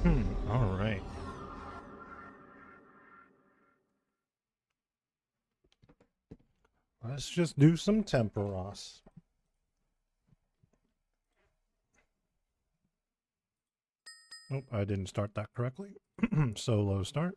All right. Let's just do some Tempoross. Oh, I didn't start that correctly. Solo start.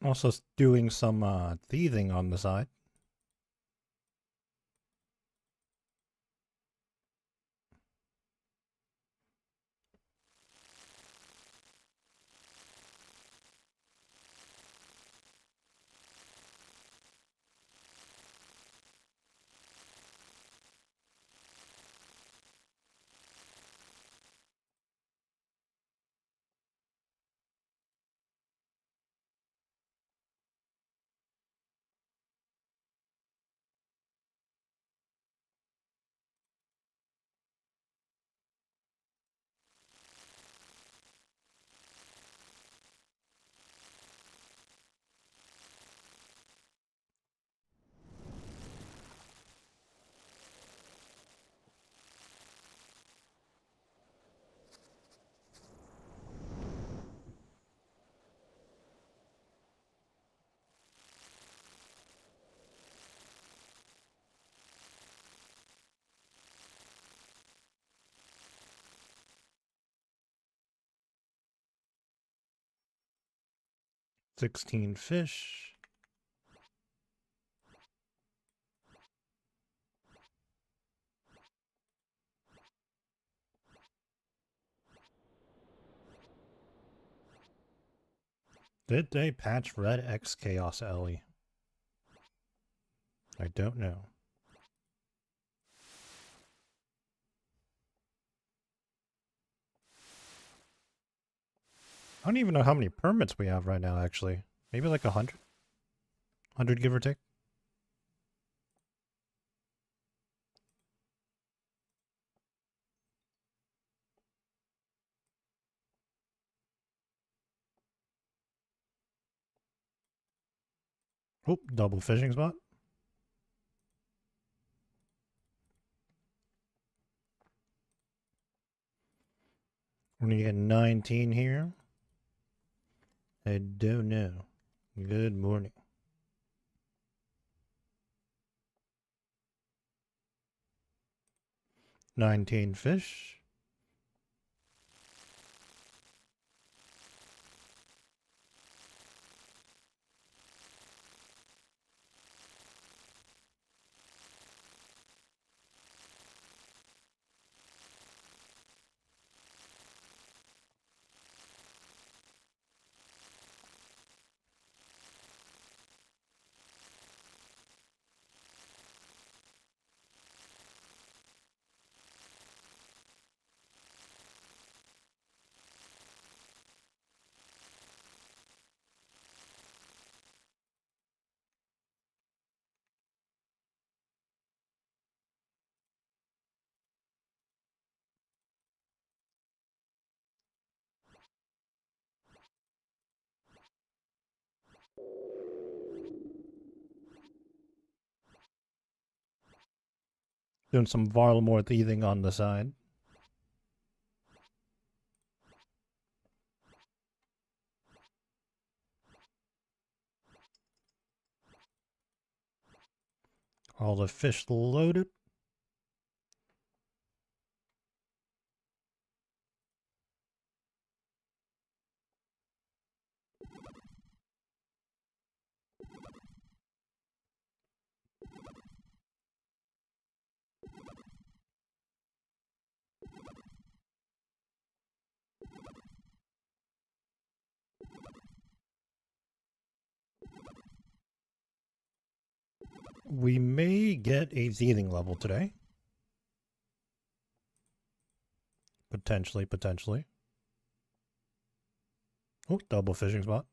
Also doing some thieving on the side. $16 fish. Did they patch Red X Chaos Ellie? I don't know. I don't even know how many permits we have right now, actually. Maybe like 100? 100 give or take? Oh, double fishing spot. We're gonna get 19 here. I don't know. Good morning. 19 fish. Doing some Varlamore thieving on the side. All the fish loaded. We may get a thieving level today. Potentially, potentially. Oh, double fishing spot.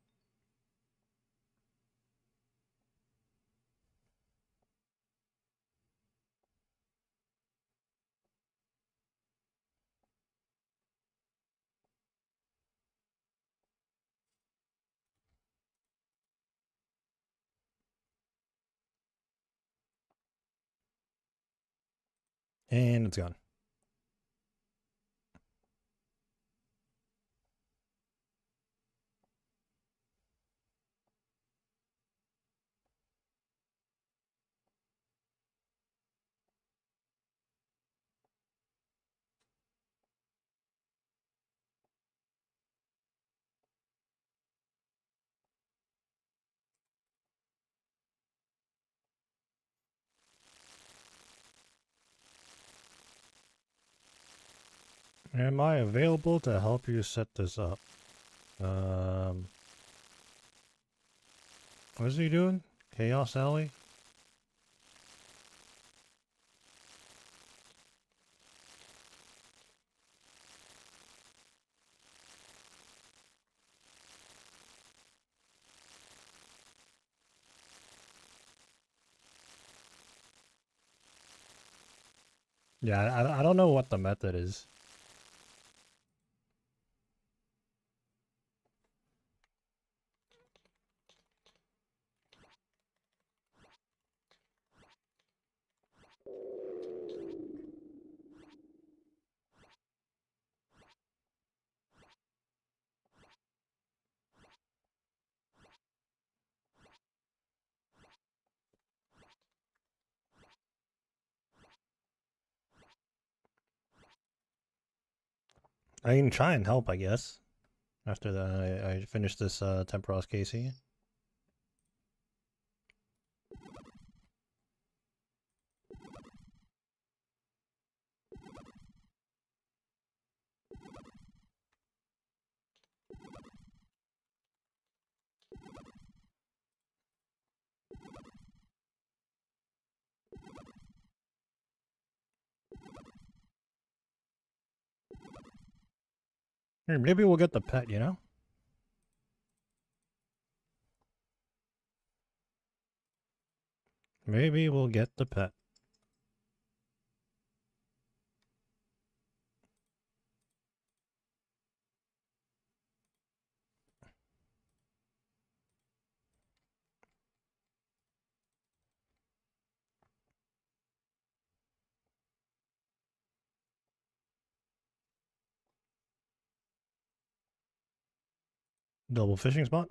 And it's gone. Am I available to help you set this up? What is he doing? Chaos Alley? Yeah, I don't know what the method is. I can try and help, I guess. After that, I finish this Tempoross Casey. Here, maybe we'll get the pet, you know? Maybe we'll get the pet. Double fishing spot.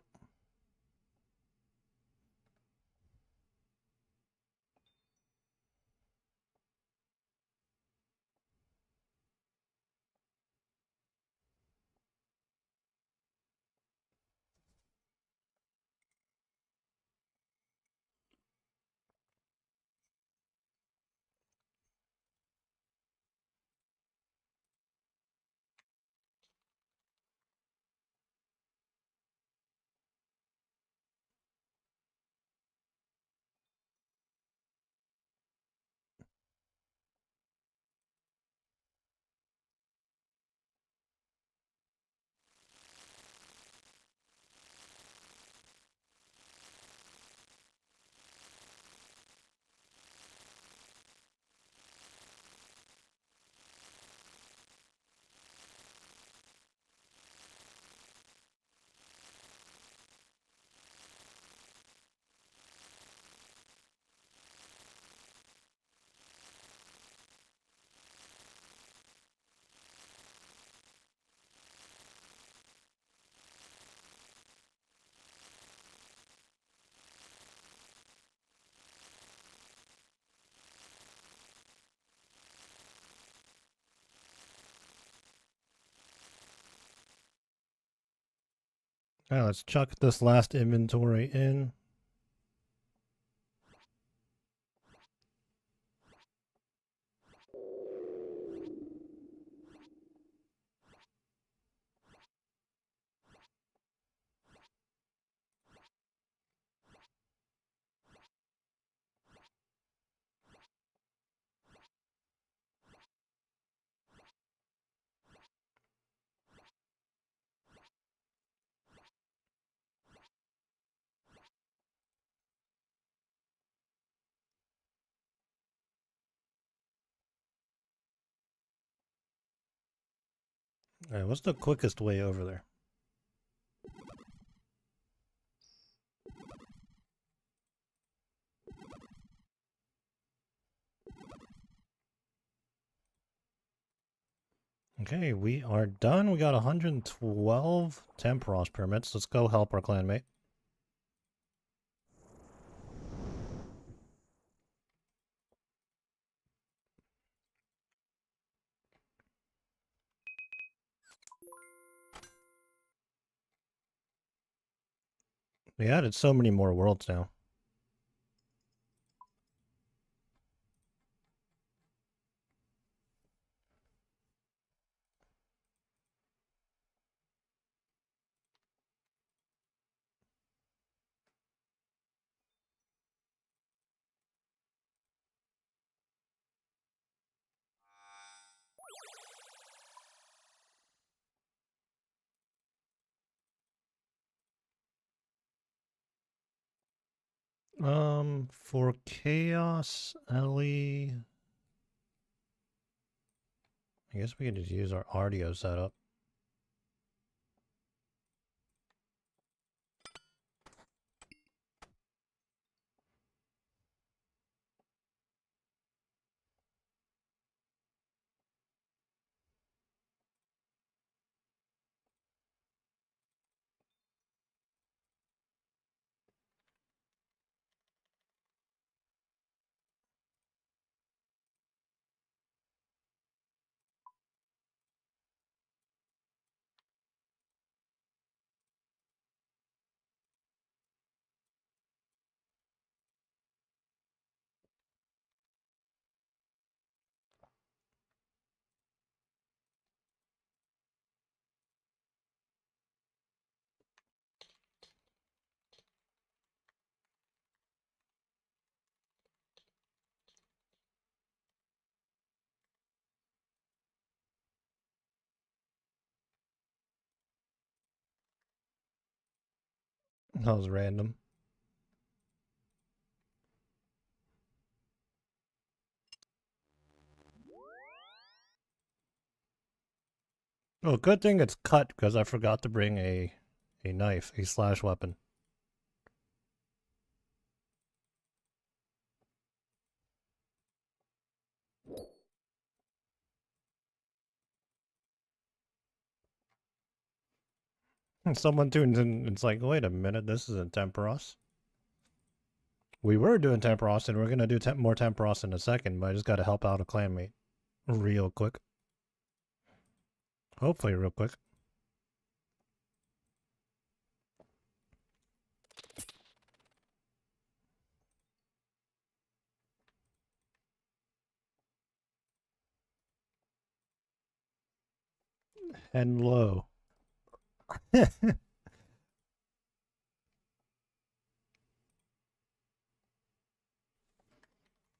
Alright, let's chuck this last inventory in. Alright, what's the quickest way over there? Okay, we are done. We got 112 Tempoross permits. Let's go help our clanmate. We added so many more worlds now. For Chaos, Ellie, I guess we could just use our RDO setup. That was random. Oh, good thing it's cut because I forgot to bring a knife, a slash weapon. And someone tunes in, it's like, wait a minute, this isn't Tempoross. We were doing Tempoross, and we're gonna do more Tempoross in a second, but I just gotta help out a clanmate real quick. Hopefully real quick. And low.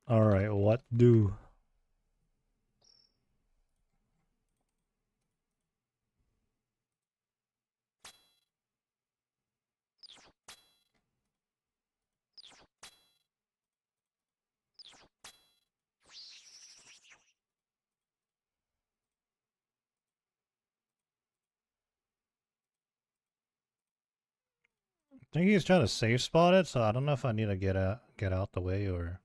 Alright, what do? I think he's trying to safe spot it, so I don't know if I need to get out the way or...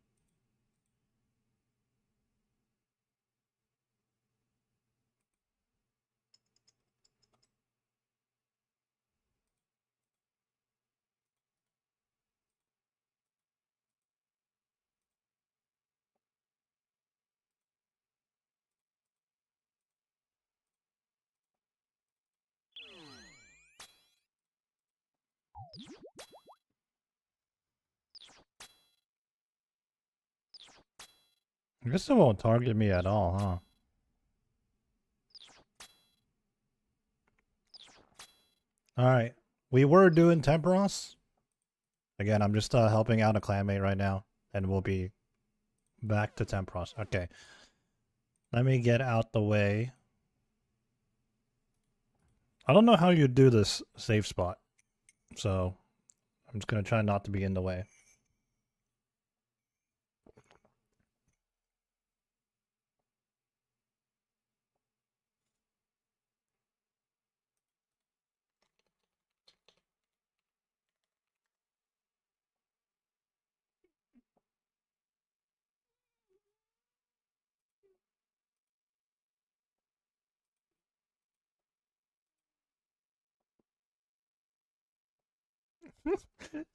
I guess it won't target me at all, huh? Alright. We were doing Tempoross. Again, I'm just helping out a clanmate right now, and we'll be back to Tempoross. Okay. Let me get out the way. I don't know how you do this safe spot, so I'm just gonna try not to be in the way.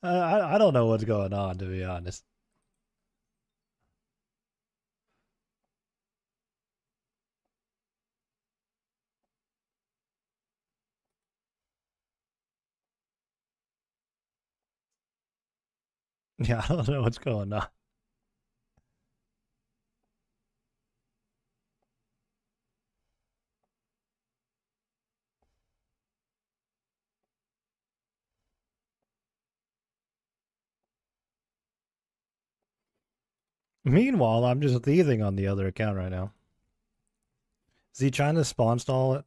I don't know what's going on, to be honest. Yeah, I don't know what's going on. Meanwhile, I'm just thieving on the other account right now. Is he trying to spawn stall it?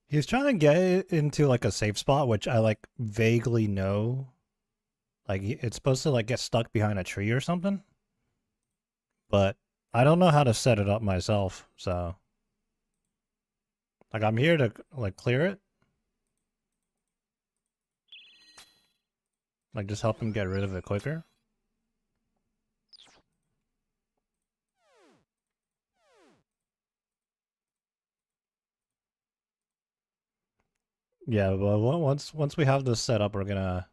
He's trying to get it into like a safe spot, which I like vaguely know. Like it's supposed to like get stuck behind a tree or something, but I don't know how to set it up myself. So like I'm here to like clear it, like just help him get rid of it quicker. Yeah, but once we have this set up, we're gonna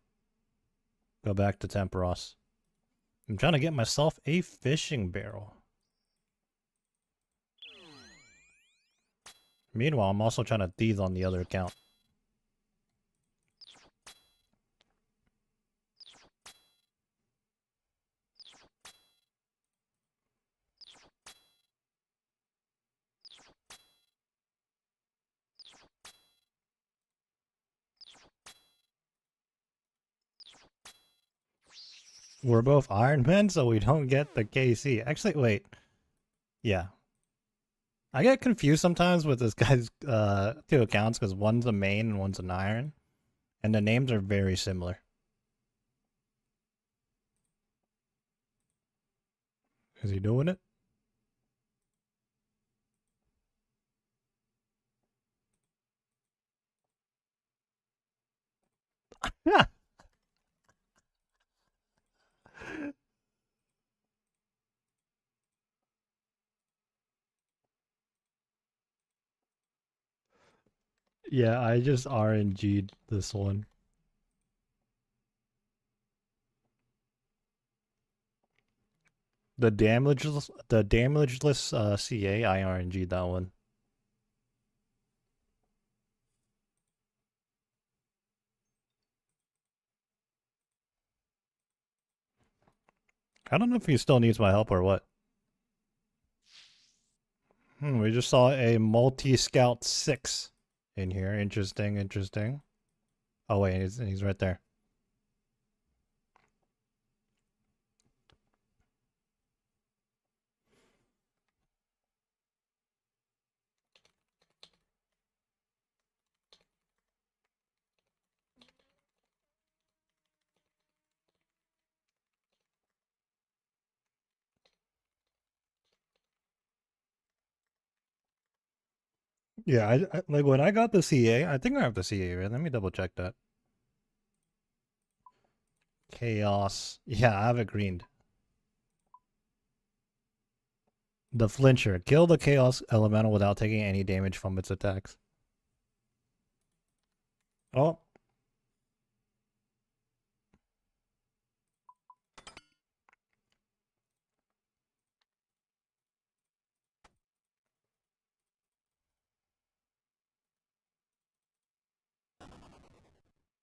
go back to Tempoross. I'm trying to get myself a fishing barrel. Meanwhile, I'm also trying to thieve on the other account. We're both Ironmen, so we don't get the KC. Actually, wait. Yeah. I get confused sometimes with this guy's two accounts because one's a main and one's an iron. And the names are very similar. Is he doing it? Yeah. Yeah, I just RNG'd this one. The damageless CA, I RNG'd that one. I don't know if he still needs my help or what. We just saw a multi-scout 6 in here. Interesting, interesting. Oh wait, he's right there. Yeah, I like when I got the CA, I think I have the CA, right? Let me double check that. Chaos. Yeah, I have it greened. The flincher. Kill the chaos elemental without taking any damage from its attacks. Oh.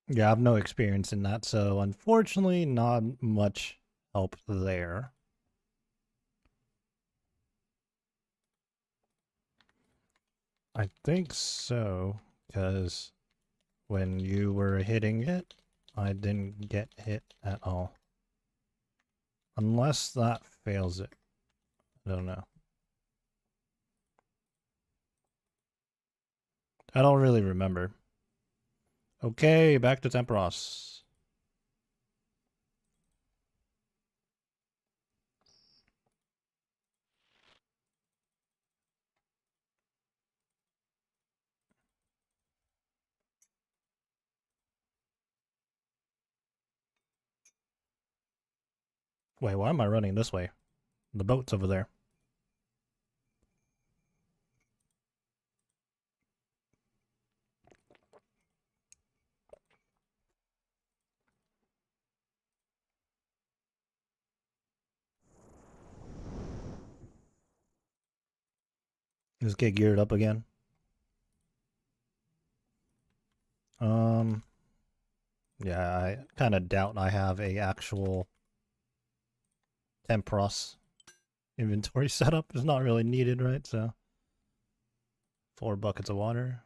Yeah, I have no experience in that, so unfortunately not much help there. I think so, because when you were hitting it, I didn't get hit at all. Unless that fails it. I don't know. I don't really remember. Okay, back to Tempoross. Wait, why am I running this way? The boat's over there. Just get geared up again. Yeah, I kind of doubt I have a actual Tempoross inventory setup. It's not really needed, right? So 4 buckets of water.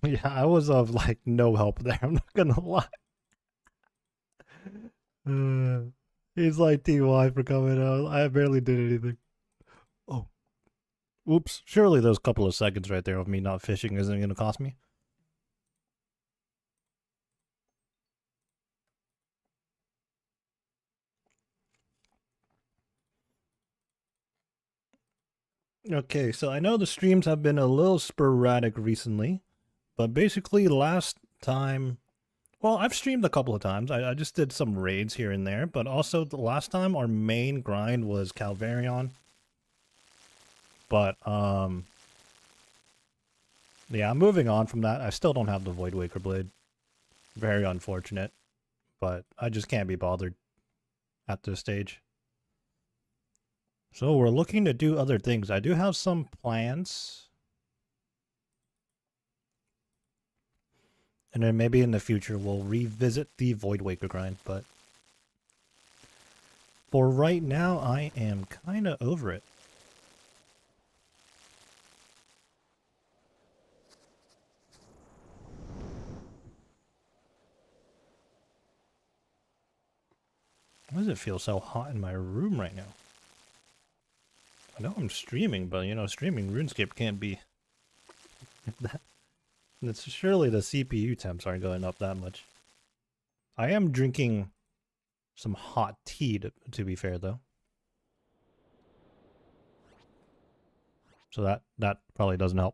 Yeah, I was of like no help there. I'm not gonna lie. He's like TY for coming out. I barely did anything. Oh, oops. Surely those couple of seconds right there of me not fishing isn't gonna cost me. Okay, so I know the streams have been a little sporadic recently, but basically last time, well, I've streamed a couple of times. I just did some raids here and there, but also the last time our main grind was Calvarion. But yeah, I'm moving on from that. I still don't have the Void Waker Blade. Very unfortunate, but I just can't be bothered at this stage. So we're looking to do other things. I do have some plans. And then maybe in the future we'll revisit the Void Waker grind, but for right now I am kind of over it. Why does it feel so hot in my room right now? I know I'm streaming, but you know, streaming RuneScape can't be that. It's surely the CPU temps aren't going up that much. I am drinking some hot tea to be fair though. So that probably doesn't help.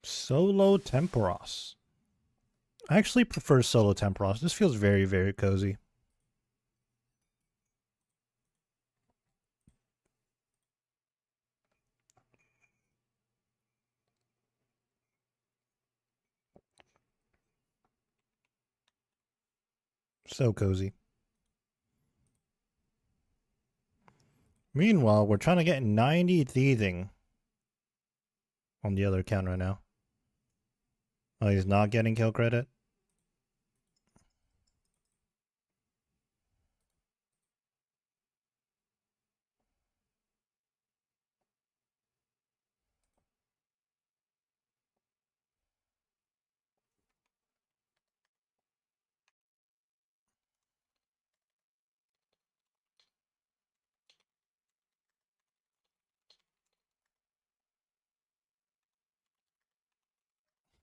Solo Tempoross. I actually prefer solo Tempoross. This feels very, very cozy. So cozy. Meanwhile, we're trying to get 90 thieving on the other account right now. Oh, he's not getting kill credit?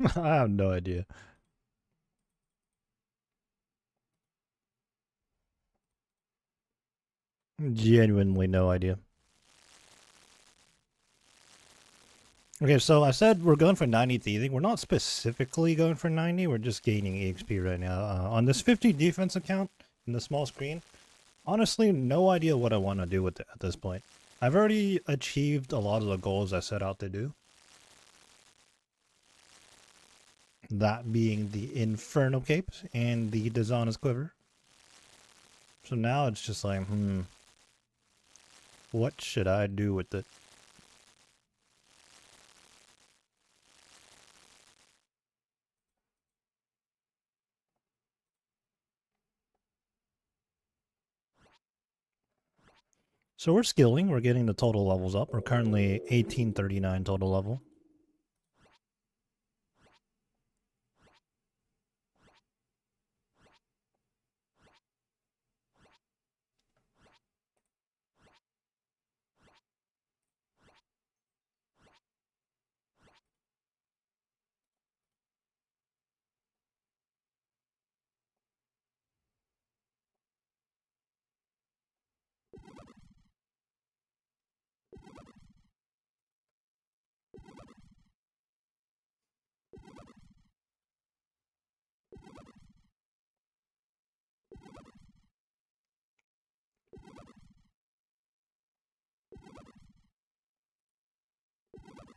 I have no idea. Genuinely no idea. Okay, so I said we're going for 90 thieving. We're not specifically going for 90. We're just gaining EXP right now. On this 50 defense account in the small screen, honestly, no idea what I want to do with it at this point. I've already achieved a lot of the goals I set out to do. That being the Inferno Capes and the Dishonest Quiver. So now it's just like, what should I do with it? So we're skilling, we're getting the total levels up. We're currently 1839 total level.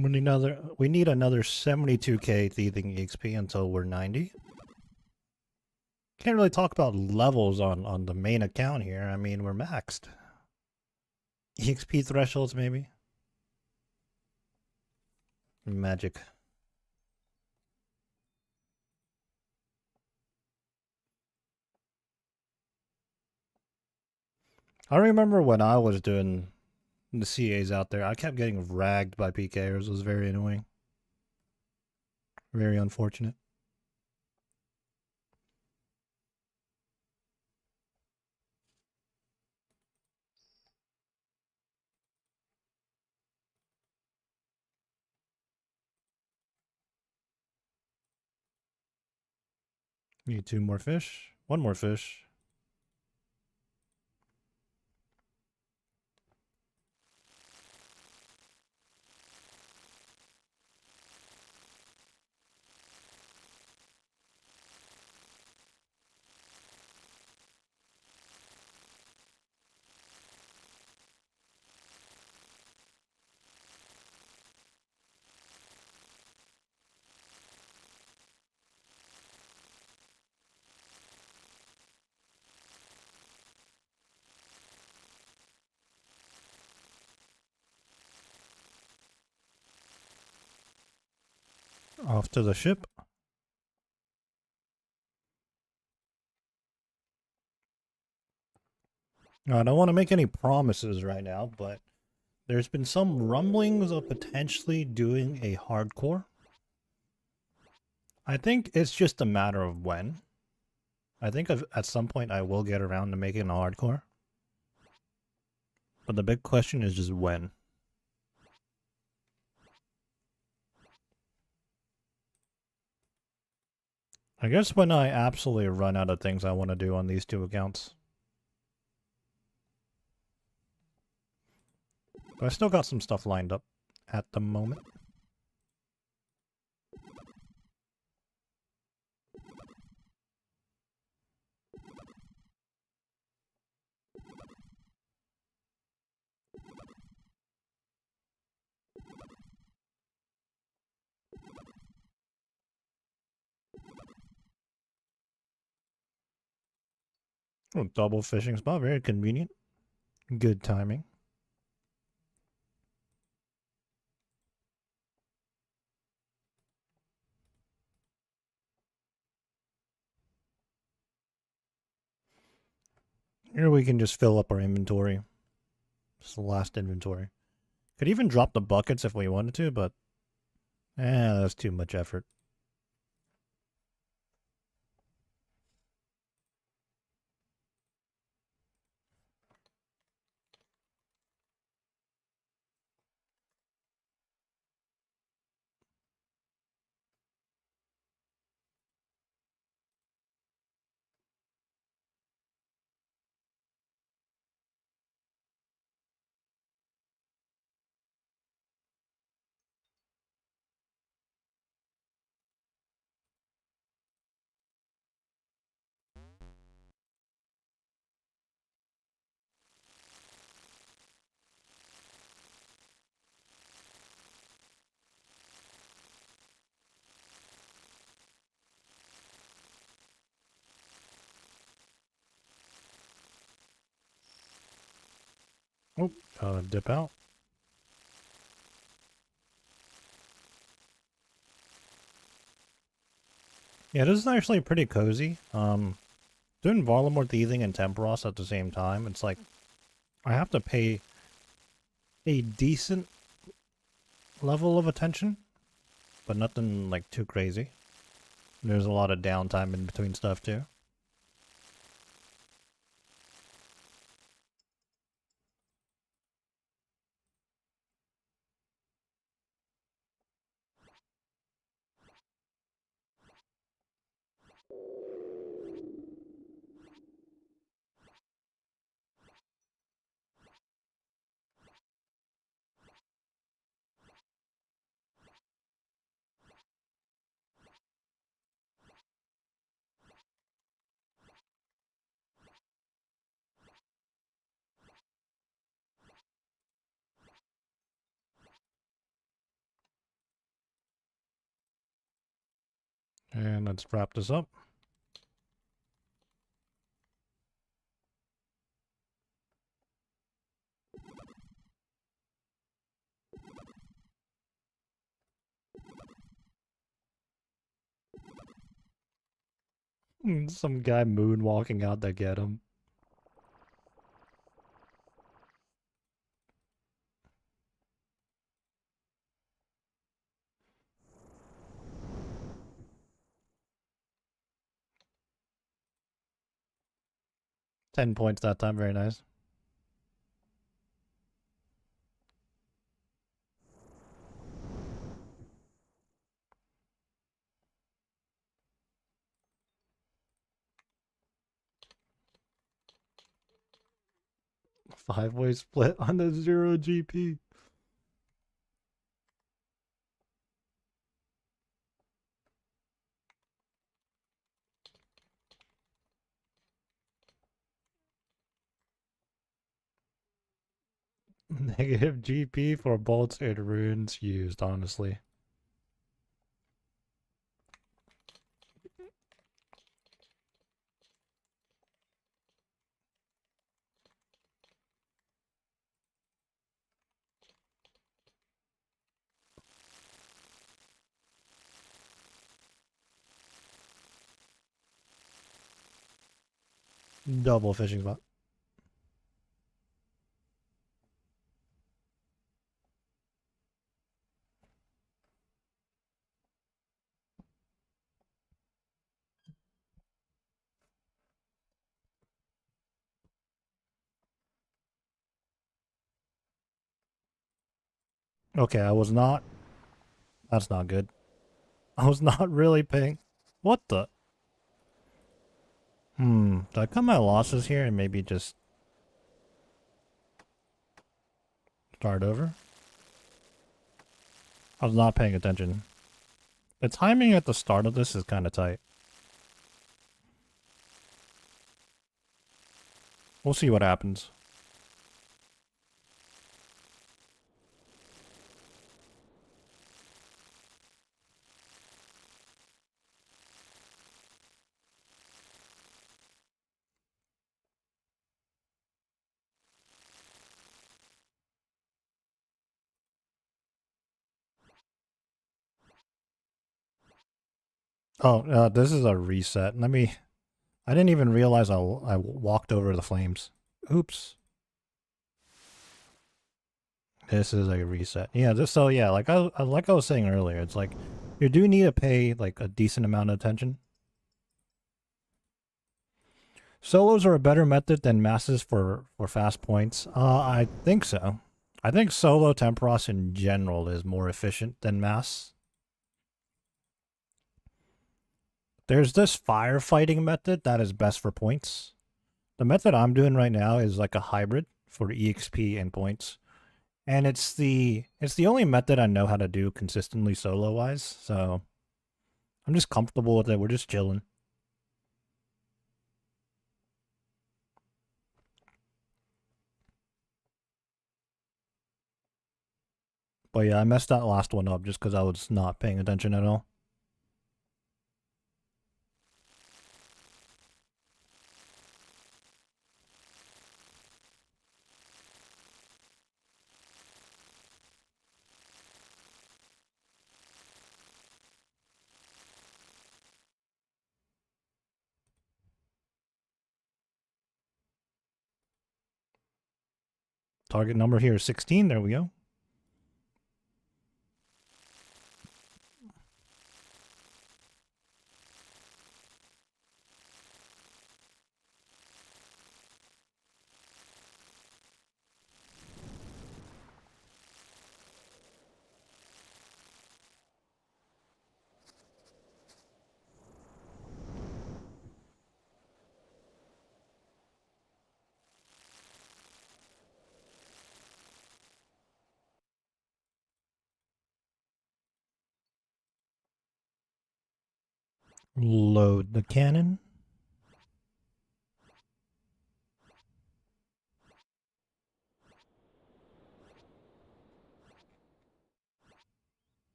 We need another 72k thieving EXP until we're 90. Can't really talk about levels on the main account here. I mean, we're maxed. EXP thresholds, maybe? Magic. I remember when I was doing the CAs out there, I kept getting ragged by PKers. It was very annoying. Very unfortunate. Need 2 more fish. 1 more fish. Off to the ship. I don't want to make any promises right now, but there's been some rumblings of potentially doing a hardcore. I think it's just a matter of when. I think at some point I will get around to making a hardcore. But the big question is just when. I guess when I absolutely run out of things I want to do on these 2 accounts. But I still got some stuff lined up at the moment. Oh, double fishing spot, very convenient. Good timing. Here we can just fill up our inventory. Just the last inventory. Could even drop the buckets if we wanted to, but that's too much effort. Oh, dip out. Yeah, this is actually pretty cozy. Doing Varlamore Thieving and Tempoross at the same time, it's like I have to pay a decent level of attention, but nothing like too crazy. There's a lot of downtime in between stuff too. And let's wrap this up. Some guy moonwalking out to get him. $10 points that time, very nice. Five-way split on the 0 GP. Negative GP for bolts and runes used, honestly. Double fishing spot. Okay, I was not. That's not good. I was not really paying. What the? Do I cut my losses here and maybe just start over? I was not paying attention. The timing at the start of this is kind of tight. We'll see what happens. Oh, this is a reset. Let me... I didn't even realize I walked over the flames. Oops. This is a reset. Yeah, just so yeah, like I was saying earlier, it's like you do need to pay like a decent amount of attention. Solos are a better method than masses for fast points. I think so. I think solo Tempoross in general is more efficient than mass. There's this firefighting method that is best for points. The method I'm doing right now is like a hybrid for EXP and points. And it's the only method I know how to do consistently solo wise, so I'm just comfortable with it. We're just chilling. But yeah, I messed that last one up just because I was not paying attention at all. Target number here is 16. There we go. Load the cannon.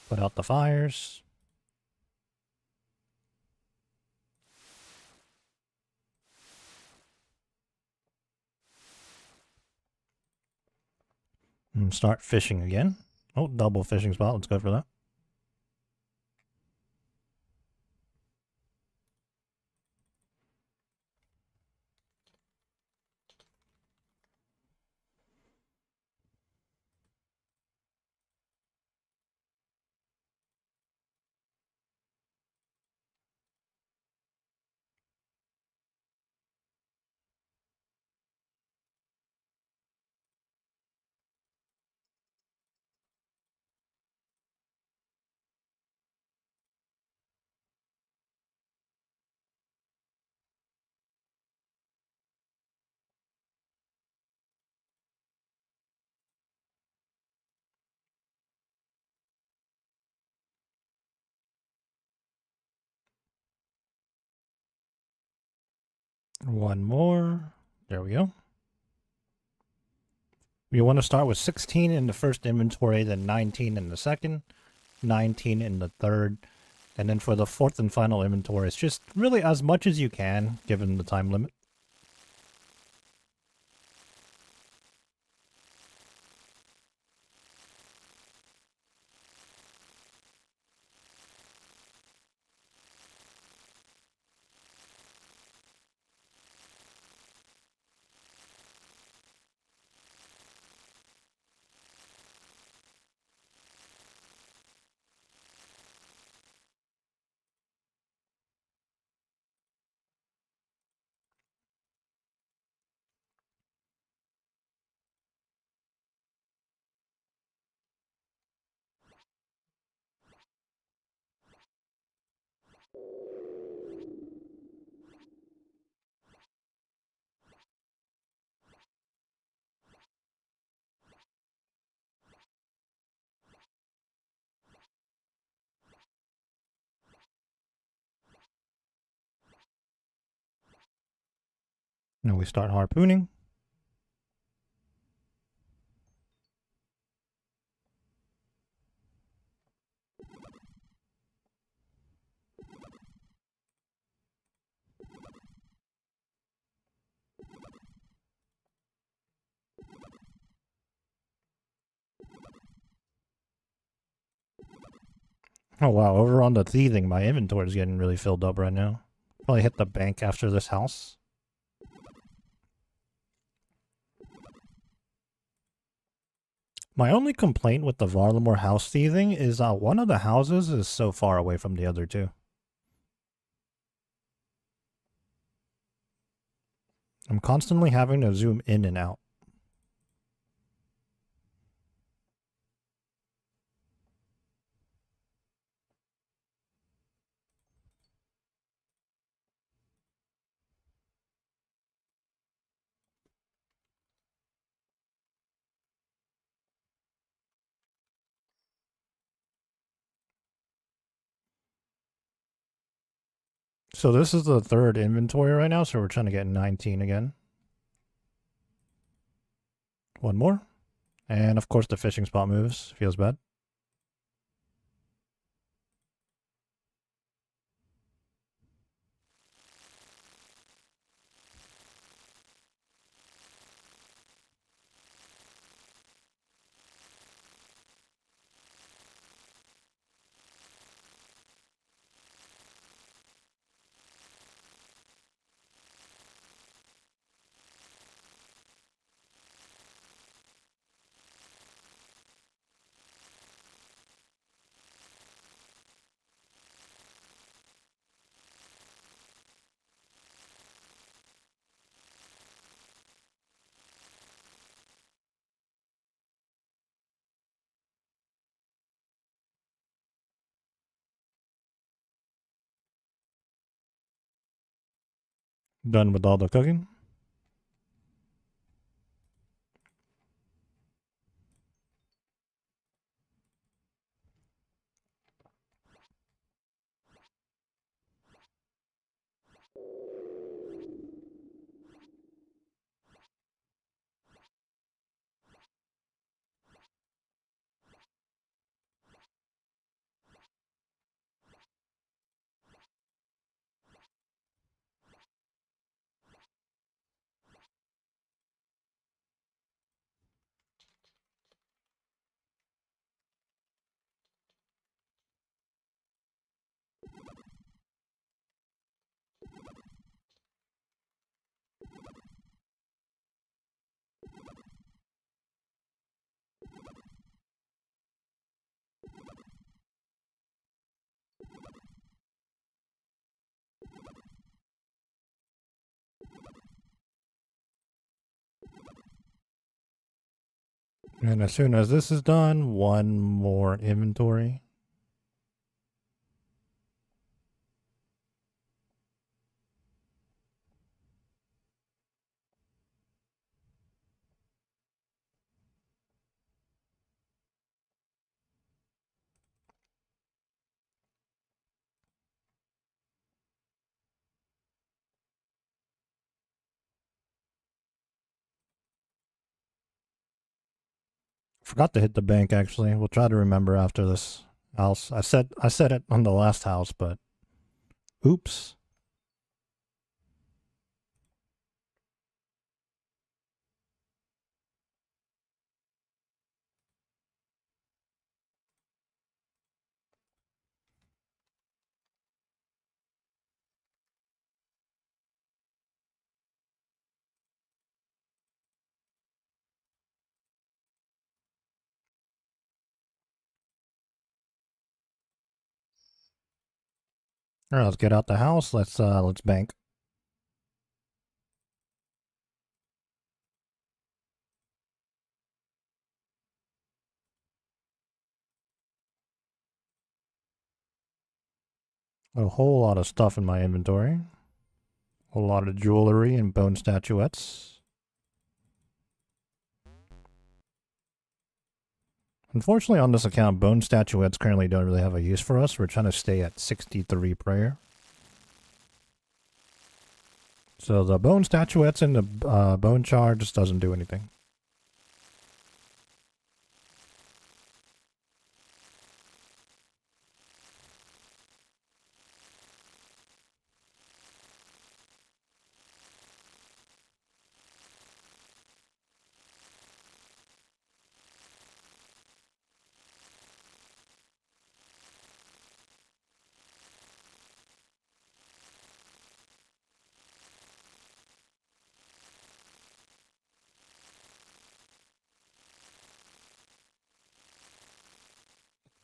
Put out the fires. And start fishing again. Oh, double fishing spot. Let's go for that. One more. There we go. You want to start with 16 in the first inventory, then 19 in the second, 19 in the third, and then for the fourth and final inventory, it's just really as much as you can, given the time limit. Now we start harpooning. Oh wow, over on the thieving, my inventory is getting really filled up right now. Probably hit the bank after this house. My only complaint with the Varlamore house thieving is one of the houses is so far away from the other two. I'm constantly having to zoom in and out. So this is the third inventory right now, so we're trying to get 19 again. One more. And of course the fishing spot moves. Feels bad. Done with all the cooking. And as soon as this is done, one more inventory. Forgot to hit the bank actually. We'll try to remember after this house. I said it on the last house, but oops. All right, let's get out the house. Let's bank. A whole lot of stuff in my inventory. A whole lot of jewelry and bone statuettes. Unfortunately, on this account, bone statuettes currently don't really have a use for us. We're trying to stay at 63 prayer. So the bone statuettes and the bone shard just doesn't do anything.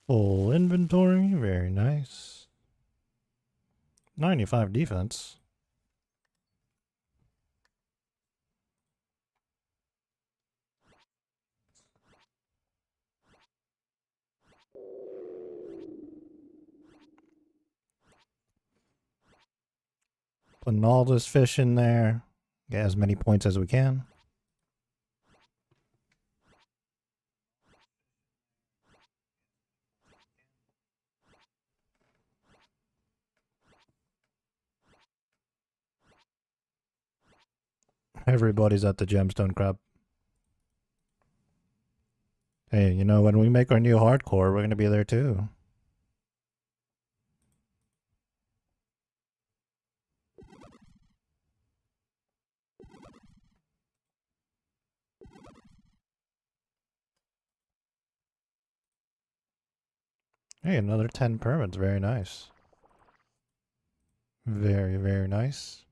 Full inventory, very nice. 95 defense. Putting all this fish in there. Get as many points as we can. Everybody's at the gemstone crab. Hey, you know, when we make our new hardcore, we're going to be there too. Hey, another 10 permits. Very nice. Very, very nice.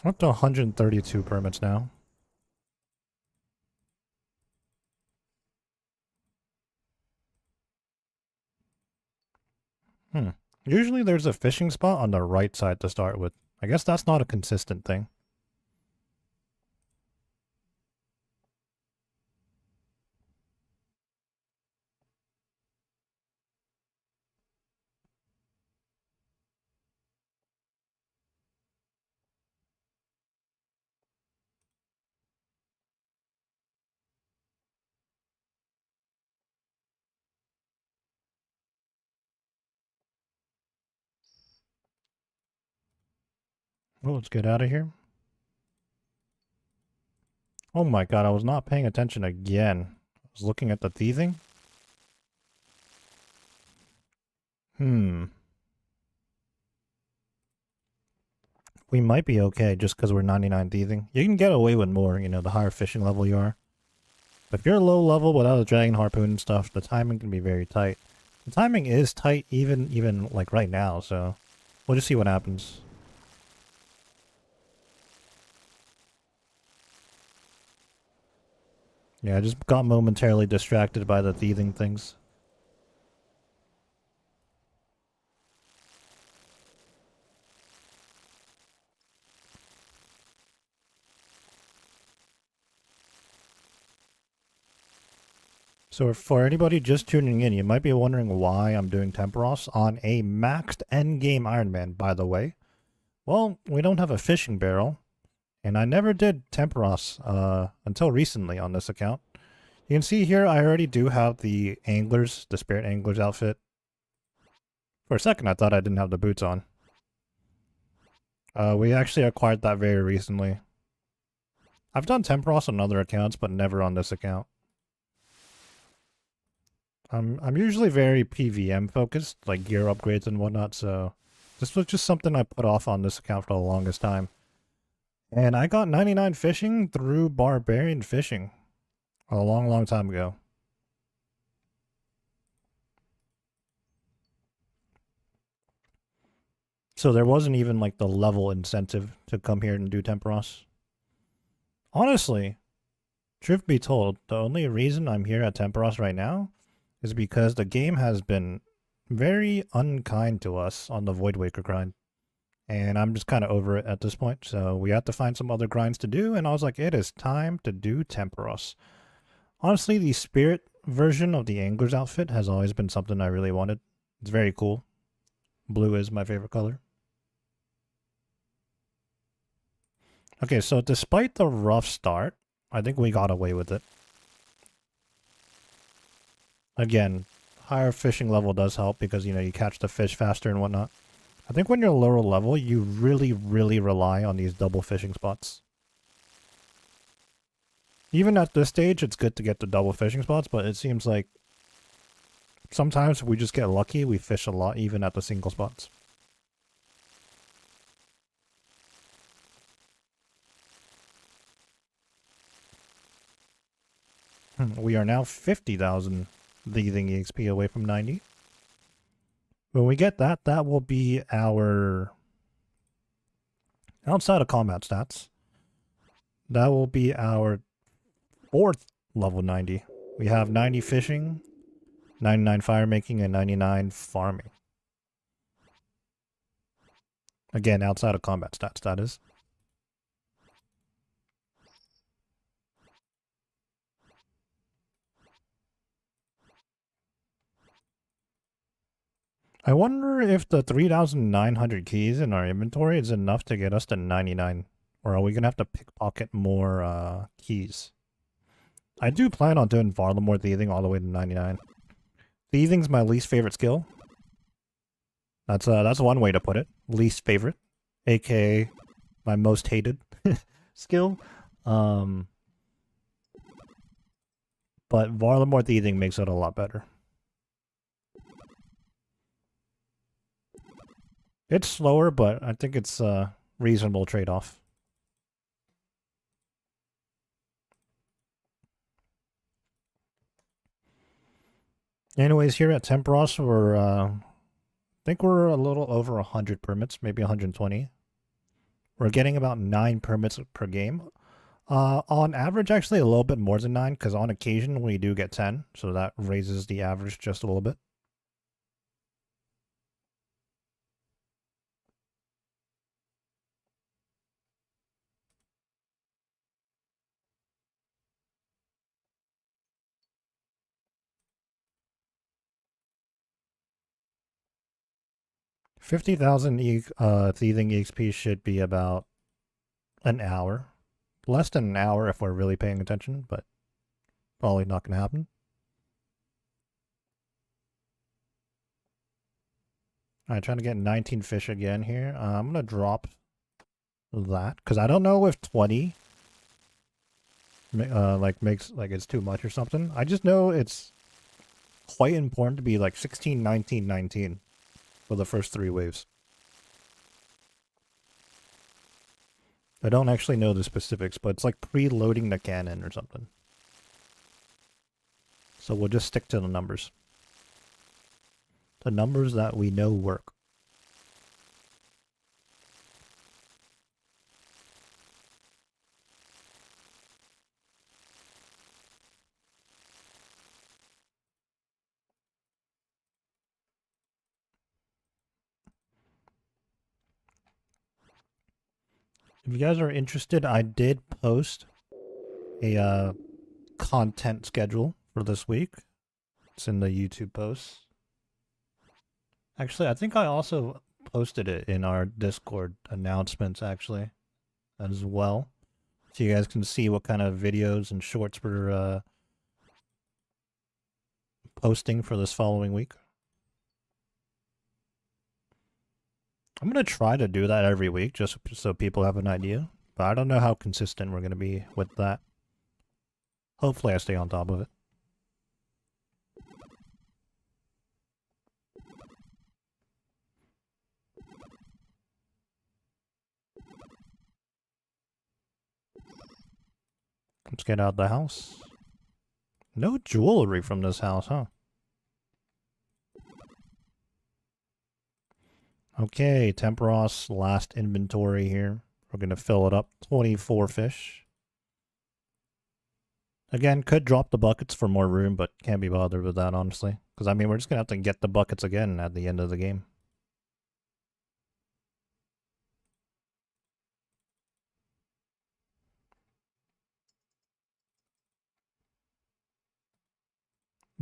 We're up to 132 permits now. Usually there's a fishing spot on the right side to start with. I guess that's not a consistent thing. Oh, let's get out of here. Oh my god, I was not paying attention again. I was looking at the thieving. we might be okay just because we're 99 thieving. You can get away with more, you know, the higher fishing level you are. But if you're low level without a dragon harpoon and stuff, the timing can be very tight. The timing is tight even like right now, so we'll just see what happens. Yeah, I just got momentarily distracted by the thieving things. So for anybody just tuning in, you might be wondering why I'm doing Tempoross on a maxed endgame Ironman, by the way. Well, we don't have a fishing barrel, and I never did Tempoross until recently on this account. You can see here I already do have the anglers, the spirit anglers outfit. For a second I thought I didn't have the boots on. We actually acquired that very recently. I've done Tempoross on other accounts, but never on this account. I'm usually very PVM focused, like gear upgrades and whatnot, so this was just something I put off on this account for the longest time. And I got 99 fishing through barbarian fishing a long time ago. So there wasn't even like the level incentive to come here and do Tempoross. Honestly, truth be told, the only reason I'm here at Tempoross right now is because the game has been very unkind to us on the Void Waker grind. And I'm just kind of over it at this point, so we have to find some other grinds to do, and I was like, it is time to do Tempoross. Honestly, the spirit version of the angler's outfit has always been something I really wanted. It's very cool. Blue is my favorite color. Okay, so despite the rough start, I think we got away with it. Again, higher fishing level does help because, you know, you catch the fish faster and whatnot. I think when you're lower level, you really rely on these double fishing spots. Even at this stage, it's good to get the double fishing spots, but it seems like sometimes we just get lucky, we fish a lot even at the single spots. We are now 50,000 thieving EXP away from 90. When we get that, that will be our outside of combat stats. That will be our 4th level 90. We have 90 fishing, 99 fire making, and 99 farming. Again, outside of combat stats, that is. I wonder if the 3,900 keys in our inventory is enough to get us to 99. Or are we going to have to pickpocket more keys? I do plan on doing more thieving all the way to 99. Thieving's my least favorite skill. That's one way to put it. Least favorite. AKA my most hated skill. But more thieving makes it a lot better. It's slower, but I think it's a reasonable trade-off. Anyways, here at Tempoross, I think we're a little over 100 permits, maybe 120. We're getting about 9 permits per game. On average, actually, a little bit more than 9, because on occasion we do get 10, so that raises the average just a little bit. $50,000 thieving EXP should be about an hour. Less than an hour if we're really paying attention, but probably not going to happen. Alright, trying to get 19 fish again here. I'm going to drop that, because I don't know if 20 makes it's too much or something. I just know it's quite important to be like 16, 19, 19 for the first 3 waves. I don't actually know the specifics, but it's like preloading the cannon or something. So we'll just stick to the numbers. The numbers that we know work. If you guys are interested, I did post a content schedule for this week. It's in the YouTube posts. Actually, I think I also posted it in our Discord announcements, actually, as well. So you guys can see what kind of videos and shorts we're posting for this following week. I'm going to try to do that every week, just so people have an idea. But I don't know how consistent we're going to be with that. Hopefully I stay on top of it. Let's get out of the house. No jewelry from this house, huh? Okay, Tempoross, last inventory here. We're going to fill it up. 24 fish. Again, could drop the buckets for more room, but can't be bothered with that, honestly. Because, I mean, we're just going to have to get the buckets again at the end of the game.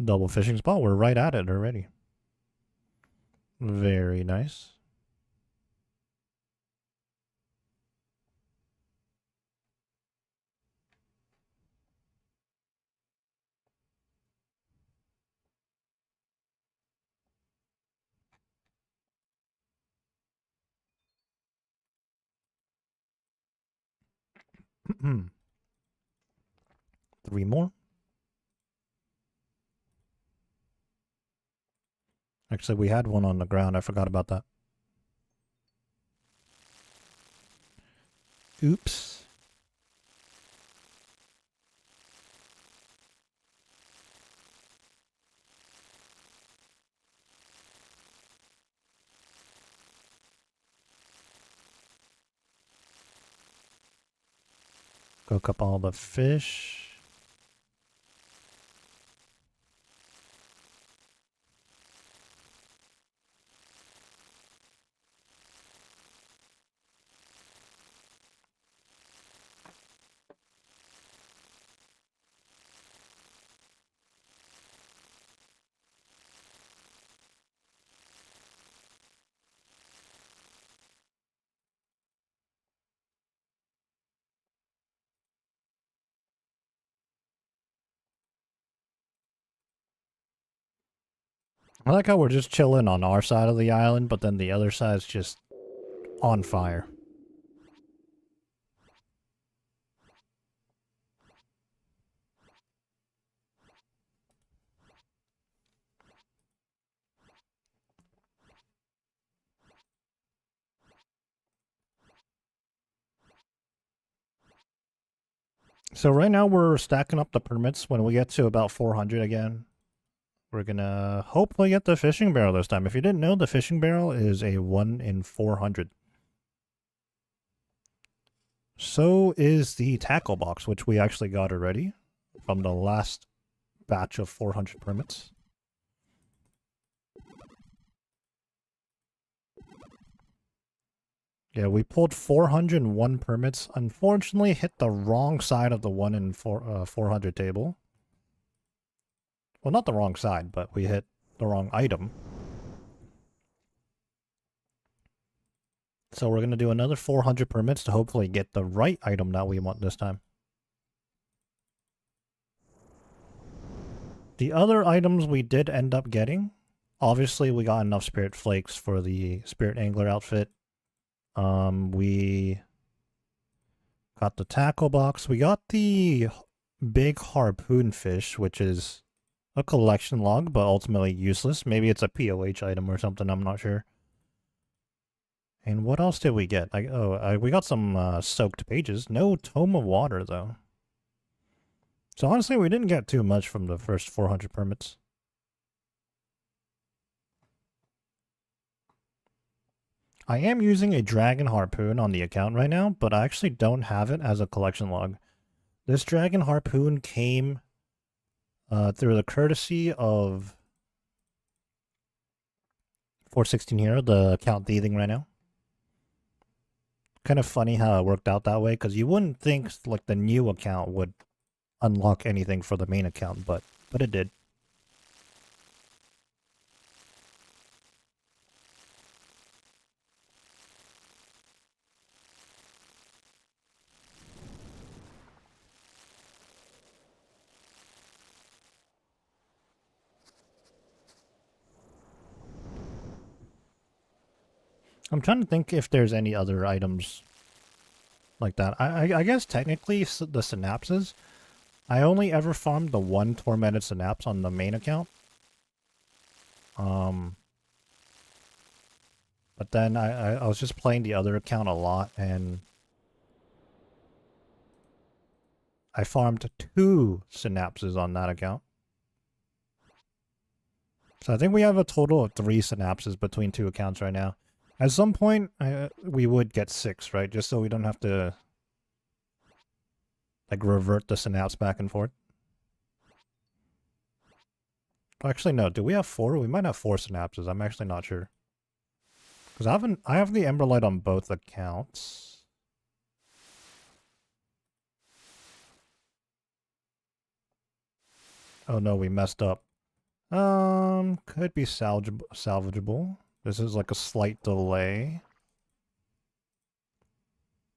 Double fishing spot. We're right at it already. Very nice. Three more. Actually, we had one on the ground. I forgot about that. Oops. Cook up all the fish. I like how we're just chilling on our side of the island, but then the other side's just on fire. So right now we're stacking up the permits. When we get to about 400 again, we're gonna hopefully get the fishing barrel this time. If you didn't know, the fishing barrel is a 1 in 400. So is the tackle box, which we actually got already from the last batch of 400 permits. Yeah, we pulled 401 permits. Unfortunately, hit the wrong side of the 1 in 400 table. Well, not the wrong side, but we hit the wrong item. So we're going to do another 400 permits to hopefully get the right item that we want this time. The other items we did end up getting, obviously we got enough spirit flakes for the spirit angler outfit. We got the tackle box. We got the big harpoon fish, which is a collection log, but ultimately useless. Maybe it's a POH item or something, I'm not sure. And what else did we get? We got some soaked pages. No Tome of Water, though. So honestly, we didn't get too much from the first 400 permits. I am using a Dragon Harpoon on the account right now, but I actually don't have it as a collection log. This Dragon Harpoon came through the courtesy of 416 Hero, the account thieving right now. Kind of funny how it worked out that way, because you wouldn't think like the new account would unlock anything for the main account, but it did. I'm trying to think if there's any other items like that. I guess technically the synapses, I only ever farmed the one tormented synapse on the main account. But then I was just playing the other account a lot, and I farmed 2 synapses on that account. So I think we have a total of 3 synapses between 2 accounts right now. At some point, we would get 6, right? Just so we don't have to like revert the synapse back and forth. Actually, no. Do we have 4? We might have 4 synapses. I'm actually not sure. Because I have the Emberlight on both accounts. Oh no, we messed up. Could be salvageable. This is like a slight delay.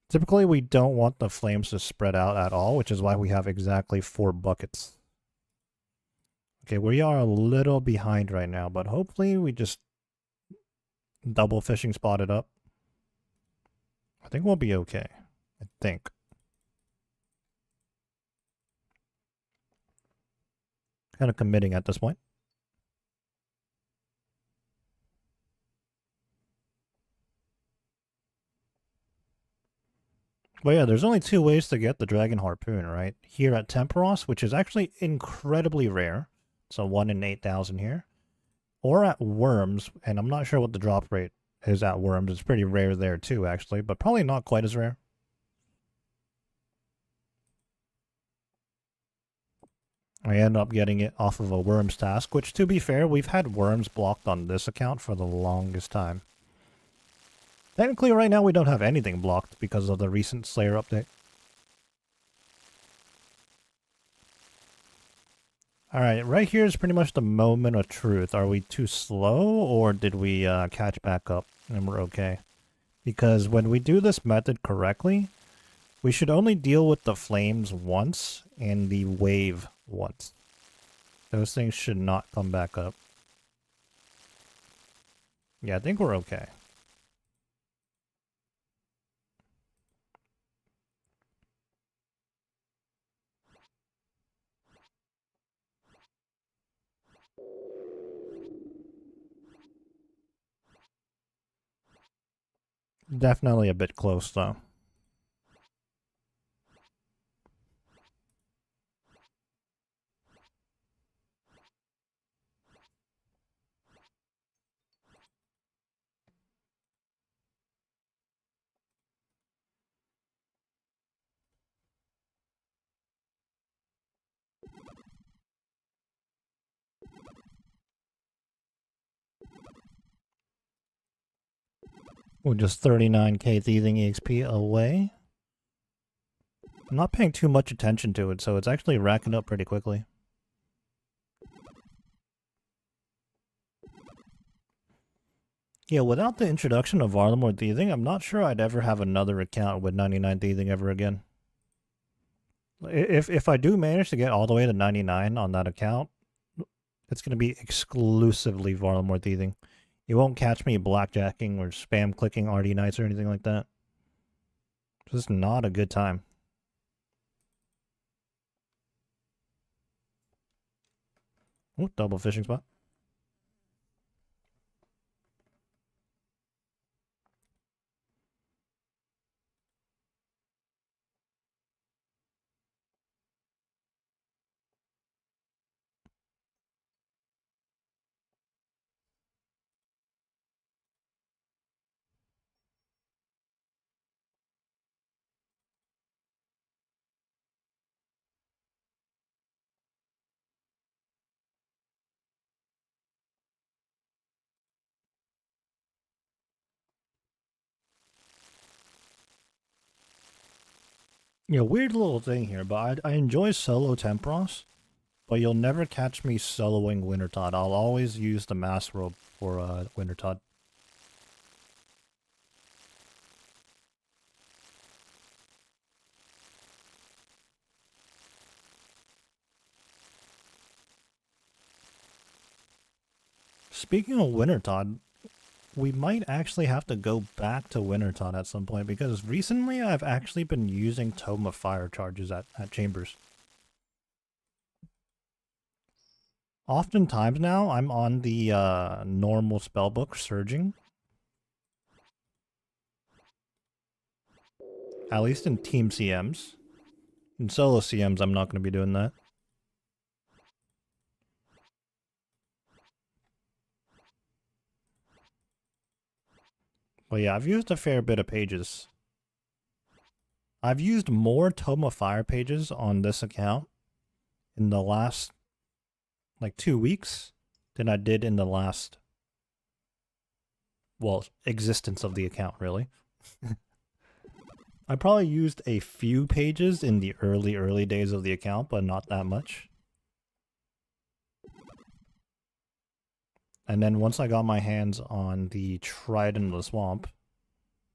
Typically, we don't want the flames to spread out at all, which is why we have exactly 4 buckets. Okay, we are a little behind right now, but hopefully we just double fishing spotted up. I think we'll be okay. I think. Kind of committing at this point. Well, yeah, there's only 2 ways to get the Dragon Harpoon, right? Here at Tempoross, which is actually incredibly rare. So 1 in 8,000 here. Or at Worms, and I'm not sure what the drop rate is at Worms. It's pretty rare there too, actually, but probably not quite as rare. I end up getting it off of a Worms task, which, to be fair, we've had Worms blocked on this account for the longest time. Technically, right now we don't have anything blocked because of the recent Slayer update. Alright, right here is pretty much the moment of truth. Are we too slow, or did we catch back up and we're okay? Because when we do this method correctly, we should only deal with the flames once and the wave once. Those things should not come back up. Yeah, I think we're okay. Definitely a bit close, though. We're just 39k thieving EXP away. I'm not paying too much attention to it, so it's actually racking up pretty quickly. Yeah, without the introduction of Varlamore thieving, I'm not sure I'd ever have another account with 99 thieving ever again. If I do manage to get all the way to 99 on that account, it's going to be exclusively Varlamore thieving. You won't catch me blackjacking or spam clicking RD Knights or anything like that. It's just not a good time. Oh, double fishing spot. Weird little thing here, but I enjoy solo Tempoross, but you'll never catch me soloing Wintertod. I'll always use the Mass Robe for Wintertod. Speaking of Wintertod, we might actually have to go back to Wintertod at some point because recently I've actually been using Tome of Fire charges at Chambers. Oftentimes now I'm on the normal spellbook Surging. At least in team CMs. In solo CMs I'm not going to be doing that. But yeah, I've used a fair bit of pages. I've used more Tome of Fire pages on this account in the last, like, 2 weeks than I did in the last, well, existence of the account, really. I probably used a few pages in the early days of the account, but not that much. And then once I got my hands on the Trident of the Swamp,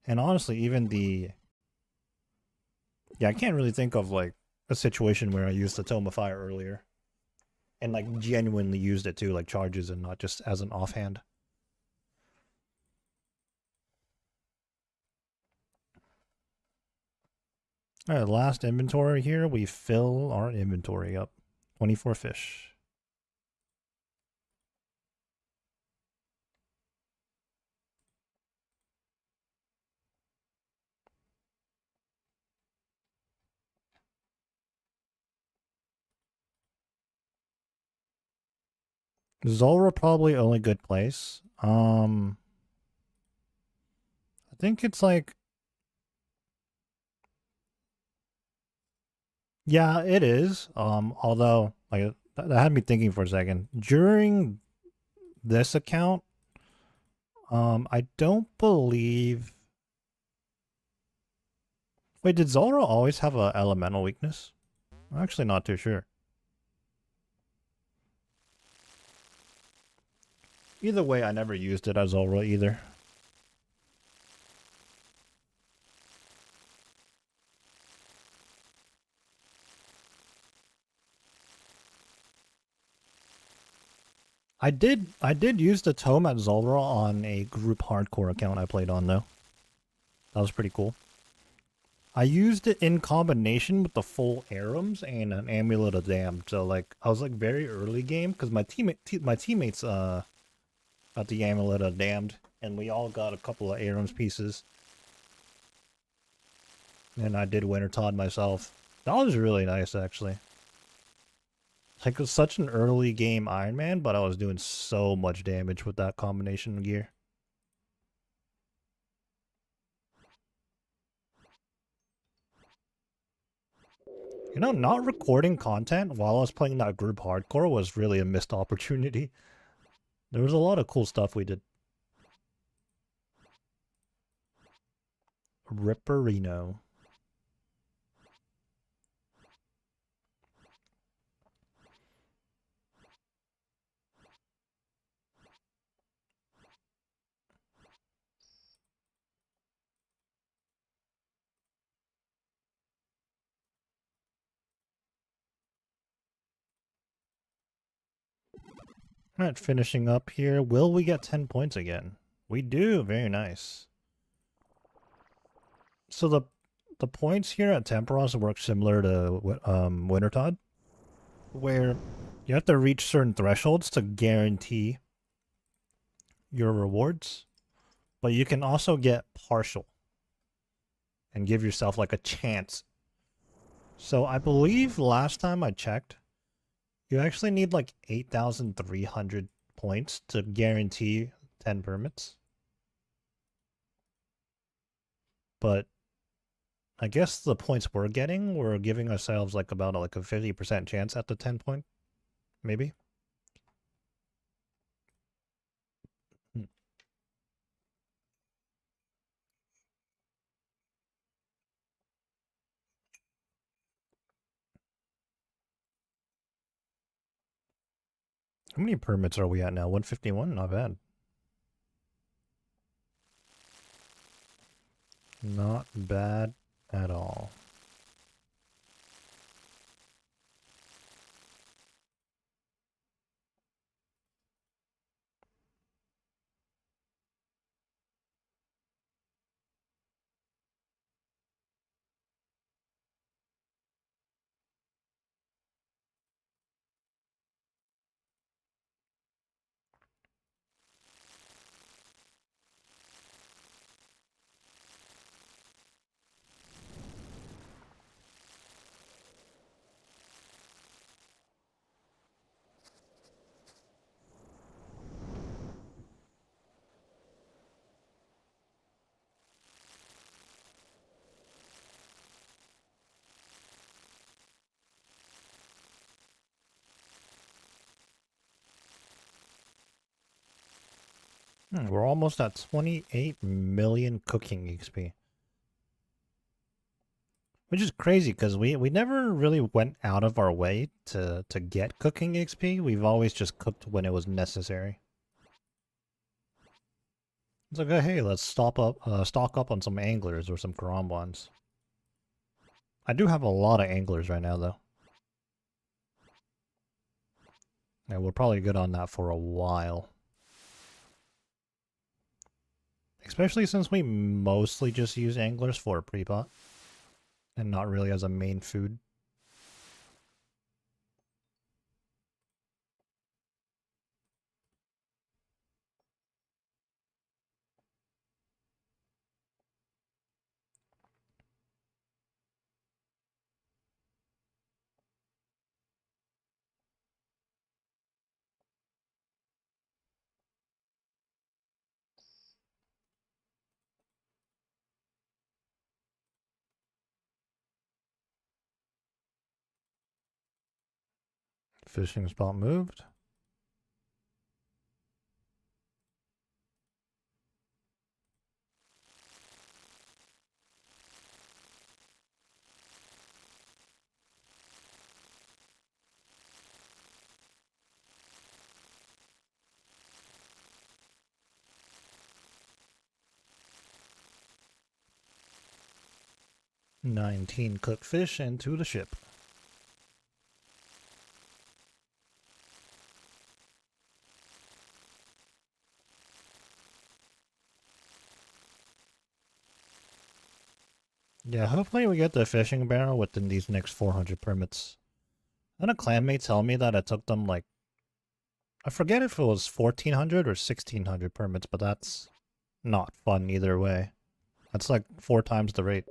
and honestly, even the... Yeah, I can't really think of, like, a situation where I used the Tome of Fire earlier. And, like, genuinely used it too, like, charges and not just as an offhand. Alright, last inventory here. We fill our inventory up. 24 fish. Zulrah probably only good place. I think it's like... Yeah, it is. Although, like, that had me thinking for a second. During this account, I don't believe... Wait, did Zulrah always have a elemental weakness? I'm actually not too sure. Either way, I never used it as Zulrah either. I did use the tome at Zulrah on a group hardcore account I played on though. That was pretty cool. I used it in combination with the full Arums and an Amulet of Damned. So like I was like very early game because my teammates got the Amulet of Damned and we all got a couple of Arums pieces. And I did Wintertod myself. That was really nice actually. Like, it was such an early game Ironman, but I was doing so much damage with that combination of gear. You know, not recording content while I was playing that group hardcore was really a missed opportunity. There was a lot of cool stuff we did. Ripperino. Alright, finishing up here. Will we get 10 points again? We do, very nice. So the points here at Tempoross work similar to Wintertod, where you have to reach certain thresholds to guarantee your rewards, but you can also get partial and give yourself like a chance. So I believe last time I checked, you actually need like 8,300 points to guarantee 10 permits. But I guess the points we're getting, we're giving ourselves like about like a 50% chance at the 10 point, maybe. How many permits are we at now? 151? Not bad. Not bad at all. We're almost at 28 million cooking XP. Which is crazy because we never really went out of our way to get cooking XP. We've always just cooked when it was necessary. It's like, hey, let's stock up on some anglers or some karambwans. I do have a lot of anglers right now, though. Yeah, we're probably good on that for a while. Especially since we mostly just use anglers for a pre-pot. And not really as a main food. Fishing spot moved. "19 cooked fish into the ship." Yeah, hopefully we get the fishing barrel within these next 400 permits. And a clanmate tell me that it took them like, I forget if it was 1400 or 1600 permits, but that's not fun either way. That's like 4 times the rate.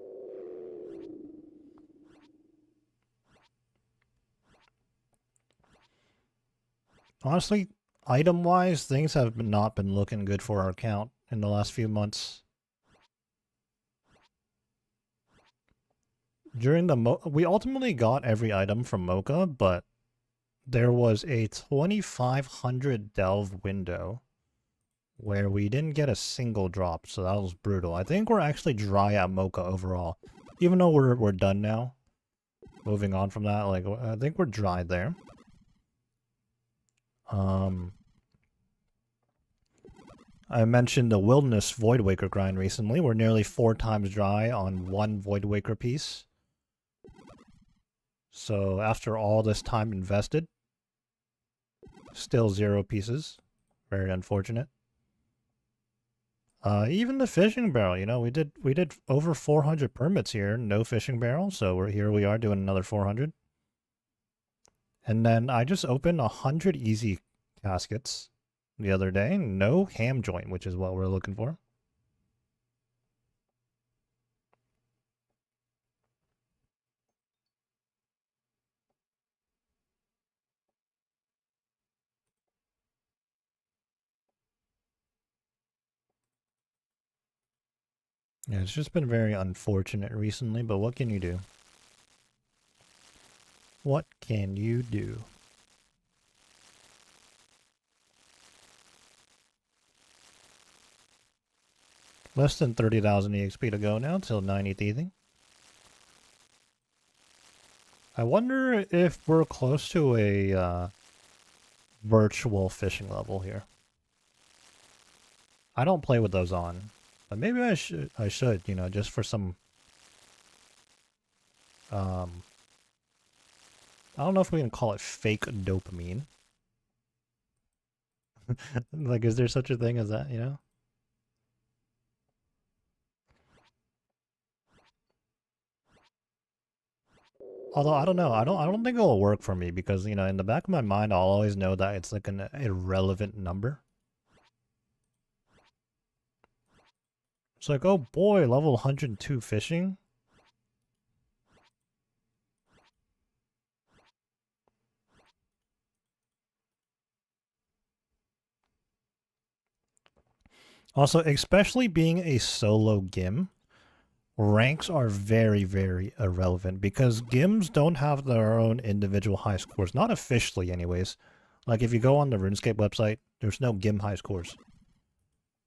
Honestly, item-wise, things have not been looking good for our account in the last few months. During the we ultimately got every item from Mocha, but there was a 2500 delve window where we didn't get a single drop, so that was brutal. I think we're actually dry at Mocha overall. Even though we're done now. Moving on from that, like, I think we're dry there. I mentioned the Wilderness Voidwaker grind recently. We're nearly 4 times dry on 1 Voidwaker piece. So after all this time invested, still 0 pieces. Very unfortunate. Even the fishing barrel, you know, we did over 400 permits here, no fishing barrel, so we are doing another 400. And then I just opened 100 easy caskets the other day, no ham joint, which is what we're looking for. Yeah, it's just been very unfortunate recently, but what can you do? What can you do? Less than 30,000 EXP to go now till 90 teething. I wonder if we're close to a virtual fishing level here. I don't play with those on, but maybe I should, you know, just for some I don't know if we can call it fake dopamine. Like, is there such a thing as that, you know? Although I don't know, I don't think it'll work for me because, you know, in the back of my mind I'll always know that it's like an irrelevant number. It's like, oh boy, level 102 fishing. Also, especially being a solo GIM, ranks are very, very irrelevant because GIMs don't have their own individual high scores. Not officially, anyways. Like, if you go on the RuneScape website, there's no GIM high scores.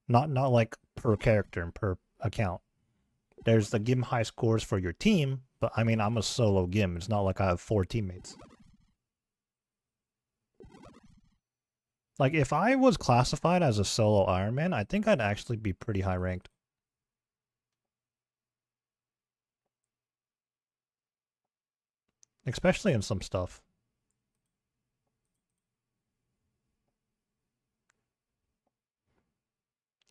Not like per character and per account. There's the GIM high scores for your team, but I mean, I'm a solo GIM. It's not like I have 4 teammates. Like, if I was classified as a solo Ironman, I think I'd actually be pretty high ranked. Especially in some stuff.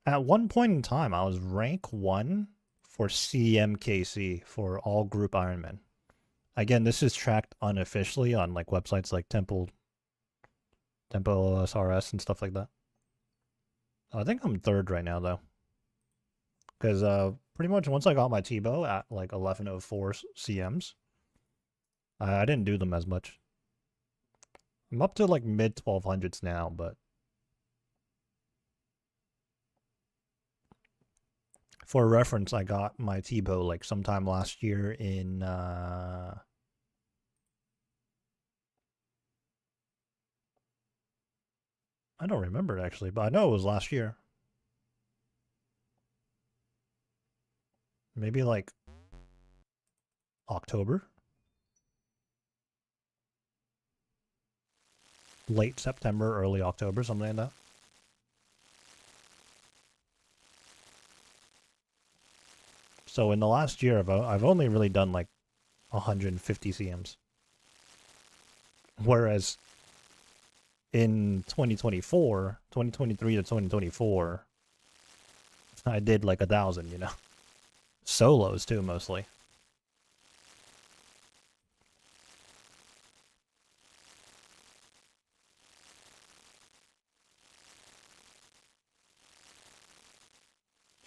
At one point in time, I was rank 1 for CMKC for all group Ironman. Again, this is tracked unofficially on like websites like Tempo OSRS and stuff like that. I think I'm 3rd right now though. Because pretty much once I got my T-bow at like 1104 CMs, I didn't do them as much. I'm up to like mid 1200s now, but for reference, I got my T-bow like sometime last year in I don't remember actually, but I know it was last year. Maybe like October? Late September, early October, something like that. So in the last year, I've only really done like 150 CMs. Whereas in 2023 to 2024, I did like 1,000, you know. Solos too, mostly.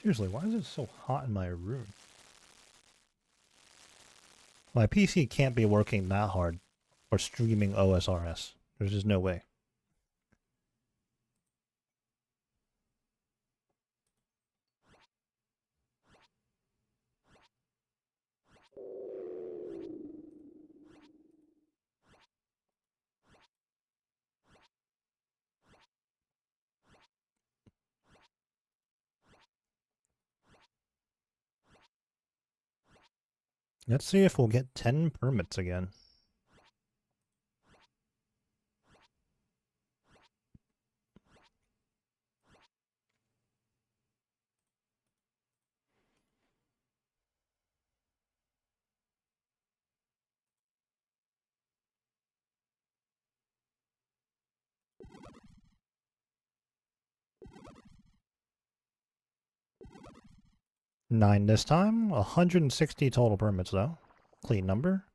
Seriously, why is it so hot in my room? My PC can't be working that hard for streaming OSRS. There's just no way. Let's see if we'll get 10 permits again. Nine this time. 160 total permits though. Clean number.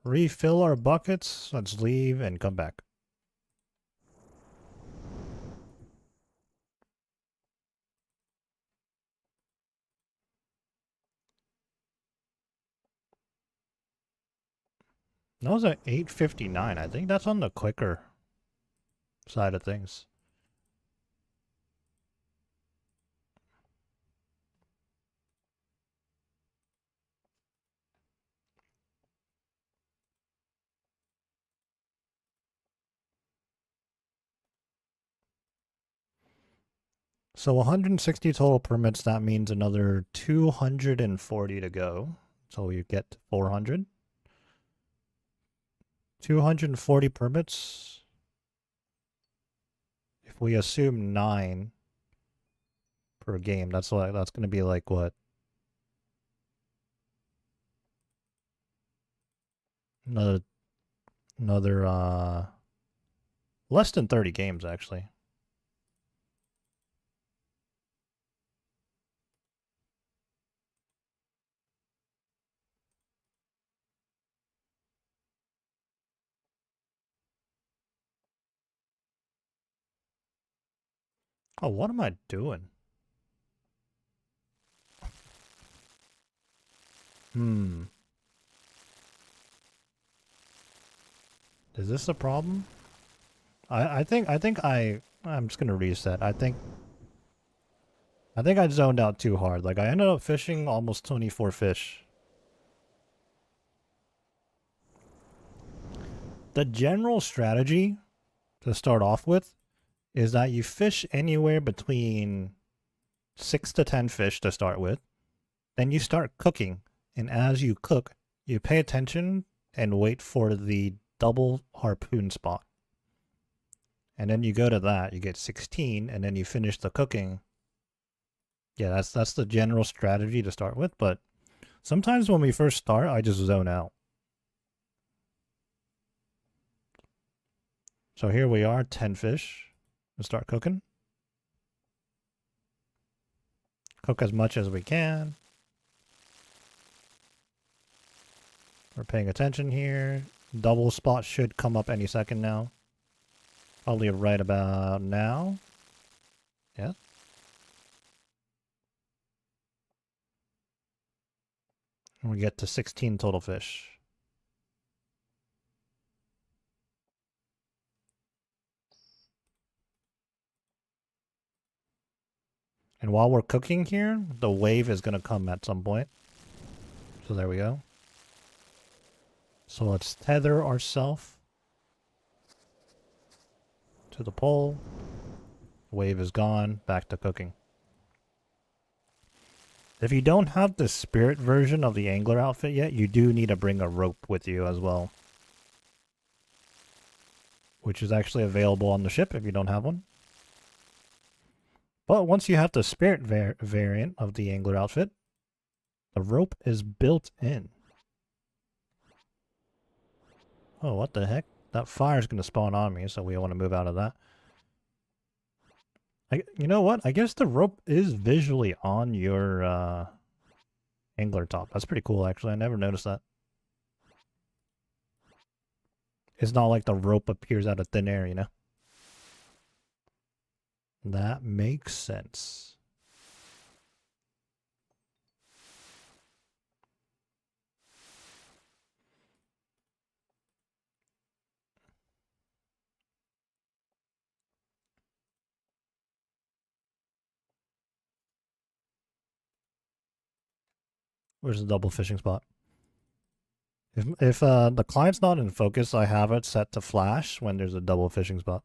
Refill our buckets. Let's leave and come back. That was at 8:59. I think that's on the quicker side of things. So 160 total permits, that means another 240 to go. So we get 400. 240 permits. we assume 9 per game, that's going to be like what? Another less than 30 games actually. Oh, what am I doing? Is this a problem? I'm just gonna reset. I think I zoned out too hard. Like I ended up fishing almost 24 fish. The general strategy to start off with is that you fish anywhere between 6 to 10 fish to start with. Then you start cooking, and as you cook, you pay attention and wait for the double harpoon spot. And then you go to that, you get 16, and then you finish the cooking. Yeah, that's the general strategy to start with, but sometimes when we first start, I just zone out. So here we are, 10 fish. Let's start cooking. Cook as much as we can. We're paying attention here. Double spot should come up any second now. Probably right about now. Yeah. And we get to 16 total fish. And while we're cooking here, the wave is going to come at some point. So there we go. So let's tether ourselves to the pole. Wave is gone. Back to cooking. If you don't have the spirit version of the angler outfit yet, you do need to bring a rope with you as well. Which is actually available on the ship if you don't have one. But once you have the spirit variant of the angler outfit, the rope is built in. Oh, what the heck? That fire's going to spawn on me, so we want to move out of that. You know what? I guess the rope is visually on your angler top. That's pretty cool, actually. I never noticed that. It's not like the rope appears out of thin air, you know? That makes sense. Where's the double fishing spot? If the client's not in focus, I have it set to flash when there's a double fishing spot.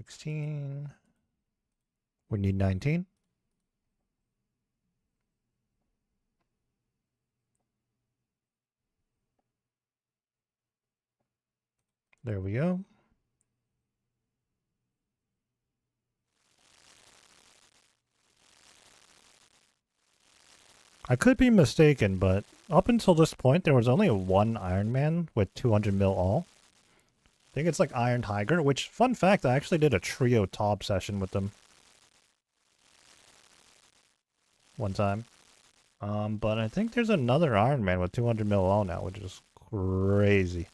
$16. We need 19. There we go. I could be mistaken, but up until this point, there was only one Ironman with 200 mil all. I think it's like Iron Tiger, which, fun fact, I actually did a trio top session with them. One time. But I think there's another Ironman with 200 mil all now, which is crazy.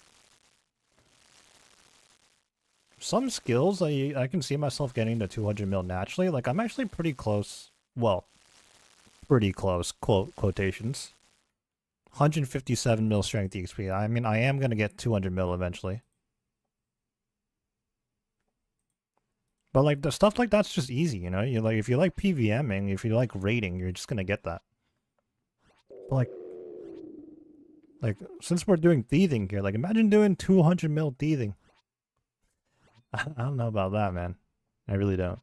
Some skills, I can see myself getting to 200 mil naturally. Like, I'm actually pretty close. Well, pretty close, quotations. 157 mil strength XP. I mean, I am going to get 200 mil eventually. But, like, the stuff like that's just easy, you know? You like, if you like PVMing, if you like raiding, you're just going to get that. But, like, since we're doing thieving here, like, imagine doing 200 mil thieving. I don't know about that, man. I really don't.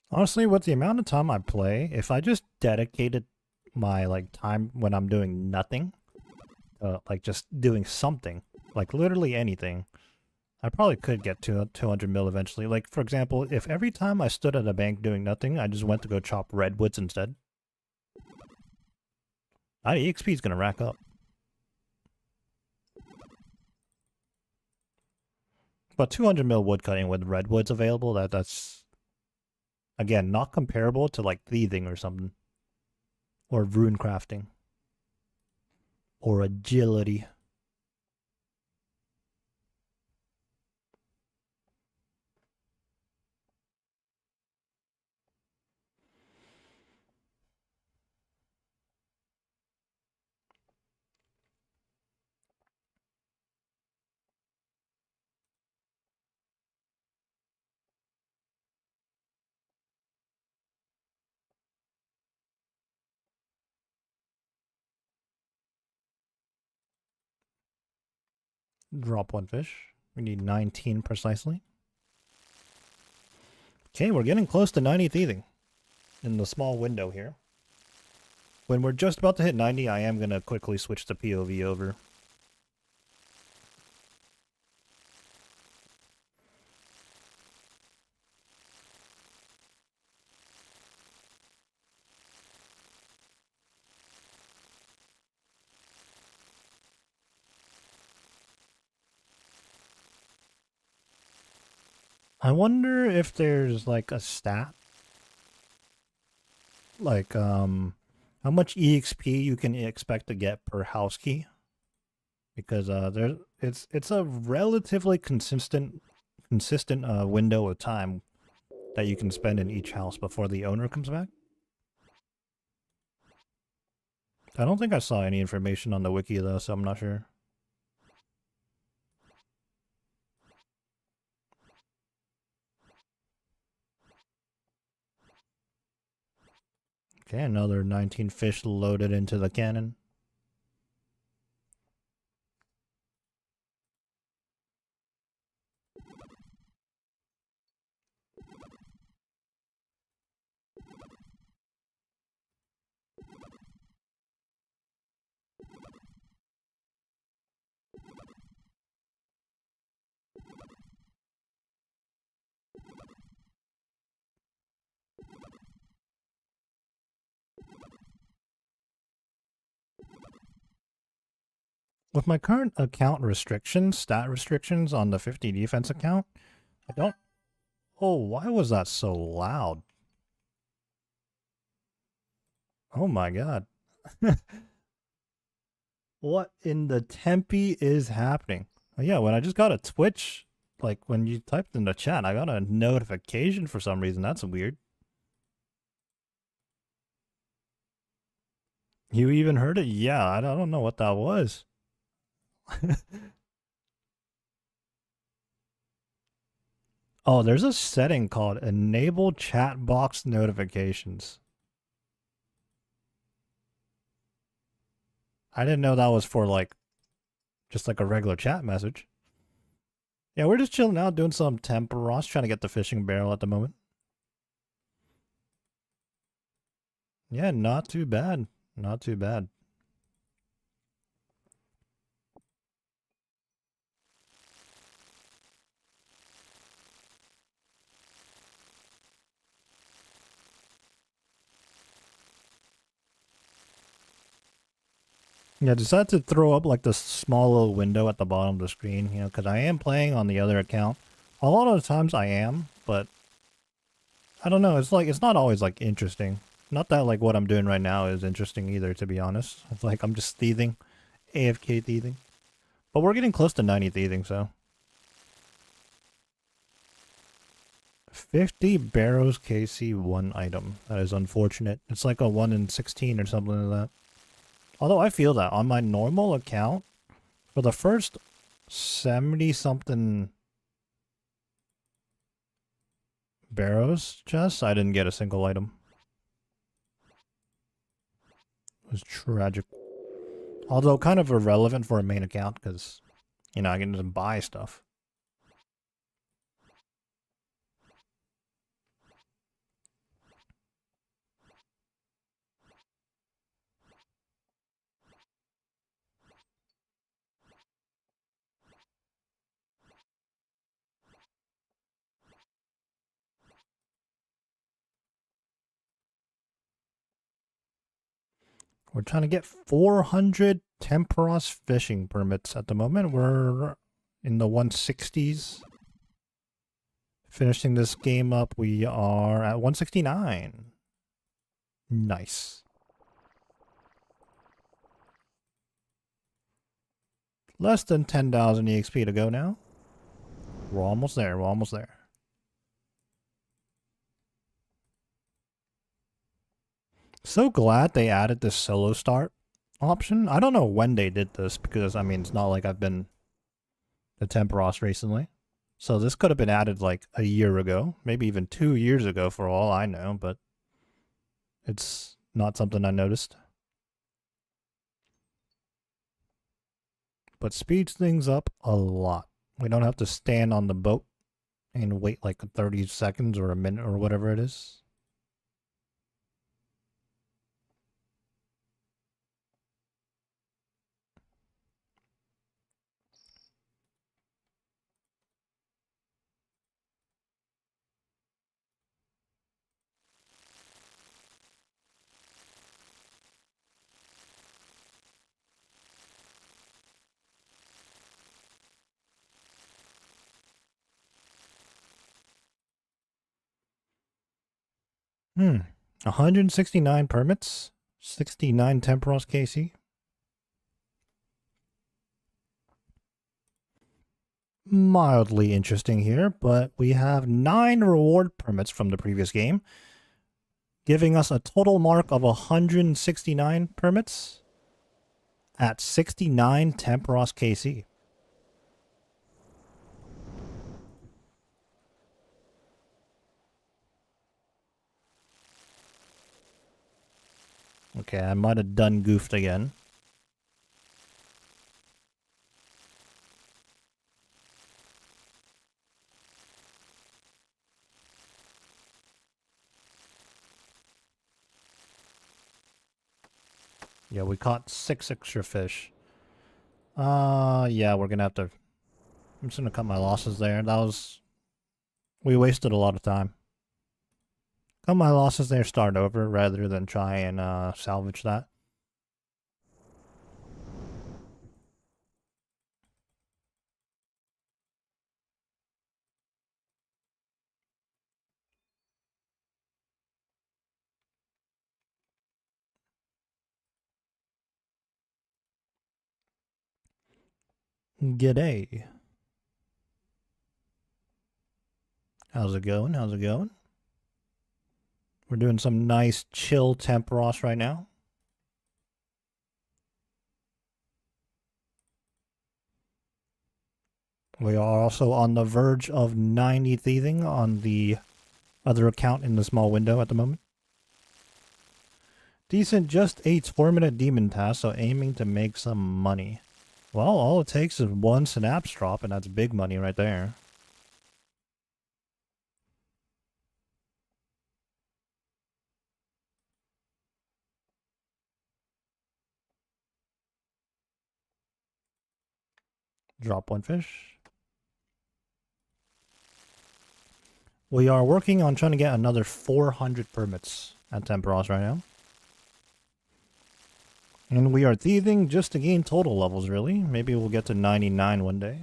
Honestly, with the amount of time I play, if I just dedicated my like time when I'm doing nothing, like just doing something, like literally anything, I probably could get to 200 mil eventually. Like, for example, if every time I stood at a bank doing nothing, I just went to go chop redwoods instead, that EXP is going to rack up. But 200 mil woodcutting with redwoods available, that's, again, not comparable to like thieving or something. Or rune crafting. Or agility. Drop one fish. We need 19 precisely. Okay, we're getting close to 90 thieving in the small window here. When we're just about to hit 90, I am going to quickly switch the POV over. I wonder if there's like a stat, like how much EXP you can expect to get per house key, because it's a relatively consistent window of time that you can spend in each house before the owner comes back. I don't think I saw any information on the wiki though, so I'm not sure. Okay, another 19 fish loaded into the cannon. With my current account restrictions, stat restrictions on the 50 defense account, I don't... Oh, why was that so loud? Oh my god. What in the Tempe is happening? Oh, yeah, when I just got a Twitch, like when you typed in the chat, I got a notification for some reason. That's weird. You even heard it? Yeah, I don't know what that was. Oh, there's a setting called Enable Chat Box Notifications. I didn't know that was for like just like a regular chat message. Yeah, we're just chilling out doing some Tempoross, trying to get the fishing barrel at the moment. Yeah, not too bad. Not too bad. Yeah, I decided to throw up like this small little window at the bottom of the screen, you know, because I am playing on the other account. A lot of the times I am, but I don't know. It's like, it's not always like interesting. Not that like what I'm doing right now is interesting either, to be honest. It's like I'm just thieving, AFK thieving. But we're getting close to 90 thieving, so. 50 Barrows KC 1 item. That is unfortunate. It's like a 1 in 16 or something like that. Although I feel that on my normal account, for the first 70 something Barrows chest? I didn't get a single item. It was tragic. Although kind of irrelevant for a main account because, you know, I can just buy stuff. We're trying to get 400 Tempoross fishing permits at the moment. We're in the 160s. Finishing this game up, we are at 169. Nice. Less than 10,000 EXP to go now. We're almost there. We're almost there. So glad they added this solo start option. I don't know when they did this because, I mean, it's not like I've been to Tempoross recently. So this could have been added like a year ago, maybe even 2 years ago for all I know, but it's not something I noticed. But speeds things up a lot. We don't have to stand on the boat and wait like 30 seconds or a minute or whatever it is. Hmm. 169 permits, 69 Tempoross KC. Mildly interesting here, but we have 9 reward permits from the previous game, giving us a total mark of 169 permits at 69 Tempoross KC. Okay, I might have done goofed again. Yeah, we caught 6 extra fish. Yeah, we're gonna have to... I'm just gonna cut my losses there. That was... We wasted a lot of time. Cut my losses there, start over, rather than try and salvage that. G'day. How's it going? How's it going? We're doing some nice chill Tempoross right now. We are also on the verge of 90 thieving on the other account in the small window at the moment. Decent, just a 4-minute demon task, so aiming to make some money. Well, all it takes is 1 synapse drop, and that's big money right there. Drop 1 fish. We are working on trying to get another 400 permits at Tempoross right now. And we are thieving just to gain total levels, really. Maybe we'll get to 99 one day.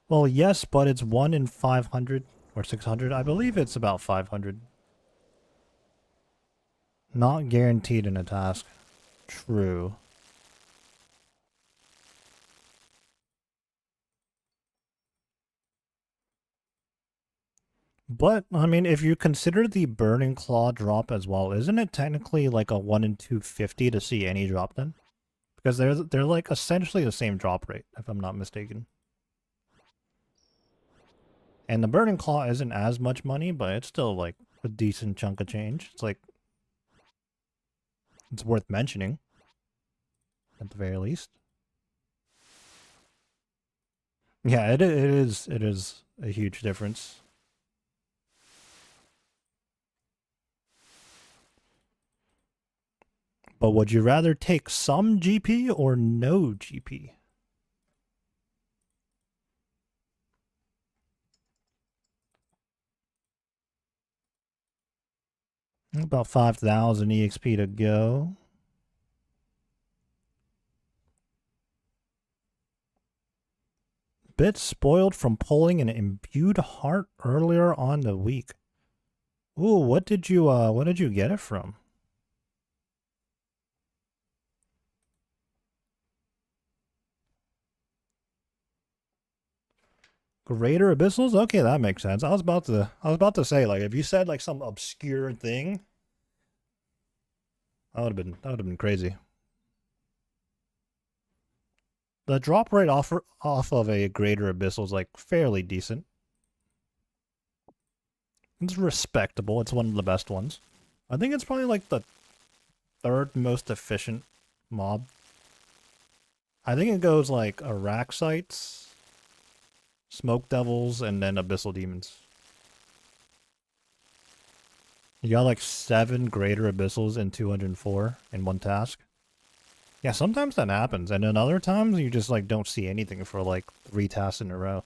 Well, yes, but it's 1 in 500 or 600. I believe it's about 500. Not guaranteed in a task. True. But, I mean, if you consider the Burning Claw drop as well, isn't it technically like a 1 in 250 to see any drop then? Because they're like essentially the same drop rate, if I'm not mistaken. And the Burning Claw isn't as much money, but it's still like a decent chunk of change. It's like, it's worth mentioning at the very least. Yeah, it is a huge difference. But would you rather take some GP or no GP? About 5,000 EXP to go. Bit spoiled from pulling an imbued heart earlier on the week. Ooh, what did you get it from? Greater Abyssals? Okay, that makes sense. I was about to say, like, if you said like some obscure thing, that would have been crazy. The drop rate off of a Greater Abyssal is like fairly decent. It's respectable. It's one of the best ones. I think it's probably like the third most efficient mob. I think it goes like Araxites, Smoke Devils, and then Abyssal Demons. You got like 7 Greater Abyssals and 204 in one task. Yeah, sometimes that happens, and then other times you just like don't see anything for like 3 tasks in a row.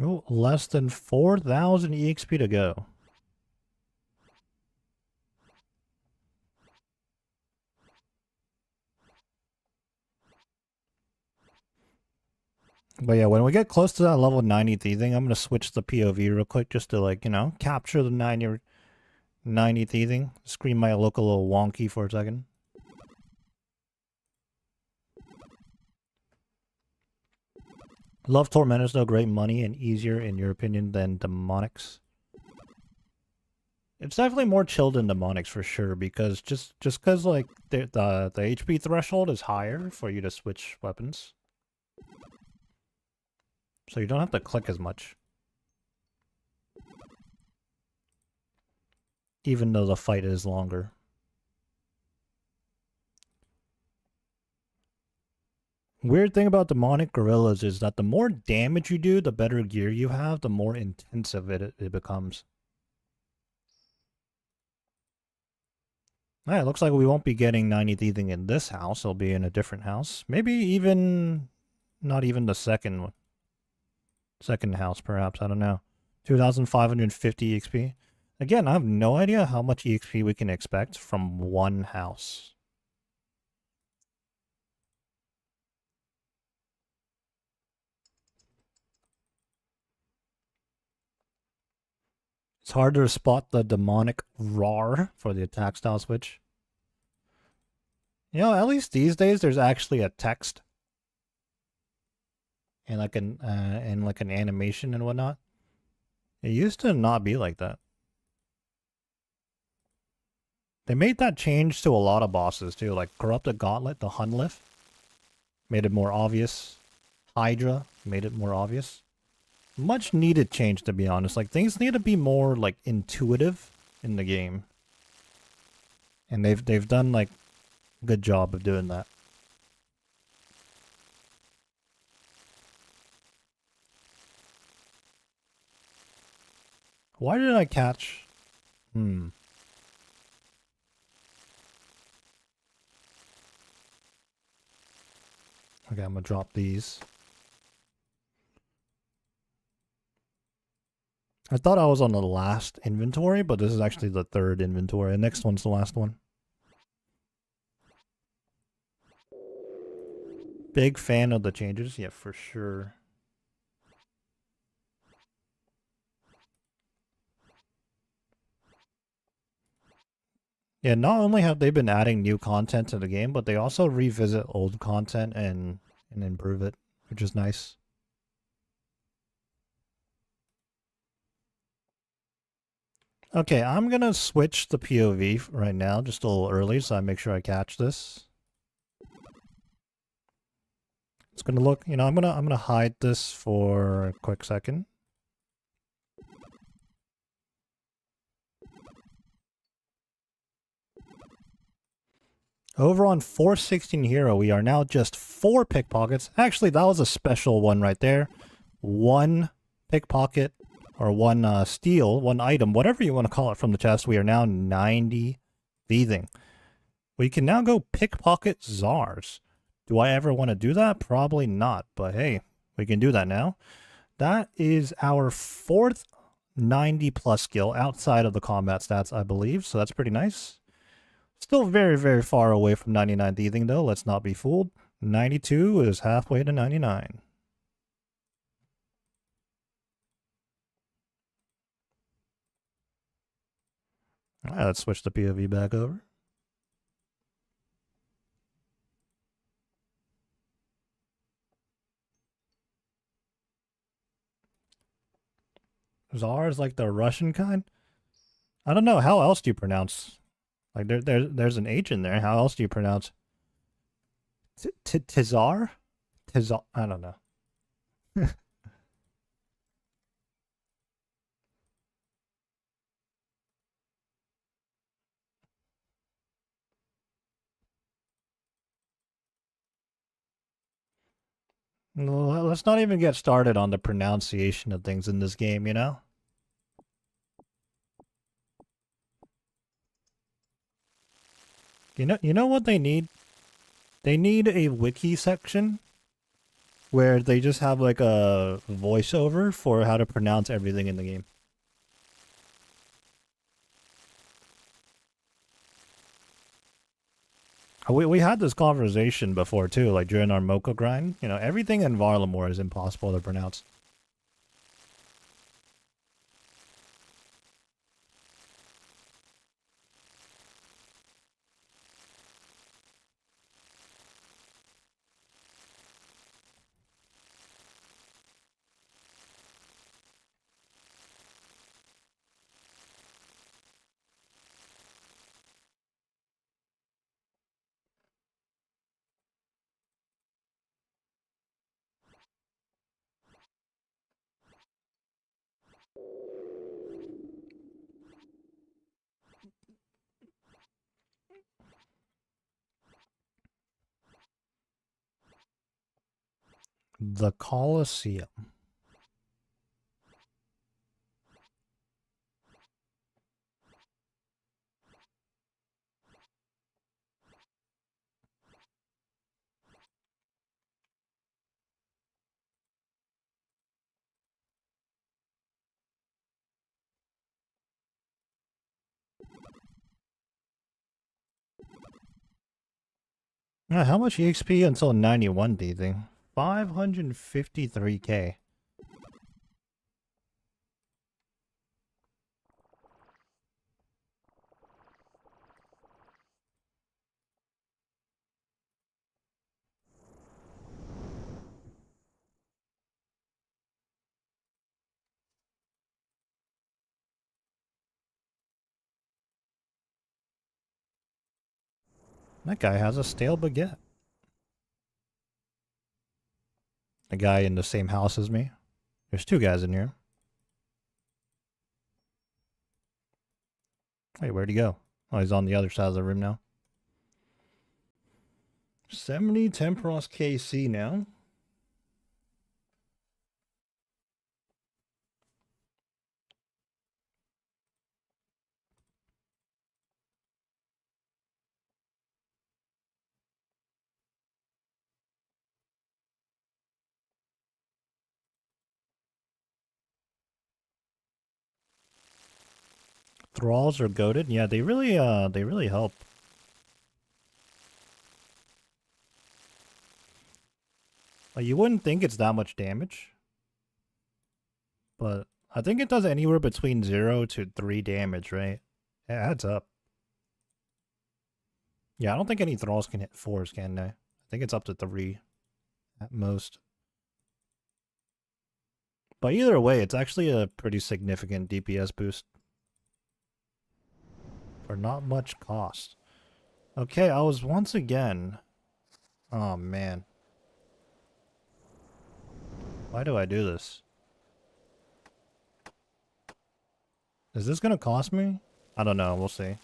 Oh, less than 4,000 EXP to go. But yeah, when we get close to that level 90 thieving, I'm going to switch the POV real quick just to like, you know, capture the 90 thieving. Screen might look a little wonky for a second. Love Tormentors though, great money and easier in your opinion than Demonics. It's definitely more chill than Demonics for sure, because just because like the HP threshold is higher for you to switch weapons. So you don't have to click as much. Even though the fight is longer. Weird thing about demonic gorillas is that the more damage you do, the better gear you have, the more intensive it becomes. Alright, looks like we won't be getting 90 thieving in this house. It'll be in a different house. Maybe even not even the second house, perhaps. I don't know. 2,550 EXP. Again, I have no idea how much EXP we can expect from one house. It's hard to spot the demonic roar for the attack style switch. You know, at least these days there's actually a text and like an animation and whatnot. It used to not be like that. They made that change to a lot of bosses too, like Corrupted Gauntlet, the Hunlif, made it more obvious. Hydra made it more obvious. Much needed change, to be honest. Like, things need to be more like intuitive in the game, and they've done like a good job of doing that. Why did I catch? Okay, I'm gonna drop these. I thought I was on the last inventory, but this is actually the third inventory. The next one's the last one. Big fan of the changes, yeah, for sure. Yeah, not only have they been adding new content to the game, but they also revisit old content and improve it, which is nice. Okay, I'm gonna switch the POV right now, just a little early, so I make sure I catch this. It's gonna look, you know, I'm gonna hide this for a quick second. Over on 416 Hero, we are now just 4 pickpockets. Actually, that was a special one right there. 1 pickpocket, or 1 steal, 1 item, whatever you want to call it from the chest. We are now 90 thieving. We can now go pickpocket czars. Do I ever want to do that? Probably not, but hey, we can do that now. That is our 4th 90 plus skill outside of the combat stats, I believe, so that's pretty nice. Still very, very far away from 99 thieving, though. Let's not be fooled. 92 is halfway to 99. All right, let's switch the POV back over. Czar is like the Russian kind? I don't know. How else do you pronounce? Like, there's an H in there. How else do you pronounce? Tizar? Tizar? I don't know. Let's not even get started on the pronunciation of things in this game, you know? You know what they need? They need a wiki section where they just have like a voiceover for how to pronounce everything in the game. We had this conversation before too, like during our Mocha grind. You know, everything in Varlamore is impossible to pronounce. The Colosseum. How much EXP until 91, do you think? 553k. That guy has a stale baguette. The guy in the same house as me. There's 2 guys in here. Wait, where'd he go? Oh, he's on the other side of the room now. 70 Tempoross KC now. Thralls are goated. Yeah, they really help. Like, you wouldn't think it's that much damage, but I think it does anywhere between 0 to 3 damage, right? It adds up. Yeah, I don't think any thralls can hit 4s, can they? I think it's up to 3 at most. But either way, it's actually a pretty significant DPS boost. For not much cost. Okay, I was once again... Oh, man. Why do I do this? Is this gonna cost me? I don't know, we'll see.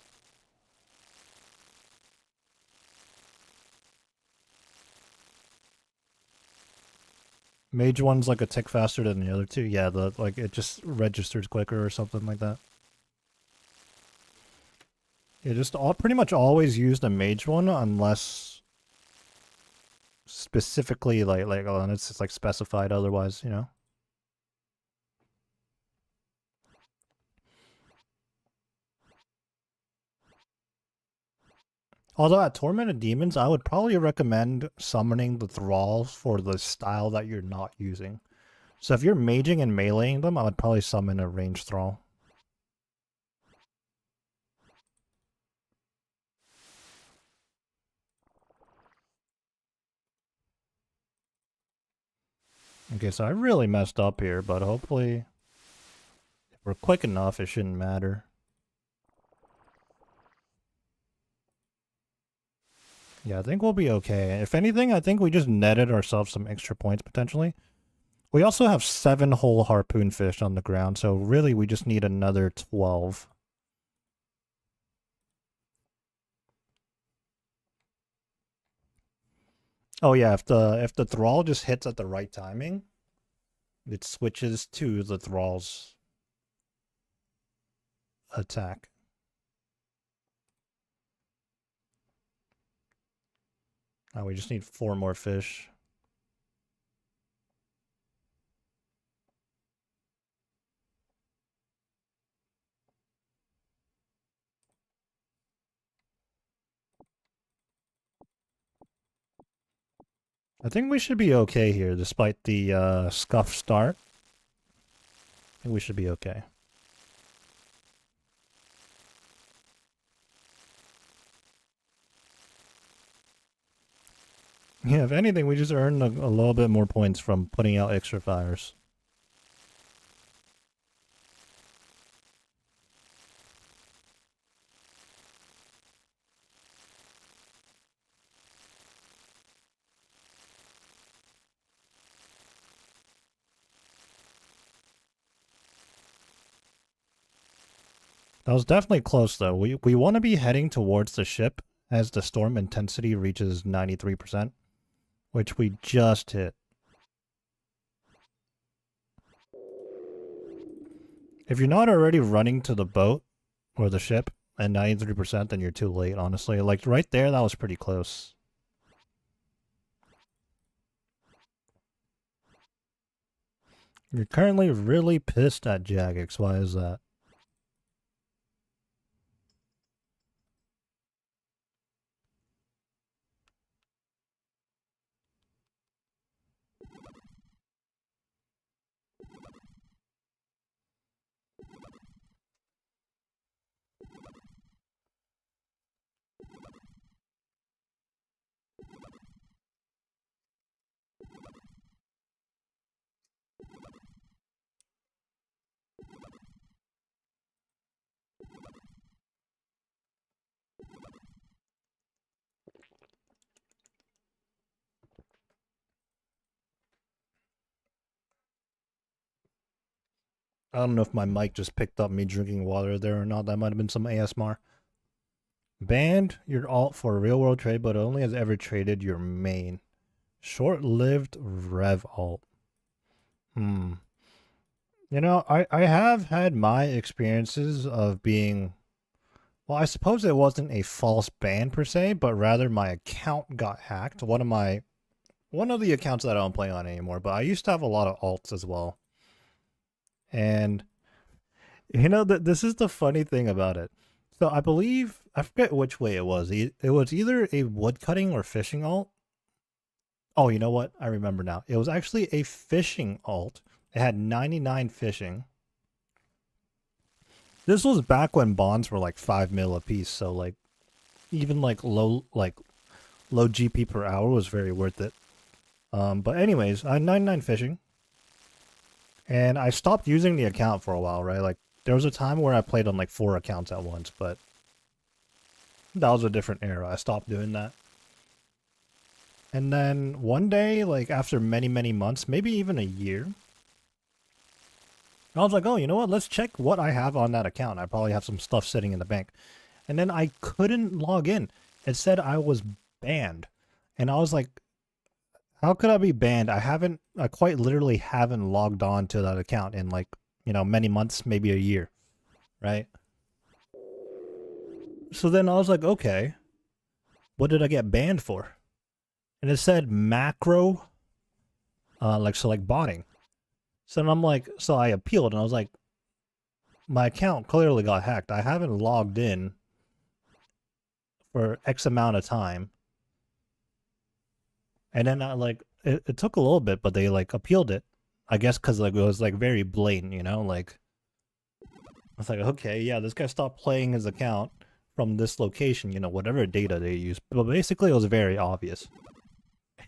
Mage one's like a tick faster than the other two. Yeah, like it just registers quicker or something like that. You just pretty much always use the mage one unless specifically unless it's like specified otherwise, you know. Although at Tormented Demons, I would probably recommend summoning the thralls for the style that you're not using. So if you're maging and meleeing them, I would probably summon a ranged thrall. Okay, so I really messed up here, but hopefully if we're quick enough, it shouldn't matter. Yeah, I think we'll be okay. If anything, I think we just netted ourselves some extra points potentially. We also have 7 whole harpoon fish on the ground, so really we just need another 12. Oh yeah, if the thrall just hits at the right timing, it switches to the thrall's attack. Oh, we just need 4 more fish. I think we should be okay here, despite the scuff start. I think we should be okay. Yeah, if anything, we just earned a little bit more points from putting out extra fires. That was definitely close, though. We want to be heading towards the ship as the storm intensity reaches 93%, which we just hit. If you're not already running to the boat or the ship at 93%, then you're too late, honestly. Like, right there, that was pretty close. You're currently really pissed at Jagex. Why is that? I don't know if my mic just picked up me drinking water there or not. That might have been some ASMR. Banned your alt for real world trade, but only has ever traded your main. Short-lived Rev alt. You know, I have had my experiences of being... Well, I suppose it wasn't a false ban per se, but rather my account got hacked. One of the accounts that I don't play on anymore, but I used to have a lot of alts as well. And, you know, this is the funny thing about it. So I believe, I forget which way it was. It was either a woodcutting or fishing alt. Oh, you know what? I remember now. It was actually a fishing alt. It had 99 fishing. This was back when bonds were like 5 mil a piece, so like even like low GP per hour was very worth it. But anyways, I 99 fishing, and I stopped using the account for a while, right? Like there was a time where I played on like 4 accounts at once, but that was a different era. I stopped doing that. And then one day, like after many, many months, maybe even a year, I was like, oh, you know what? Let's check what I have on that account. I probably have some stuff sitting in the bank. And then I couldn't log in. It said I was banned. And I was like, how could I be banned? I quite literally haven't logged on to that account in like, many months, maybe a year, right? So then I was like, okay, what did I get banned for? And it said macro, like botting. So then I'm like, so I appealed and I was like, my account clearly got hacked. I haven't logged in for X amount of time. And then it took a little bit, but they like appealed it. I guess because like it was like very blatant, like I was like, okay, yeah, this guy stopped playing his account from this location, whatever data they use. But basically it was very obvious.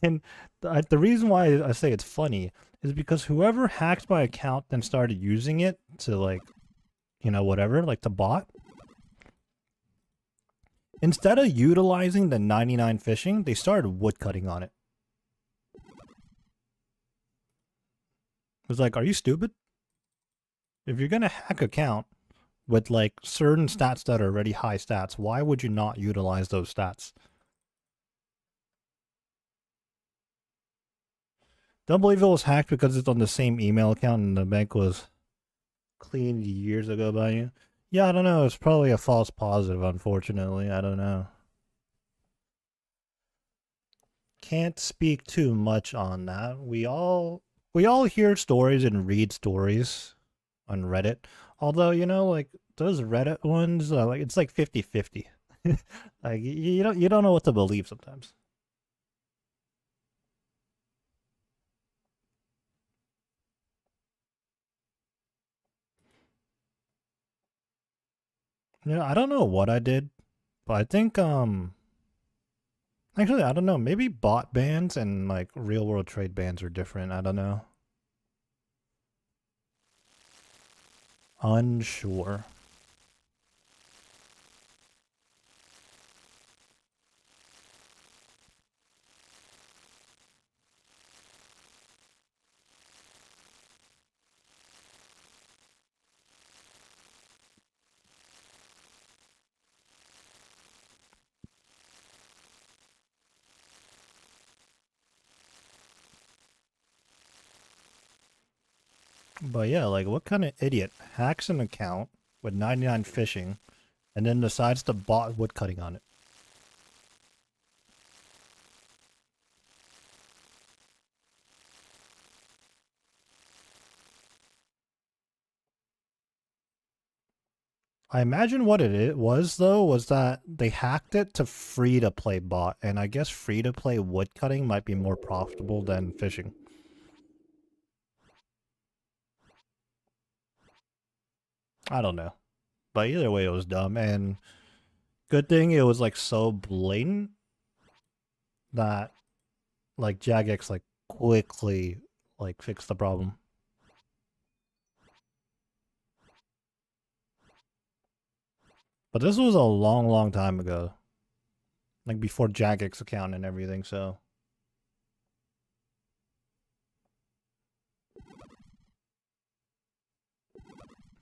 And the reason why I say it's funny is because whoever hacked my account then started using it to like, whatever, like to bot. Instead of utilizing the 99 fishing, they started woodcutting on it. It was like, are you stupid? If you're gonna hack account with like certain stats that are already high stats, why would you not utilize those stats? Don't believe it was hacked because it's on the same email account and the bank was cleaned years ago by you. Yeah, I don't know. It's probably a false positive, unfortunately. I don't know. Can't speak too much on that. We all hear stories and read stories on Reddit. Although, like those Reddit ones, like it's like 50-50. Like you don't know what to believe sometimes. I don't know what I did, but I think actually I don't know, maybe bot bans and like real world trade bans are different. I don't know. Unsure. But yeah, like what kind of idiot hacks an account with 99 fishing and then decides to bot woodcutting on it? I imagine what it was though was that they hacked it to free to play bot, and I guess free to play woodcutting might be more profitable than fishing. I don't know. But either way it was dumb, and good thing it was like so blatant that like Jagex like quickly like fixed the problem. But this was a long, long time ago. Like before Jagex account and everything, so.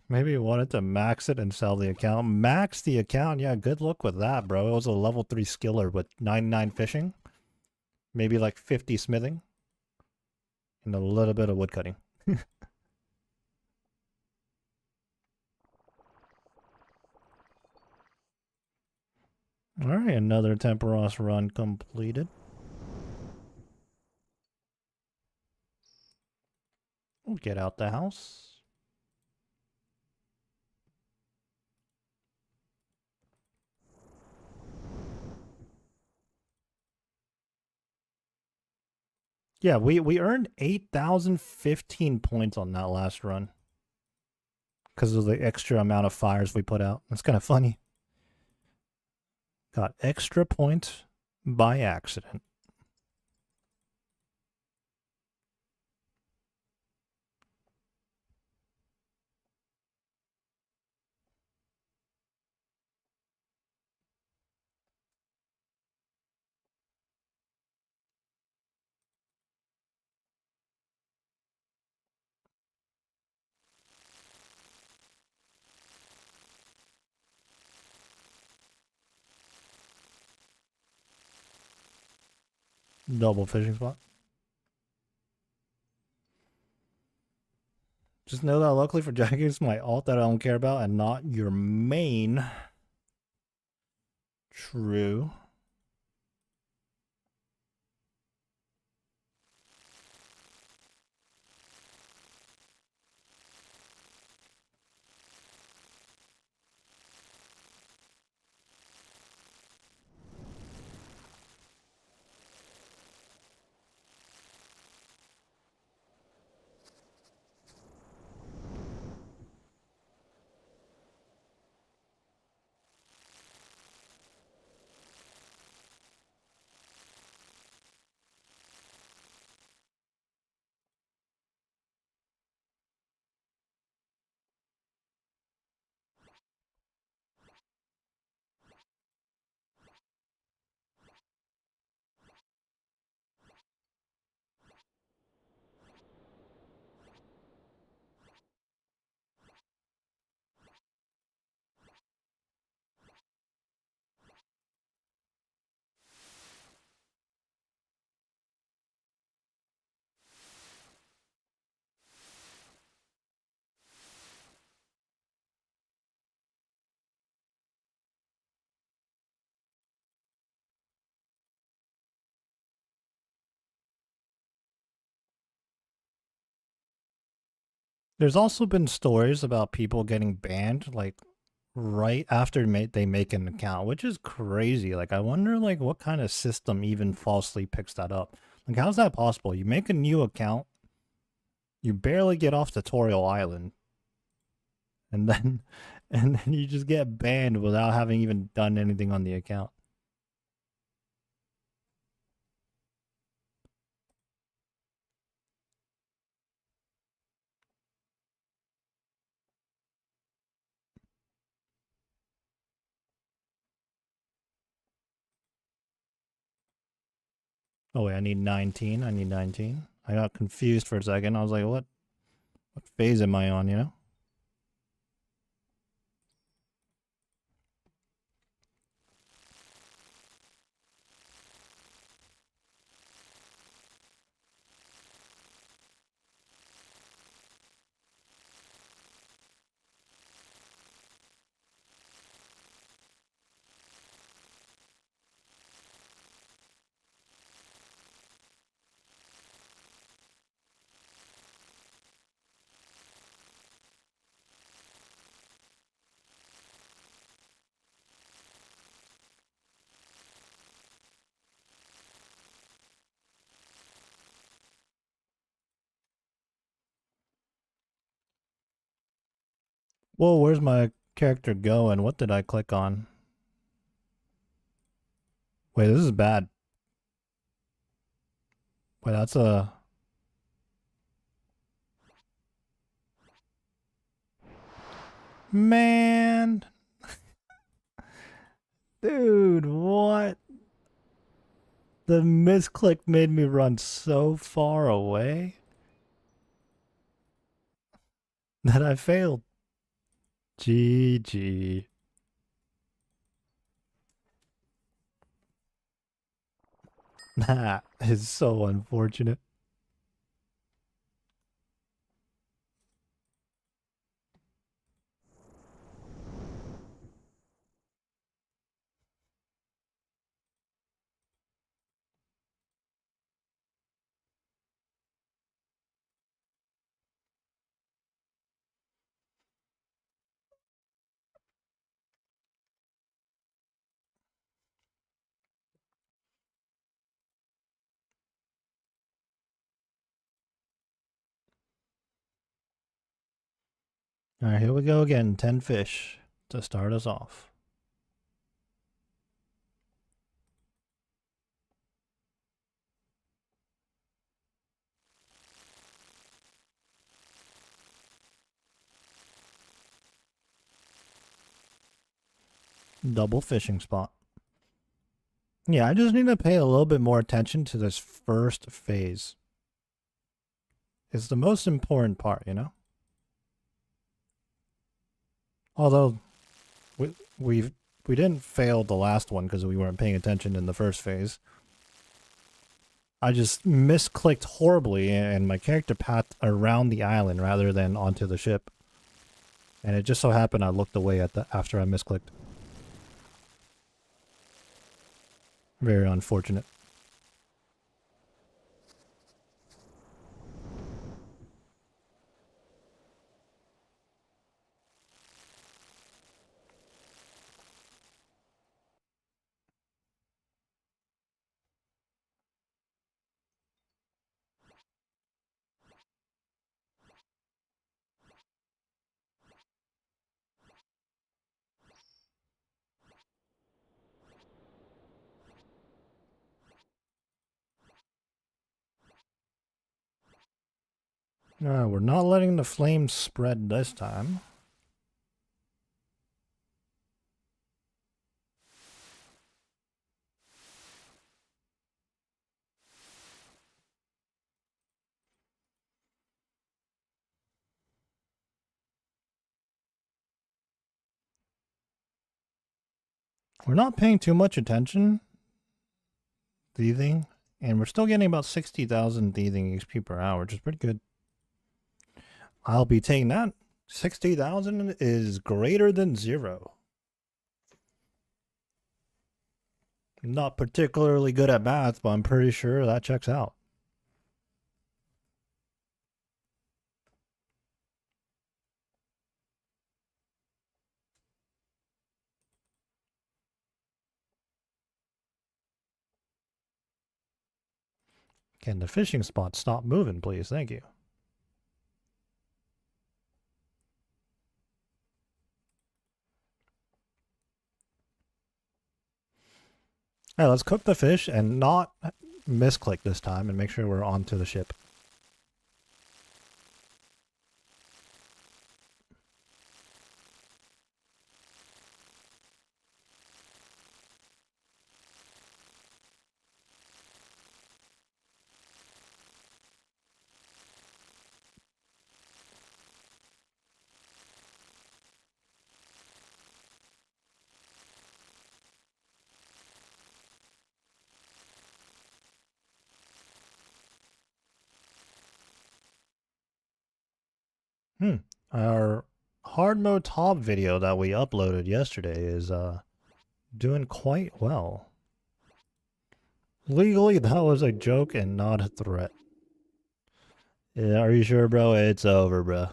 Maybe you wanted to max it and sell the account. Max the account? Yeah, good luck with that, bro. It was a level 3 skiller with 99 fishing. Maybe like 50 smithing. And a little bit of woodcutting. Alright, another Tempoross run completed. We'll get out the house. Yeah, we earned 8,015 points on that last run. Because of the extra amount of fires we put out. That's kind of funny. Got extra points by accident. Double fishing spot. Just know that luckily for Jackie, it's my alt that I don't care about and not your main. True. There's also been stories about people getting banned like right after they make an account, which is crazy. Like I wonder like what kind of system even falsely picks that up. Like how's that possible? You make a new account, you barely get off Tutorial Island, and then and then you just get banned without having even done anything on the account. Oh wait, I need 19. I need 19. I got confused for a second. I was like, what phase am I on, you know? Whoa, where's my character going? What did I click on? Wait, this is bad. Wait, that's a... Man! Dude, what? The misclick made me run so far away that I failed. GG. That is so unfortunate. Alright, here we go again. 10 fish to start us off. Double fishing spot. Yeah, I just need to pay a little bit more attention to this first phase. It's the most important part, you know? Although we didn't fail the last one because we weren't paying attention in the first phase. I just misclicked horribly and my character pathed around the island rather than onto the ship. And it just so happened I looked away at after I misclicked. Very unfortunate. We're not letting the flames spread this time. We're not paying too much attention. Thieving. And we're still getting about 60,000 thieving XP per hour, which is pretty good. I'll be taking that. 60,000 is greater than 0. Not particularly good at math, but I'm pretty sure that checks out. Can the fishing spot stop moving, please? Thank you. All right, let's cook the fish and not misclick this time and make sure we're onto the ship. Our hard mode top video that we uploaded yesterday is doing quite well. Legally, that was a joke and not a threat. Yeah, are you sure, bro? It's over, bro.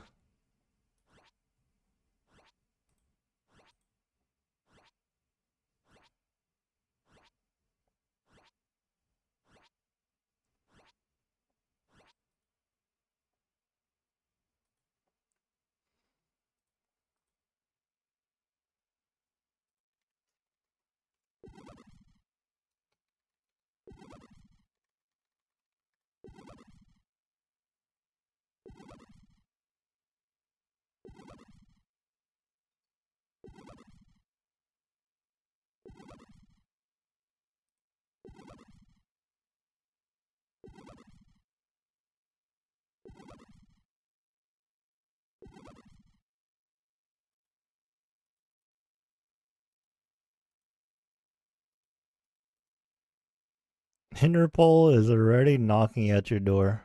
Interpol is already knocking at your door.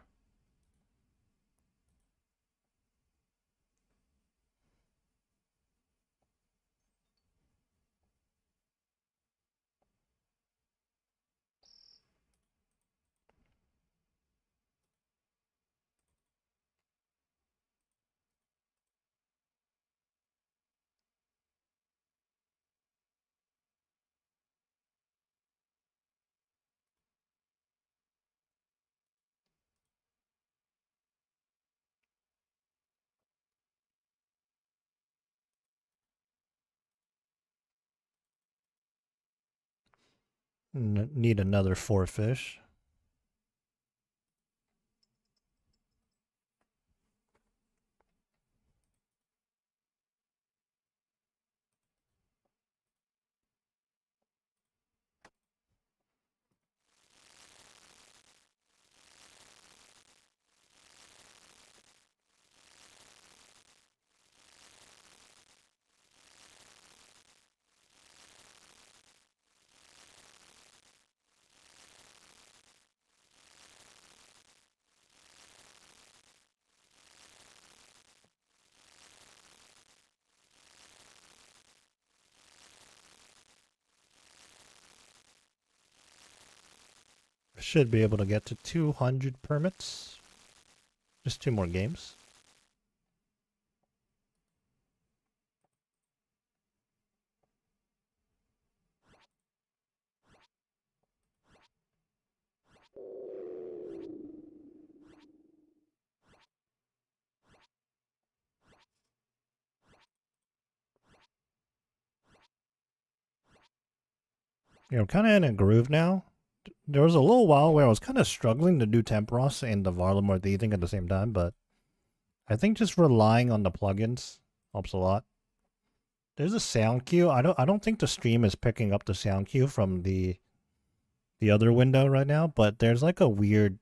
Need another 4 fish. Should be able to get to 200 permits. Just 2 more games. I'm kind of in a groove now. There was a little while where I was kind of struggling to do Tempoross and the Varlamore Thieving at the same time, but I think just relying on the plugins helps a lot. There's a sound cue. I don't think the stream is picking up the sound cue from the other window right now, but there's like a weird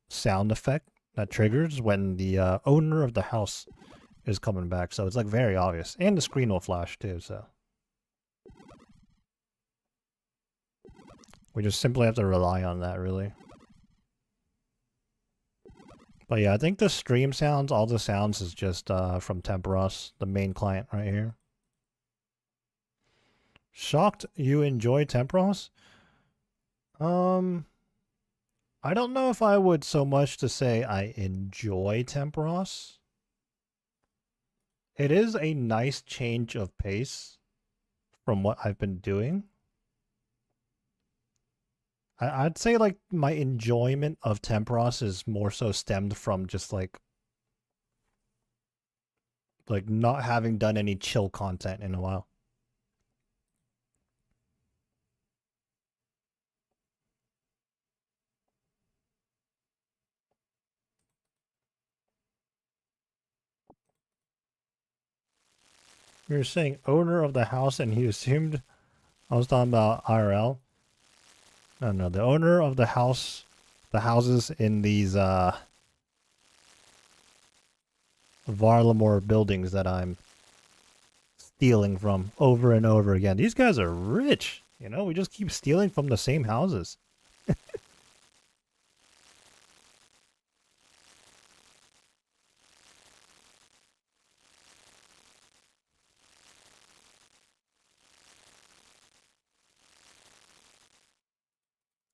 sound effect that triggers when the owner of the house is coming back. So it's like very obvious, and the screen will flash too. So we just simply have to rely on that, really. But yeah, I think the stream sounds, all the sounds is just from Tempoross, the main client right here. Shocked you enjoy Tempoross? I don't know if I would so much to say I enjoy Tempoross. It is a nice change of pace from what I've been doing. I'd say like my enjoyment of Tempoross is more so stemmed from just like not having done any chill content in a while. You were saying owner of the house and he assumed I was talking about IRL. No, the owner of the house, the houses in these Varlamore buildings that I'm stealing from over and over again. These guys are rich, you know, we just keep stealing from the same houses.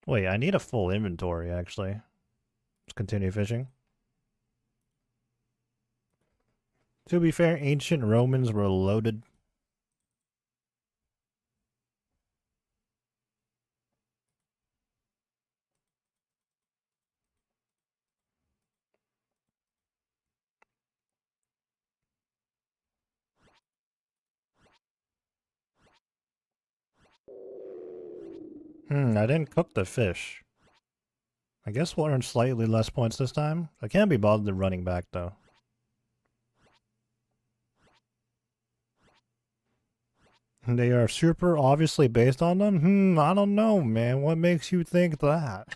Wait, I need a full inventory, actually. Let's continue fishing. To be fair, ancient Romans were loaded. I didn't cook the fish. I guess we'll earn slightly less points this time. I can't be bothered running back, though. They are super obviously based on them? I don't know, man. What makes you think that?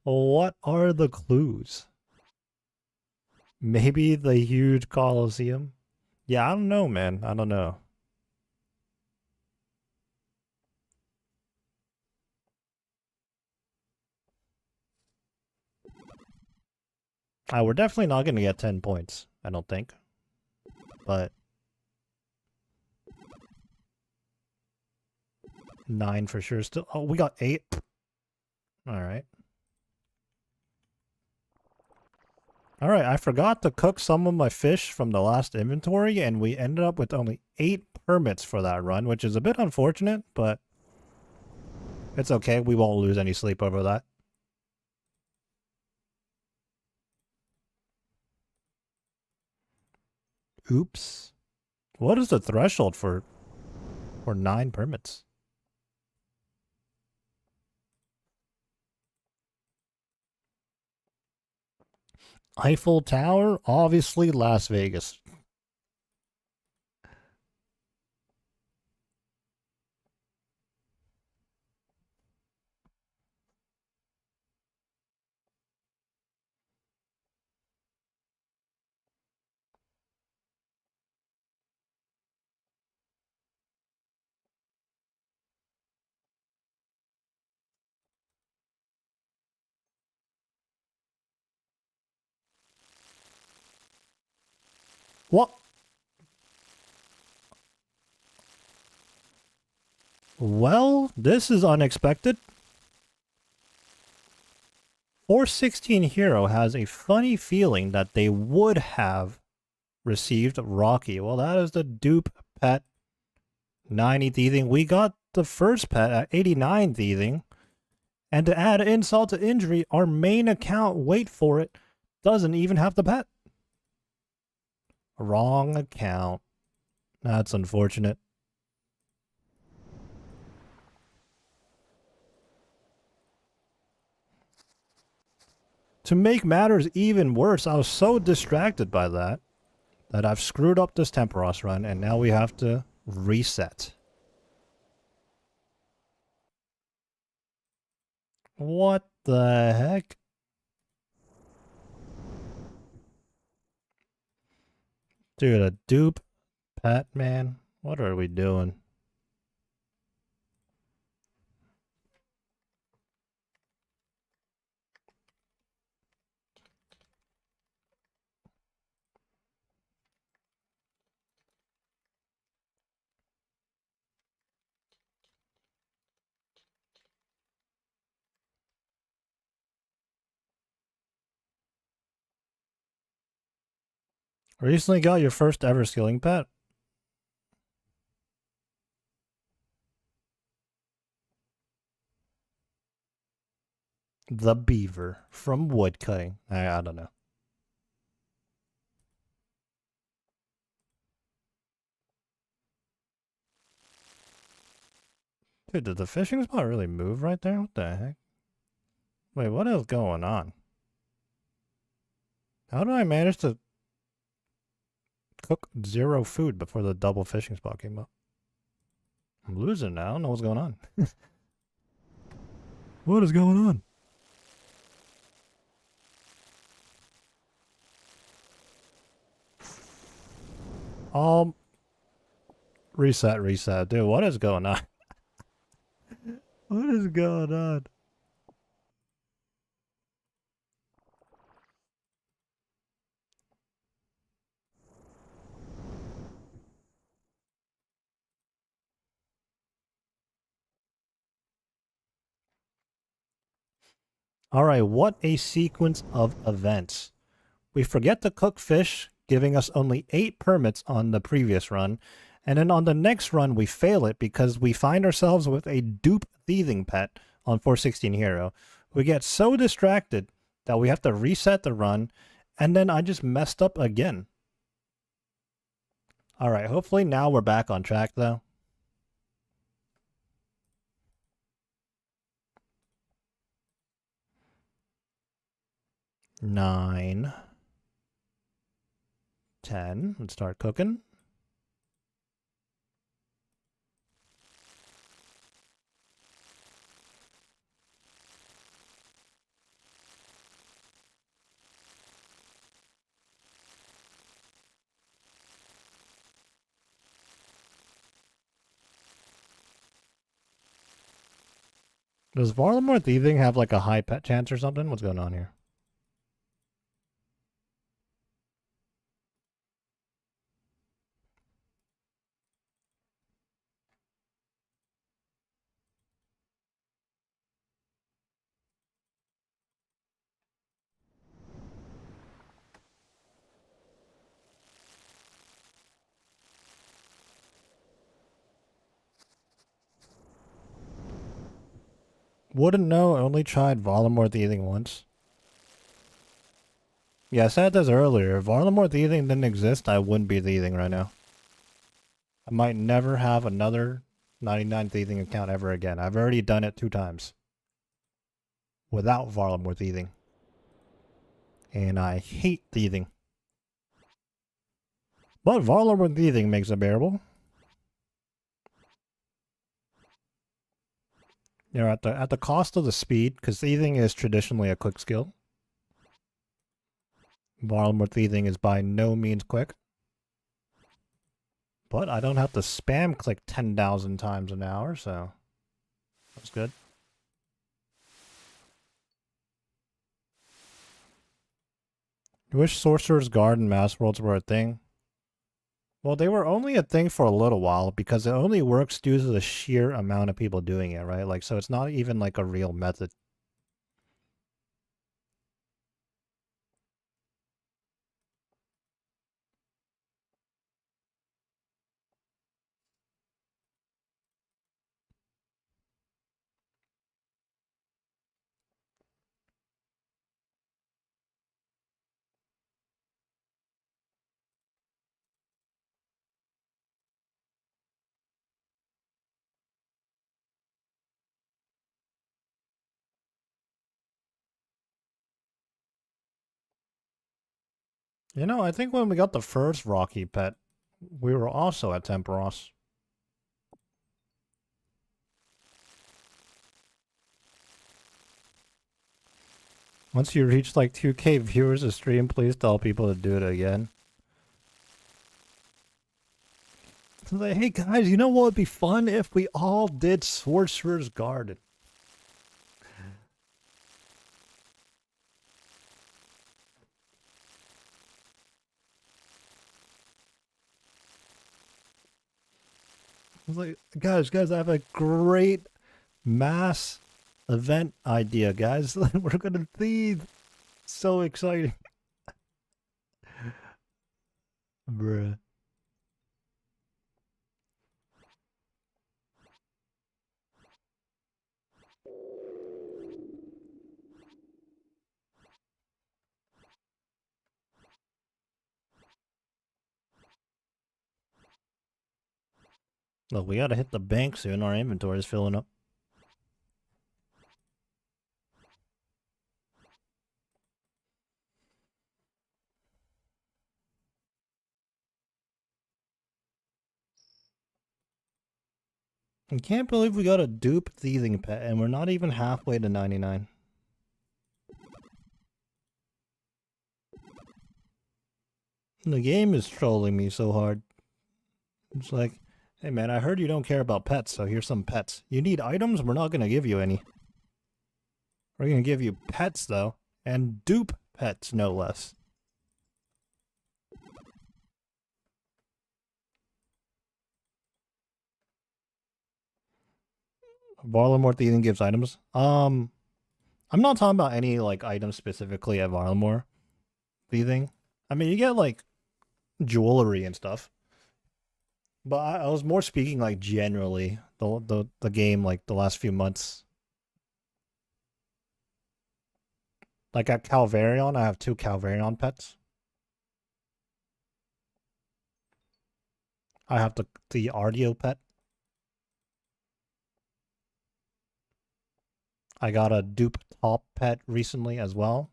What are the clues? Maybe the huge Colosseum? Yeah, I don't know, man. I don't know. We're definitely not going to get 10 points, I don't think. But 9 for sure still. Oh, we got 8. Alright. Alright, I forgot to cook some of my fish from the last inventory, and we ended up with only 8 permits for that run, which is a bit unfortunate, but it's okay. We won't lose any sleep over that. Oops. What is the threshold for 9 permits? Eiffel Tower? Obviously Las Vegas. What? Well, this is unexpected. 416 Hero has a funny feeling that they would have received Rocky. Well, that is the dupe pet 90 thieving. We got the first pet at 89 thieving. And to add insult to injury, our main account, wait for it, doesn't even have the pet. Wrong account. That's unfortunate. To make matters even worse, I was so distracted by that I've screwed up this Tempoross run, and now we have to reset. What the heck? Dude, a dupe pet, man. What are we doing? Recently got your first ever skilling pet? The beaver from woodcutting. I don't know. Dude, did the fishing spot really move right there? What the heck? Wait, what is going on? How did I manage to cook 0 food before the double fishing spot came up? I'm losing now. I don't know what's going on. What is going on? Reset. Dude, what is going on? What is going on? Alright, what a sequence of events. We forget to cook fish, giving us only 8 permits on the previous run, and then on the next run we fail it because we find ourselves with a dupe thieving pet on 416 Hero. We get so distracted that we have to reset the run, and then I just messed up again. Alright, hopefully now we're back on track though. Nine. 10. Let's start cooking. Does Varlamore thieving have like a high pet chance or something? What's going on here? Wouldn't know, only tried Varlamore thieving once. Yeah, I said this earlier. If Varlamore thieving didn't exist, I wouldn't be thieving right now. I might never have another 99 thieving account ever again. I've already done it 2 times. Without Varlamore thieving. And I hate thieving. But Varlamore thieving makes it bearable. You know, at the cost of the speed, because thieving is traditionally a quick skill. Varlamore thieving is by no means quick. But I don't have to spam click 10,000 times an hour, so that's good. I wish Sorcerer's Guard and Mass Worlds were a thing. Well, they were only a thing for a little while because it only works due to the sheer amount of people doing it, right? Like, so it's not even like a real method. You know, I think when we got the first Rocky pet, we were also at Tempoross. Once you reach like 2K viewers a stream, please tell people to do it again. It's like, hey guys, you know what would be fun if we all did Sorcerer's Garden? It's like, guys, I have a great mass event idea, guys. We're gonna thieve. So exciting. Bruh. Look, we gotta hit the bank soon. Our inventory is filling up. I can't believe we got a dupe thieving pet and we're not even halfway to 99. The game is trolling me so hard. It's like, hey man, I heard you don't care about pets, so here's some pets. You need items? We're not gonna give you any. We're gonna give you pets though. And dupe pets, no less. Varlamore thieving gives items. I'm not talking about any like items specifically at Varlamore thieving. I mean, you get like jewelry and stuff. But I was more speaking like generally the game like the last few months. Like at Calvarion, I have 2 Calvarion pets. I have the Ardio pet. I got a dupe top pet recently as well.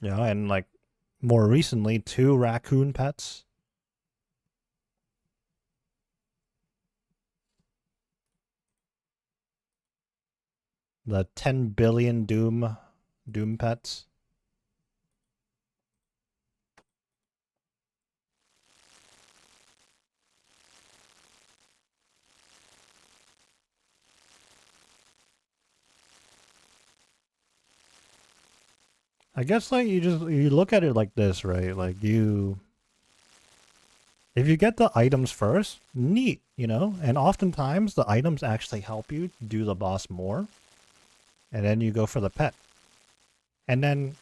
Yeah, and like more recently 2 raccoon pets. The 10 billion Doom pets. I guess like you look at it like this, right? Like if you get the items first, neat, you know? And oftentimes the items actually help you do the boss more. And then you go for the pet. And then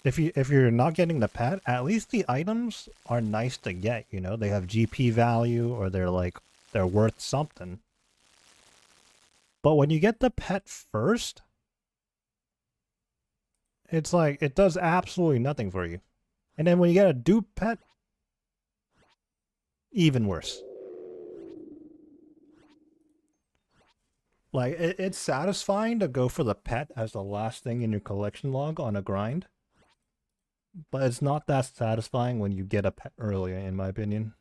if you're not getting the pet, at least the items are nice to get, you know? They have GP value or they're worth something. But when you get the pet first, it's like it does absolutely nothing for you. And then when you get a dupe pet, even worse. Like, it's satisfying to go for the pet as the last thing in your collection log on a grind. But it's not that satisfying when you get a pet earlier, in my opinion.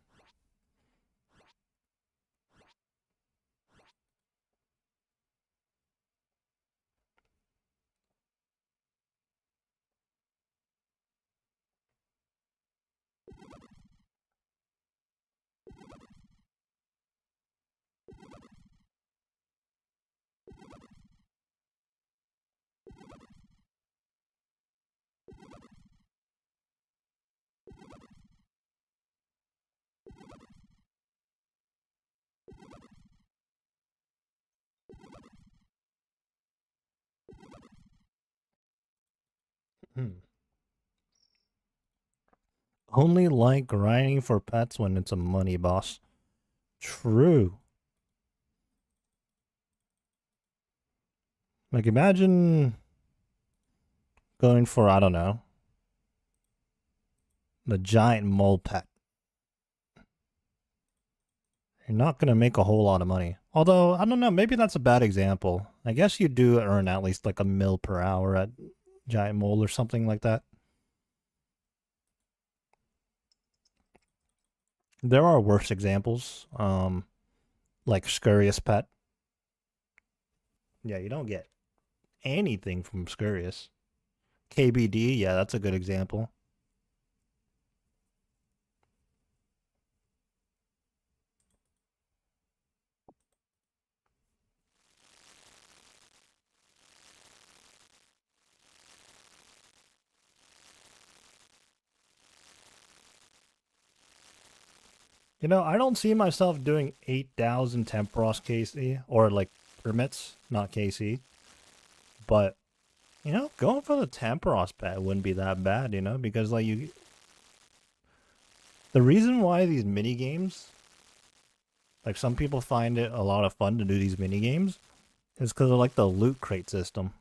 Only like grinding for pets when it's a money boss. True. Like, imagine going for, I don't know, the giant mole pet. You're not going to make a whole lot of money. Although, I don't know, maybe that's a bad example. I guess you do earn at least like a mil per hour at Giant Mole or something like that. There are worse examples, like Scurrius Pet. Yeah, you don't get anything from Scurrius. KBD, yeah, that's a good example. You know, I don't see myself doing 8,000 Tempoross KC, or like permits, not KC. But, you know, going for the Tempoross pet wouldn't be that bad, you know, because like the reason why these mini games, like some people find it a lot of fun to do these mini games, is because of like the loot crate system.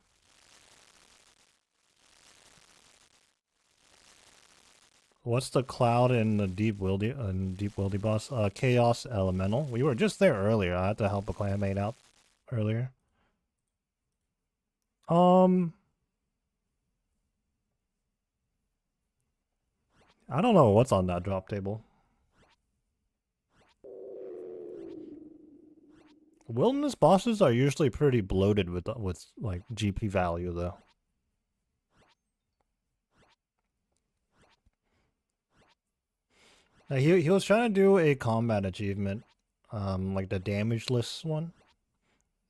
What's the cloud in the deep wildy boss? Chaos Elemental. We were just there earlier. I had to help a clanmate out earlier. I don't know what's on that drop table. Wilderness bosses are usually pretty bloated with like GP value though. Now, he was trying to do a combat achievement, like the damageless one,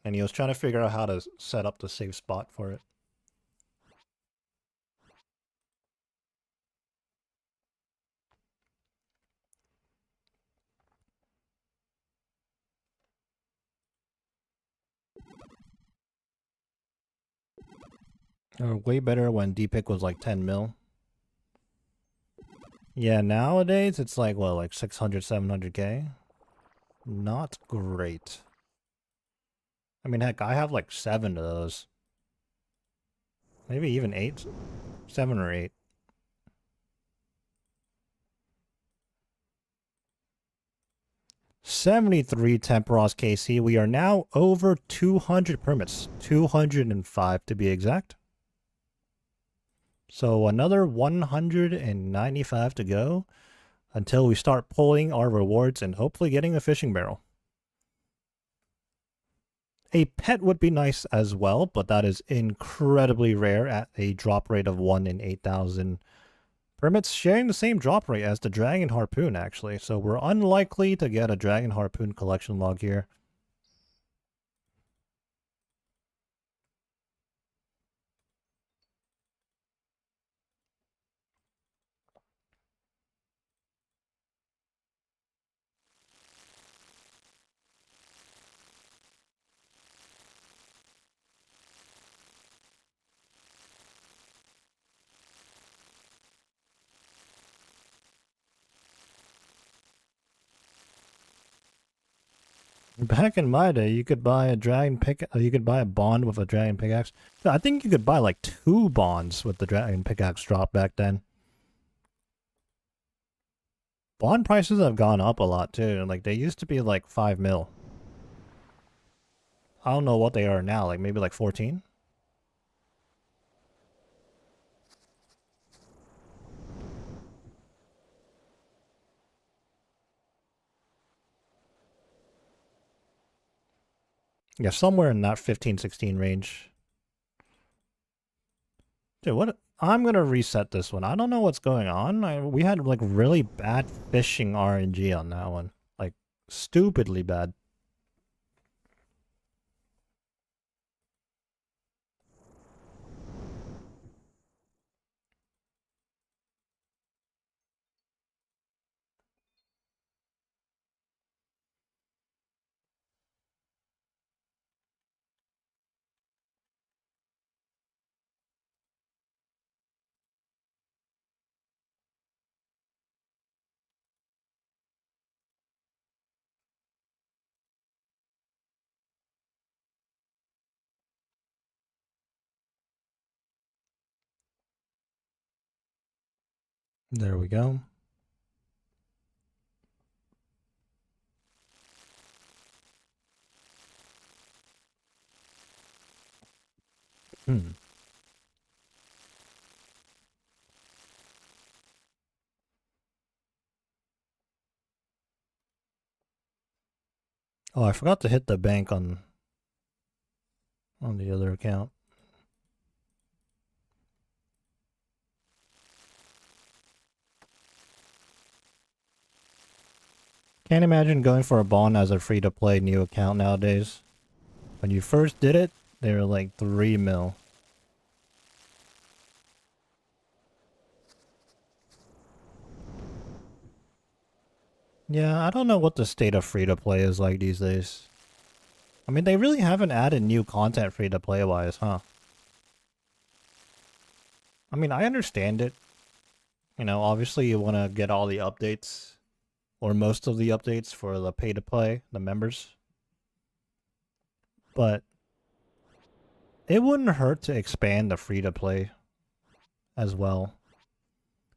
and he was trying to figure out how to set up the safe spot for it. Way better when D-Pick was like 10 mil. Yeah, nowadays it's like, well, like 600, 700k. Not great. I mean, heck, I have like 7 of those. Maybe even 8. 7 or 8. $73 Tempoross KC. We are now over 200 permits. 205 to be exact. So another 195 to go until we start pulling our rewards and hopefully getting a fishing barrel. A pet would be nice as well, but that is incredibly rare at a drop rate of 1 in 8,000 permits, sharing the same drop rate as the Dragon Harpoon, actually. So we're unlikely to get a Dragon Harpoon collection log here. Back in my day, you could buy a dragon pick. You could buy a bond with a dragon pickaxe. I think you could buy like 2 bonds with the dragon pickaxe drop back then. Bond prices have gone up a lot too. Like they used to be like 5 mil. I don't know what they are now. Like maybe like 14. Yeah, somewhere in that 15, 16 range. Dude, what? I'm gonna reset this one. I don't know what's going on. We had like really bad fishing RNG on that one. Like stupidly bad. There we go. Hmm. Oh, I forgot to hit the bank on the other account. Can't imagine going for a bond as a free-to-play new account nowadays. When you first did it, they were like 3 mil. Yeah, I don't know what the state of free-to-play is like these days. I mean, they really haven't added new content free-to-play wise, huh? I mean, I understand it. You know, obviously you want to get all the updates, or most of the updates for the pay-to-play, the members. But it wouldn't hurt to expand the free-to-play as well.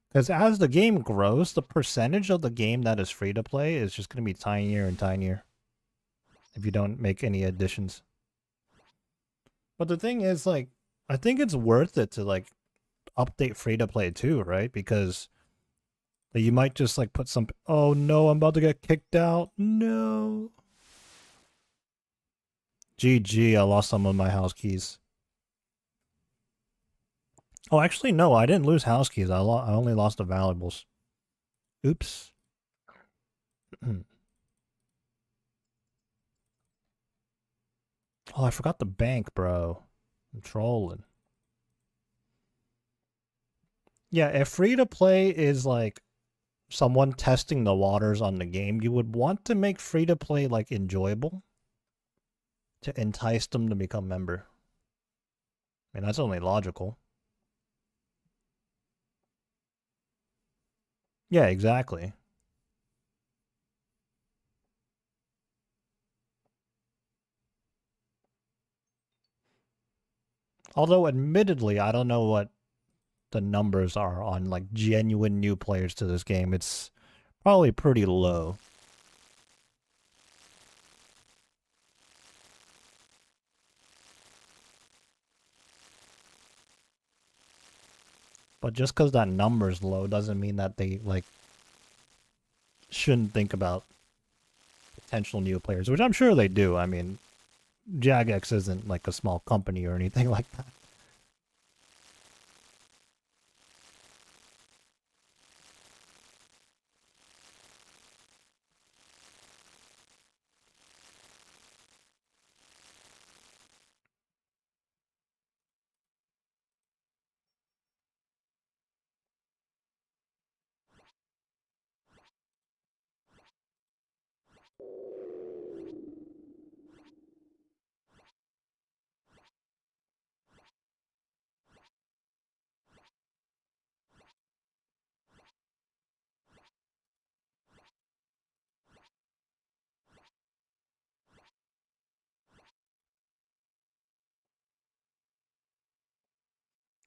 Because as the game grows, the percentage of the game that is free-to-play is just going to be tinier and tinier if you don't make any additions. But the thing is, like, I think it's worth it to, like, update free-to-play too, right? Because you might just, like, put some... Oh, no, I'm about to get kicked out. No. GG, I lost some of my house keys. Oh, actually, no, I didn't lose house keys. I only lost the valuables. Oops. Oh, I forgot the bank, bro. I'm trolling. Yeah, if free-to-play is, like, someone testing the waters on the game, you would want to make free-to-play, like, enjoyable to entice them to become member. I mean, that's only logical. Yeah, exactly. Although, admittedly, I don't know what the numbers are on, like, genuine new players to this game. It's probably pretty low. But just because that number's low doesn't mean that they, like, shouldn't think about potential new players, which I'm sure they do. I mean, Jagex isn't, like, a small company or anything like that.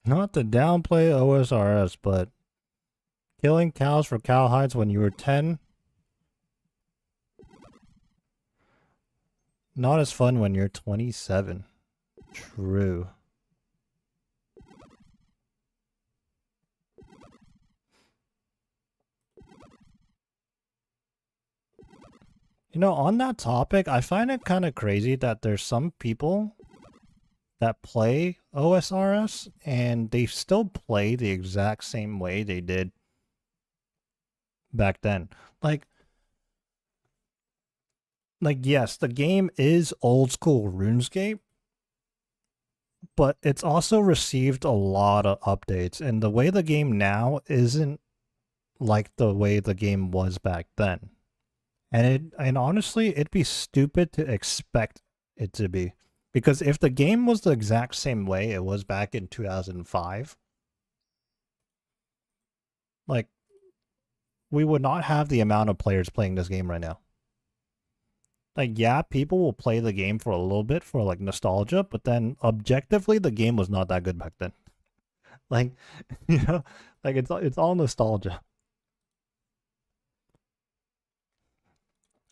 Not to downplay OSRS, but killing cows for cowhides when you were 10, not as fun when you're 27. True. You know, on that topic, I find it kind of crazy that there's some people that play OSRS and they still play the exact same way they did back then. Like yes, the game is old school RuneScape, but it's also received a lot of updates, and the way the game now isn't like the way the game was back then. And honestly, it'd be stupid to expect it to be. Because if the game was the exact same way it was back in 2005, like, we would not have the amount of players playing this game right now. Like, yeah, people will play the game for a little bit for, like, nostalgia, but then objectively, the game was not that good back then. Like, you know, like, it's all nostalgia.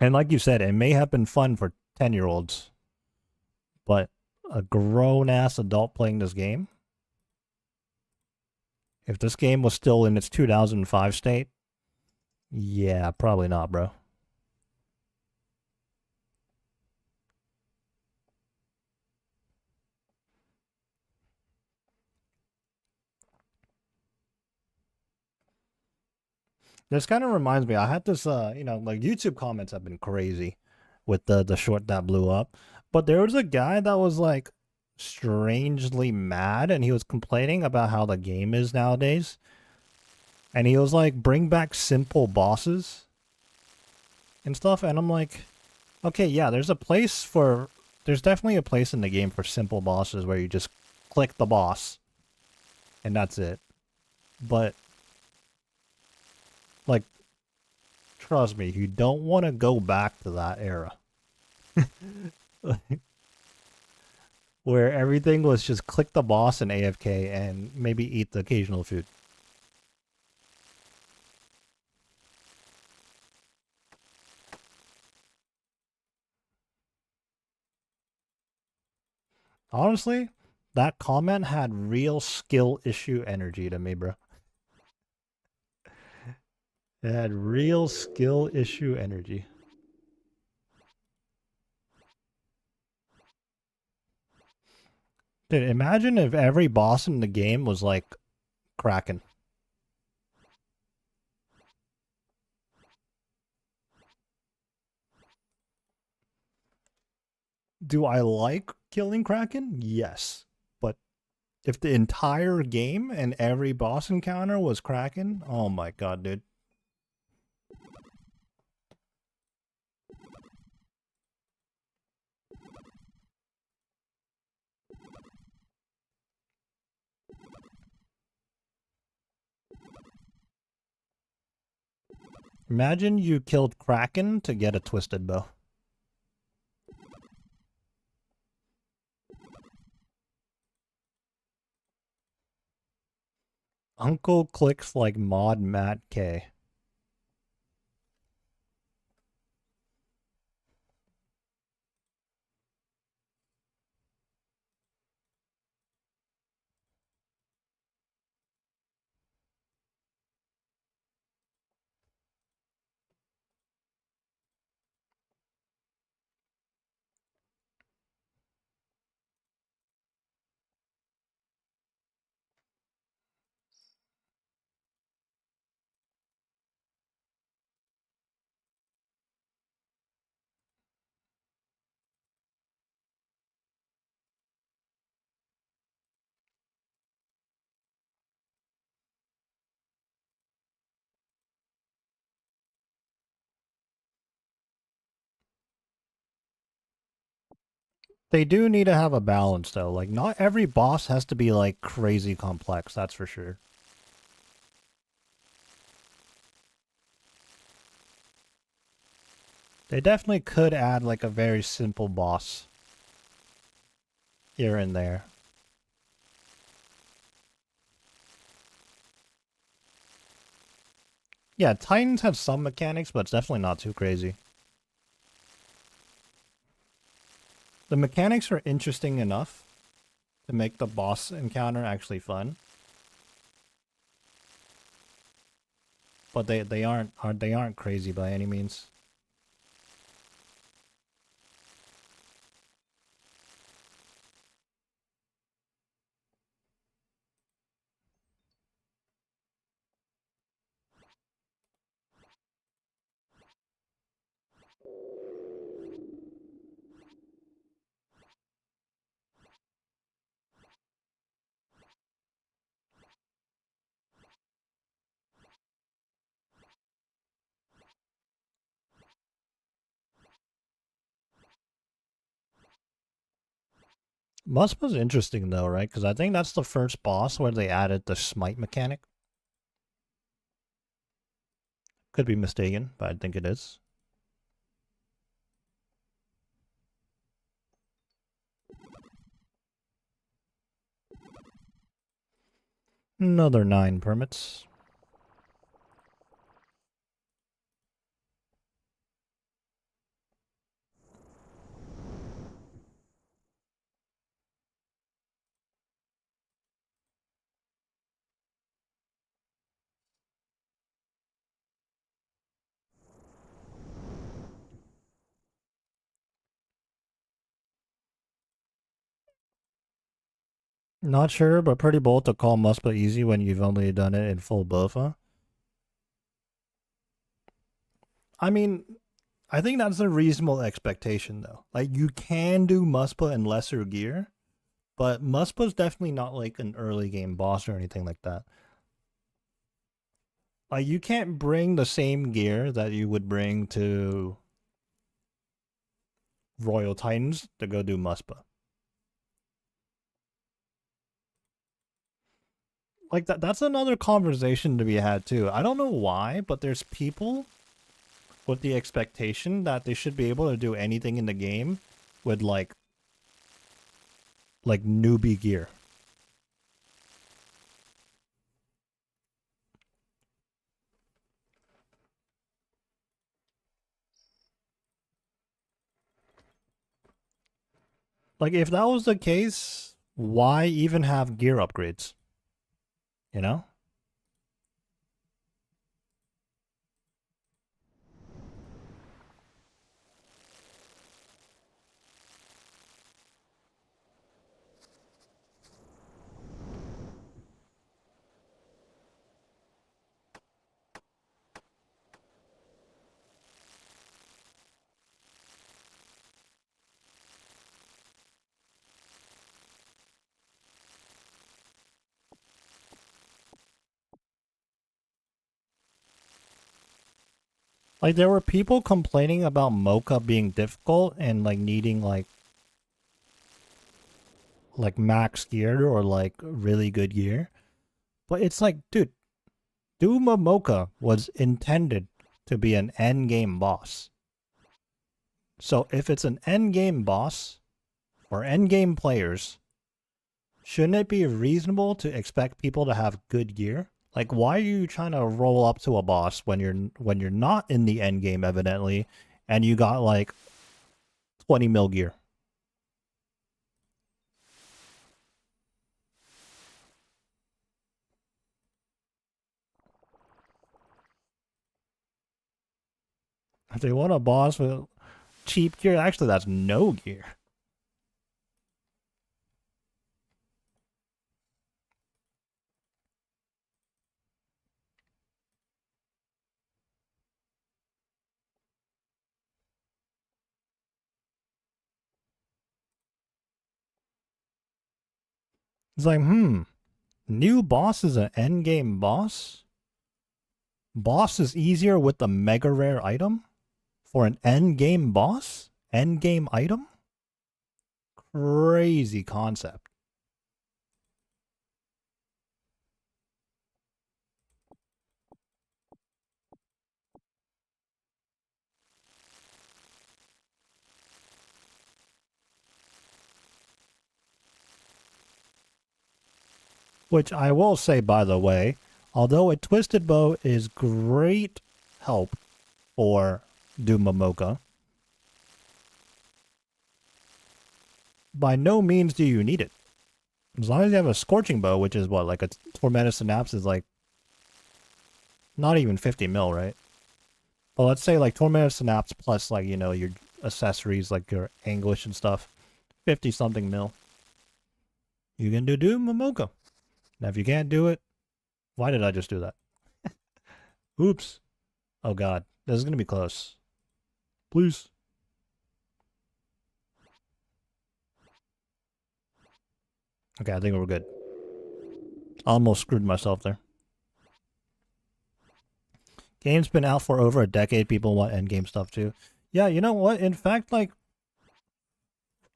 And like you said, it may have been fun for 10-year-olds, but a grown-ass adult playing this game. If this game was still in its 2005 state, yeah, probably not, bro. This kind of reminds me, I had this, like YouTube comments have been crazy with the short that blew up. But there was a guy that was like strangely mad and he was complaining about how the game is nowadays. And he was like, bring back simple bosses and stuff. And I'm like, okay, yeah, there's definitely a place in the game for simple bosses where you just click the boss and that's it. But, like, trust me, you don't want to go back to that era. Where everything was just click the boss and AFK and maybe eat the occasional food. Honestly, that comment had real skill issue energy to me, bro. It had real skill issue energy. Dude, imagine if every boss in the game was like Kraken. Do I like killing Kraken? Yes. But if the entire game and every boss encounter was Kraken, oh my god, dude. Imagine you killed Kraken to get a twisted bow. Uncle clicks like Mod Matt K. They do need to have a balance though. Like not every boss has to be like crazy complex, that's for sure. They definitely could add like a very simple boss here and there. Yeah, Titans have some mechanics, but it's definitely not too crazy. The mechanics are interesting enough to make the boss encounter actually fun. But they aren't crazy by any means. Musk was interesting though, right? Because I think that's the first boss where they added the smite mechanic. Could be mistaken, but I think it is. Another 9 permits. Not sure, but pretty bold to call Muspa easy when you've only done it in full Bofa. I mean, I think that's a reasonable expectation, though. Like, you can do Muspa in lesser gear, but Muspa's definitely not like an early game boss or anything like that. Like, you can't bring the same gear that you would bring to Royal Titans to go do Muspa. Like, that's another conversation to be had, too. I don't know why, but there's people with the expectation that they should be able to do anything in the game with like newbie gear. Like, if that was the case, why even have gear upgrades? You know? Like, there were people complaining about Mocha being difficult and like needing like max gear or like really good gear. But it's like, dude, Doom of Mocha was intended to be an end game boss. So if it's an end game boss for end game players, shouldn't it be reasonable to expect people to have good gear? Like, why are you trying to roll up to a boss when you're not in the end game, evidently, and you got like 20 mil gear? If they want a boss with cheap gear, actually, that's no gear. It's like, new boss is an end game boss. Boss is easier with the mega rare item for an end game boss. End game item. Crazy concept. Which I will say, by the way, although a twisted bow is great help for Dumamoka, by no means do you need it. As long as you have a scorching bow, which is what, like a tormented synapse is like not even 50 mil, right? Well, let's say like tormented synapse plus like, you know, your accessories like your anguish and stuff, 50 something mil. You can do Dumamoka. Now, if you can't do it, why did I just do that? Oops. Oh god, this is gonna be close. Please. Okay, I think we're good. Almost screwed myself there. Game's been out for over a decade. People want endgame stuff too. Yeah, you know what? In fact, like,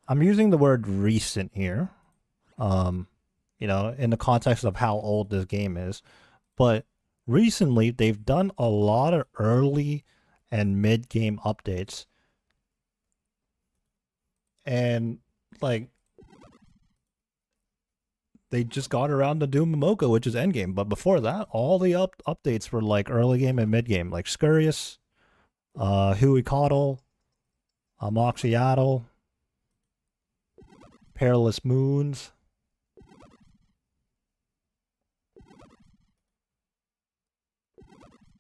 I'm using the word recent here. You know, in the context of how old this game is. But recently, they've done a lot of early and mid-game updates. And, like, they just got around to Doom Mocha, which is endgame. But before that, all the updates were like early game and mid game, like Scurious, Huicoddle, Moxiaddle, Perilous Moons.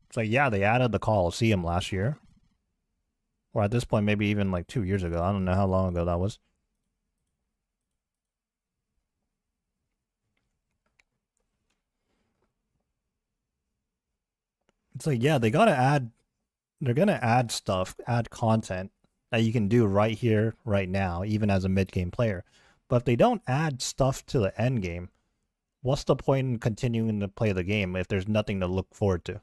It's like, yeah, they added the Coliseum last year. Or at this point, maybe even like 2 years ago. I don't know how long ago that was. It's like, yeah, they're gonna add stuff, add content that you can do right here, right now, even as a mid-game player. But if they don't add stuff to the end game, what's the point in continuing to play the game if there's nothing to look forward to?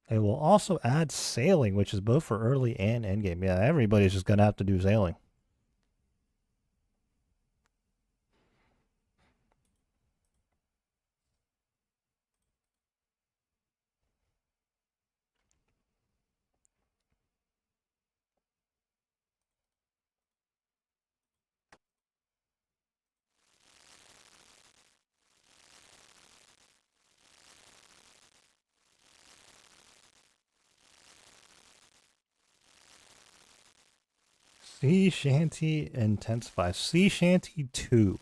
They will also add sailing, which is both for early and end game. Yeah, everybody's just gonna have to do sailing. Sea Shanty Intensify. Sea Shanty 2.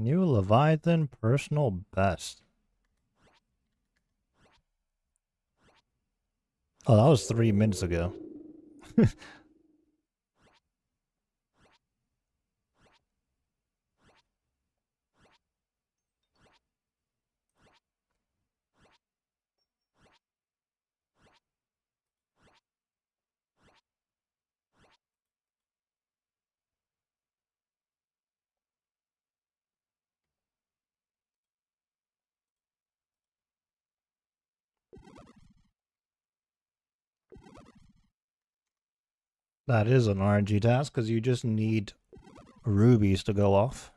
New Leviathan Personal Best. Oh, that was 3 minutes ago. That is an RNG task because you just need rubies to go off.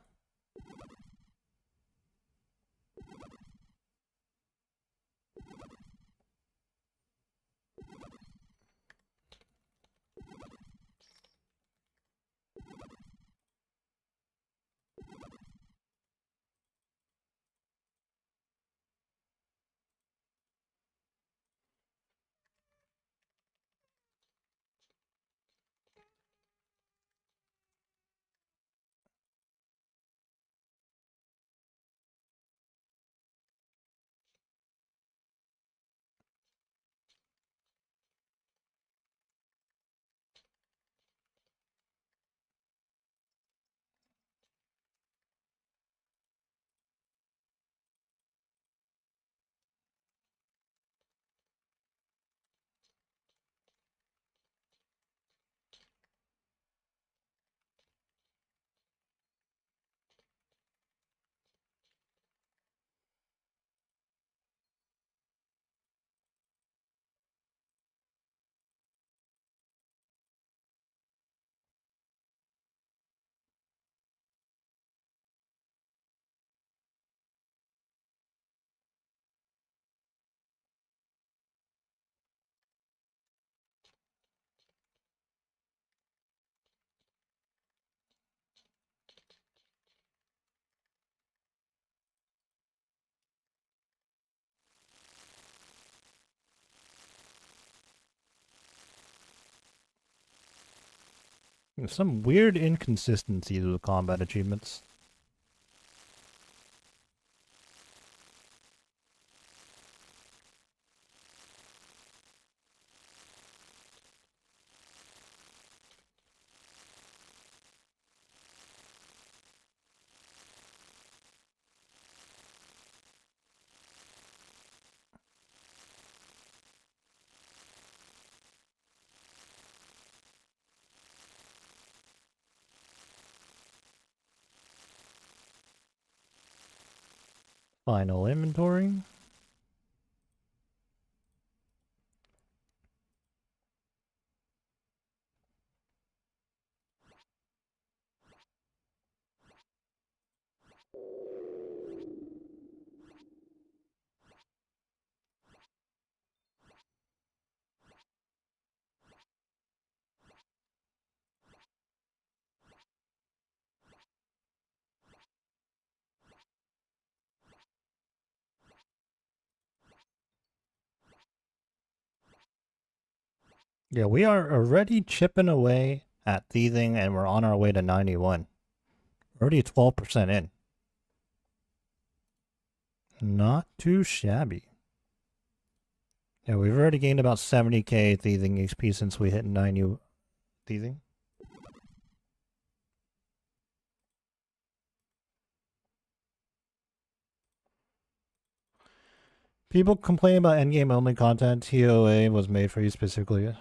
There's some weird inconsistencies with combat achievements. Final inventory. Yeah, we are already chipping away at thieving, and we're on our way to 91. Already 12% in. Not too shabby. Yeah, we've already gained about 70k thieving XP since we hit 90 thieving. People complain about endgame only content. TOA was made for you specifically.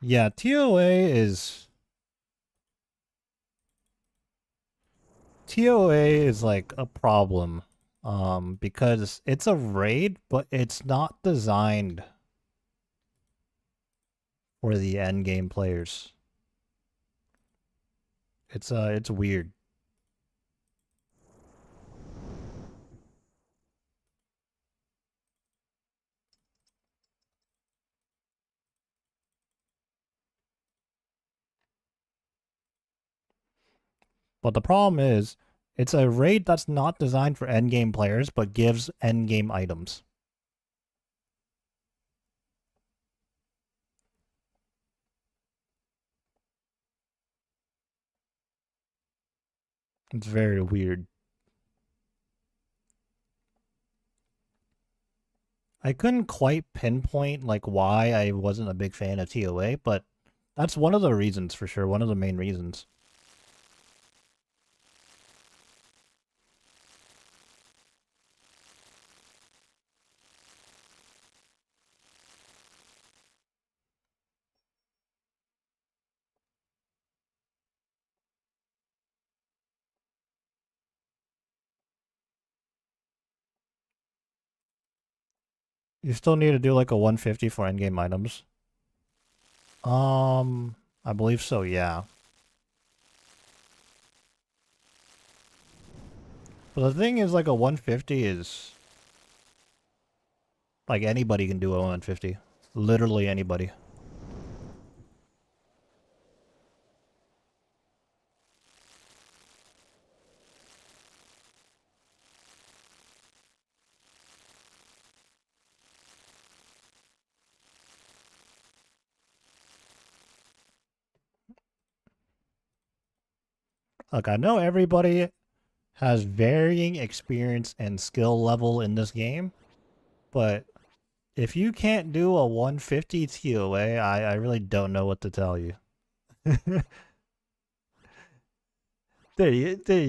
Yeah, TOA is like a problem. Because it's a raid, but it's not designed for the endgame players. It's weird. But the problem is, it's a raid that's not designed for endgame players, but gives endgame items. It's very weird. I couldn't quite pinpoint like why I wasn't a big fan of TOA, but that's one of the reasons for sure, one of the main reasons. You still need to do like a 150 for endgame items. I believe so, yeah. But the thing is, like, a 150 is... Like, anybody can do a 150. Literally anybody. Look, I know everybody has varying experience and skill level in this game, but if you can't do a 150 TOA, I really don't know what to tell you.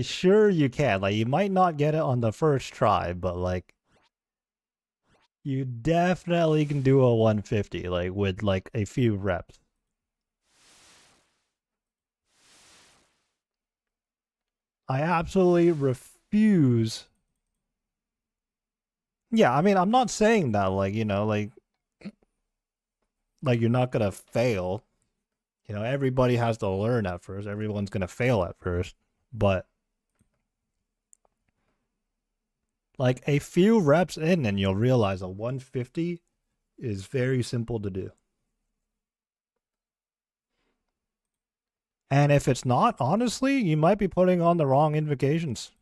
Sure you can. Like, you might not get it on the first try, but like, you definitely can do a 150, like, with like a few reps. I absolutely refuse. Yeah, I mean, I'm not saying that, like, you know, like you're not gonna fail. You know, everybody has to learn at first. Everyone's gonna fail at first, but like a few reps in, and you'll realize a 150 is very simple to do. And if it's not, honestly, you might be putting on the wrong invocations.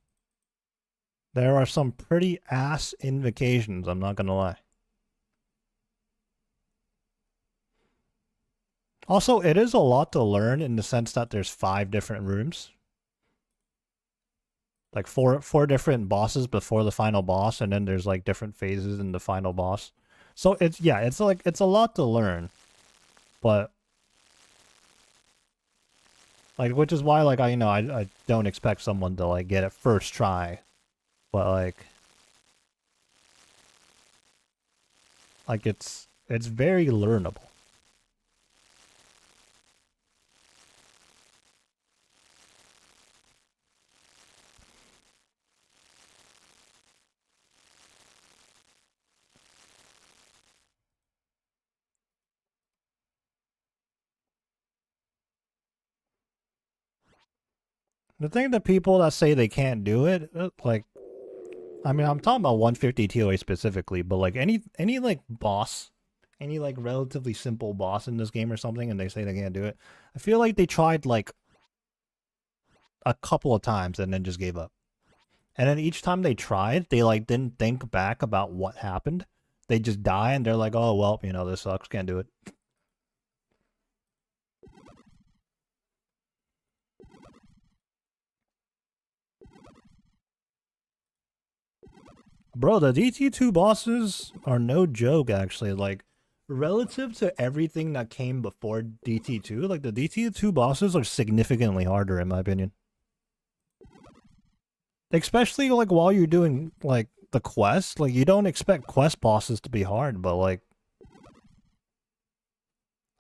There are some pretty ass invocations, I'm not gonna lie. Also, it is a lot to learn in the sense that there's 5 different rooms. Like four different bosses before the final boss, and then there's like different phases in the final boss. So it's it's a lot to learn. But like, which is why, like, I don't expect someone to like get it first try. But like it's very learnable. The thing that people that say they can't do it, like, I mean, I'm talking about 150 TOA specifically, but like any like boss, any like relatively simple boss in this game or something, and they say they can't do it, I feel like they tried like a couple of times and then just gave up. And then each time they tried, they like didn't think back about what happened. They just die and they're like, oh well, you know, this sucks, can't do it. Bro, the DT2 bosses are no joke, actually. Like, relative to everything that came before DT2, like, the DT2 bosses are significantly harder, in my opinion. Especially, like, while you're doing, like, the quest. Like, you don't expect quest bosses to be hard, but, like,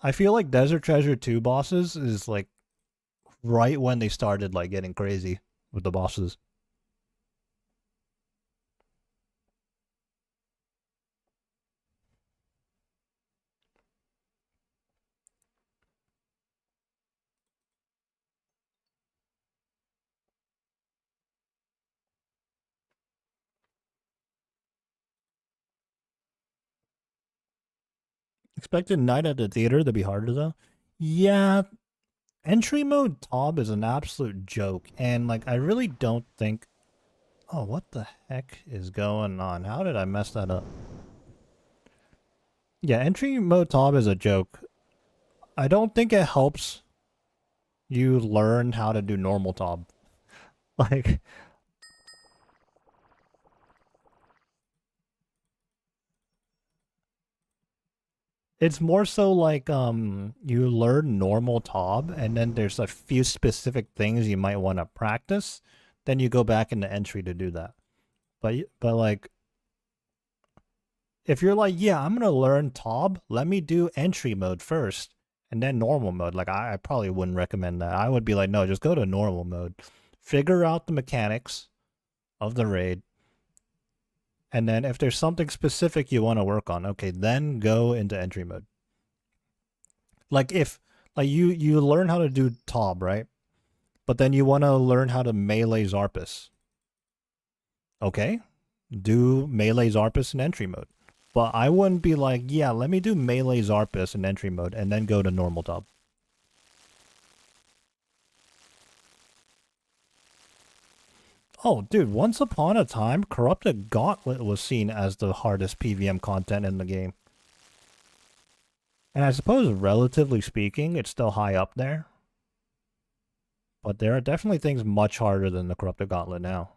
I feel like Desert Treasure 2 bosses is, like, right when they started, like, getting crazy with the bosses. Expected Night at the Theater to be harder, though? Yeah, entry mode Tob is an absolute joke, and like I really don't think. Oh, what the heck is going on? How did I mess that up? Yeah, entry mode Tob is a joke. I don't think it helps you learn how to do normal Tob. Like, it's more so like you learn normal Tob, and then there's a few specific things you might want to practice. Then you go back into entry to do that. But like if you're like, yeah, I'm gonna learn Tob, let me do entry mode first and then normal mode. Like I probably wouldn't recommend that. I would be like, no, just go to normal mode. Figure out the mechanics of the raid. And then if there's something specific you want to work on, okay, then go into entry mode. Like if like you learn how to do Tob, right? But then you want to learn how to melee Zarpus. Okay? Do melee Zarpus in entry mode. But I wouldn't be like, yeah, let me do melee Zarpus in entry mode and then go to normal Tob. Oh, dude, once upon a time, Corrupted Gauntlet was seen as the hardest PVM content in the game. And I suppose, relatively speaking, it's still high up there. But there are definitely things much harder than the Corrupted Gauntlet now.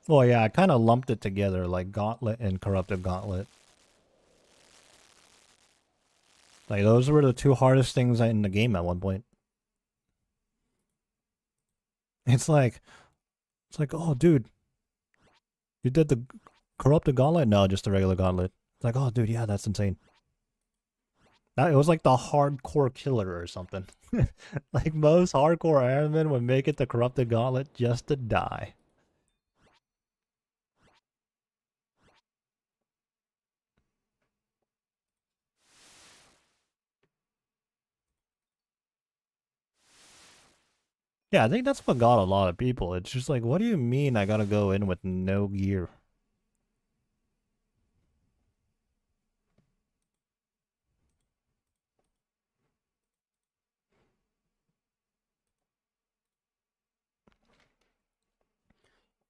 Well, yeah, I kind of lumped it together, like Gauntlet and Corrupted Gauntlet. Like, those were the two hardest things in the game at one point. It's like, oh, dude, you did the Corrupted Gauntlet? No, just the regular Gauntlet. It's like, oh, dude, yeah, that's insane. It was like the hardcore killer or something. Like most hardcore Ironmen would make it the Corrupted Gauntlet just to die. Yeah, I think that's what got a lot of people. It's just like, what do you mean I gotta go in with no gear?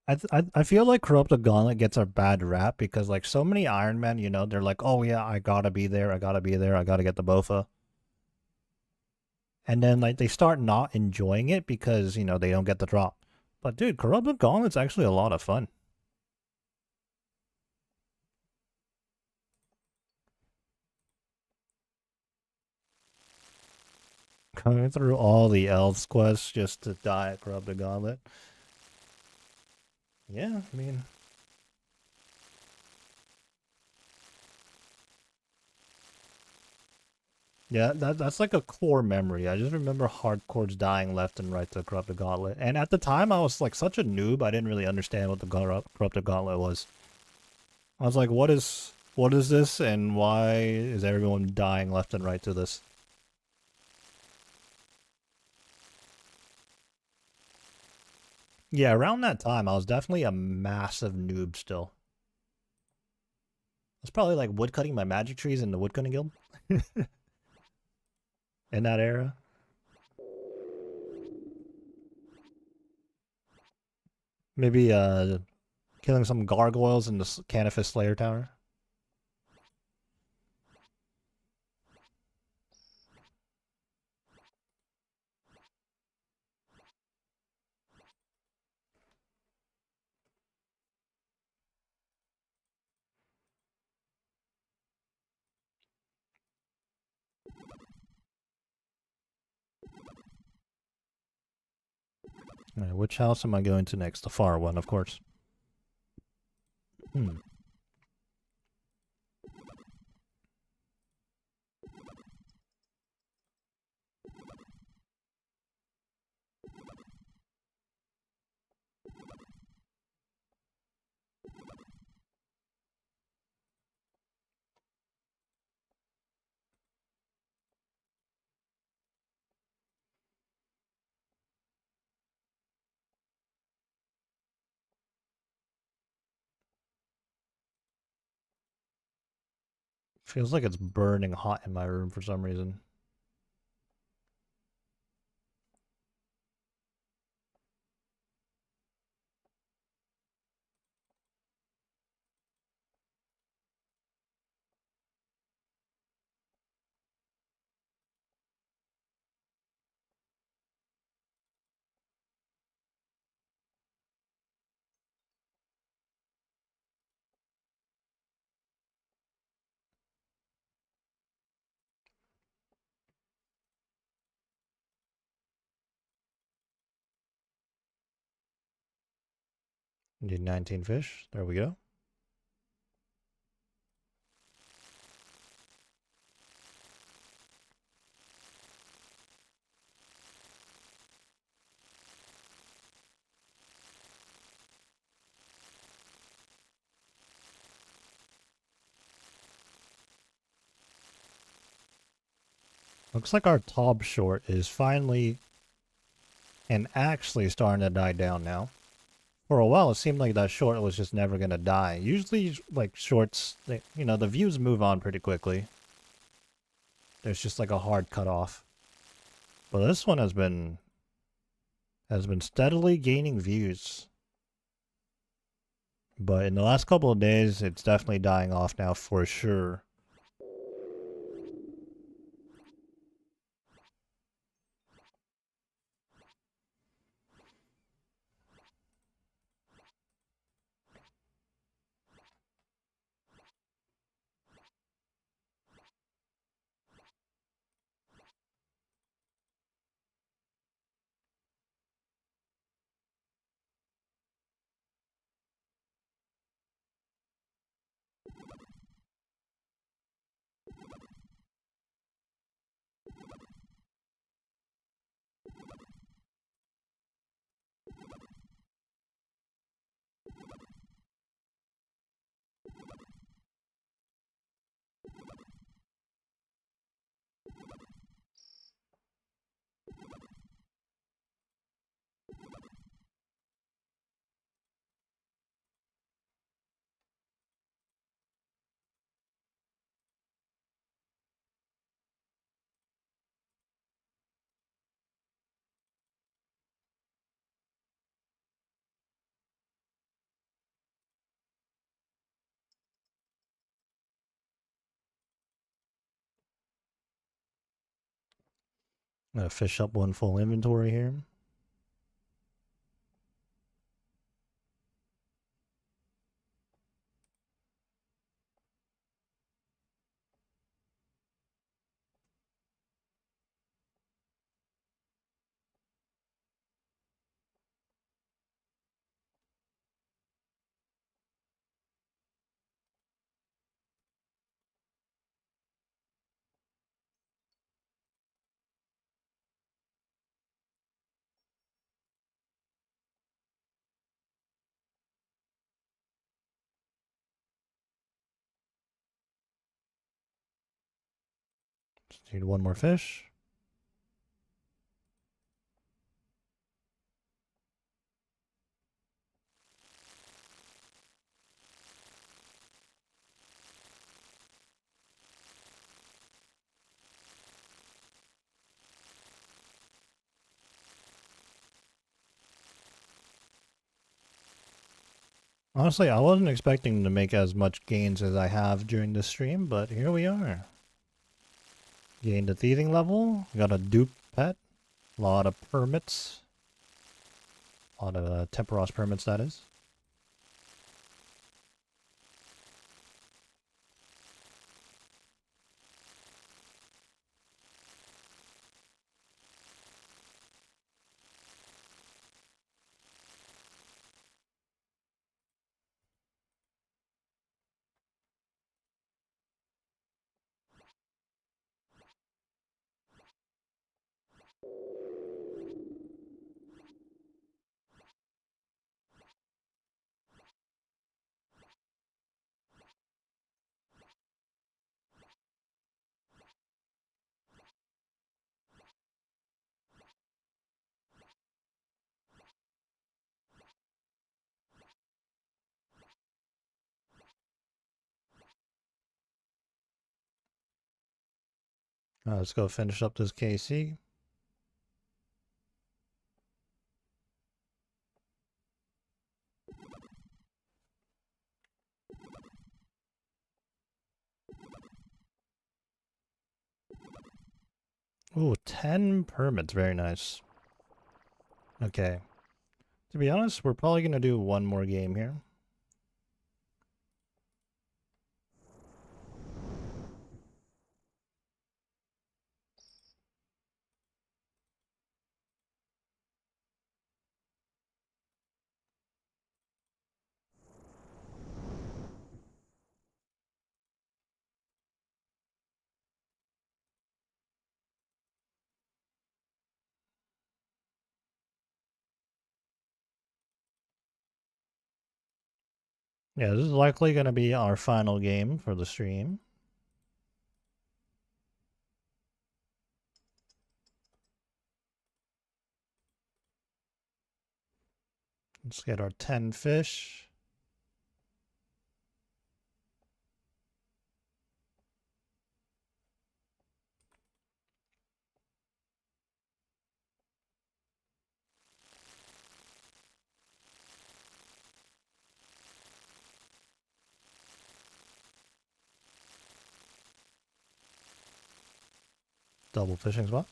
I feel like Corrupted Gauntlet gets a bad rap because like so many Iron Men, you know, they're like, oh yeah, I gotta be there, I gotta be there, I gotta get the Bofa. And then like they start not enjoying it because, you know, they don't get the drop. But dude, Corrupted Gauntlet's actually a lot of fun. Going through all the elves quests just to die at Corrupted Gauntlet. Yeah, I mean, yeah, that's like a core memory. I just remember hardcores dying left and right to Corrupted Gauntlet. And at the time, I was like such a noob, I didn't really understand what the Corrupted Gauntlet was. I was like, what is this, and why is everyone dying left and right to this? Yeah, around that time, I was definitely a massive noob still. I was probably like woodcutting my magic trees in the woodcutting guild in that era. Maybe killing some gargoyles in the Canifis Slayer Tower. Alright, which house am I going to next? The far one, of course. Hmm. Feels like it's burning hot in my room for some reason. Need 19 fish. There we go. Looks like our top short is finally and actually starting to die down now. For a while, it seemed like that short was just never going to die. Usually, like, shorts, you know, the views move on pretty quickly. There's just like a hard cutoff. But this one has been steadily gaining views. But in the last couple of days, it's definitely dying off now for sure. I'm gonna fish up one full inventory here. Just need one more fish. Honestly, I wasn't expecting to make as much gains as I have during this stream, but here we are. Gained a thieving level, got a dupe pet, a lot of permits. A lot of Tempoross permits, that is. Let's go finish up this KC. Ooh, 10 permits, very nice. Okay. To be honest, we're probably going to do one more game here. Yeah, this is likely going to be our final game for the stream. Let's get our 10 fish. Double fishing spot.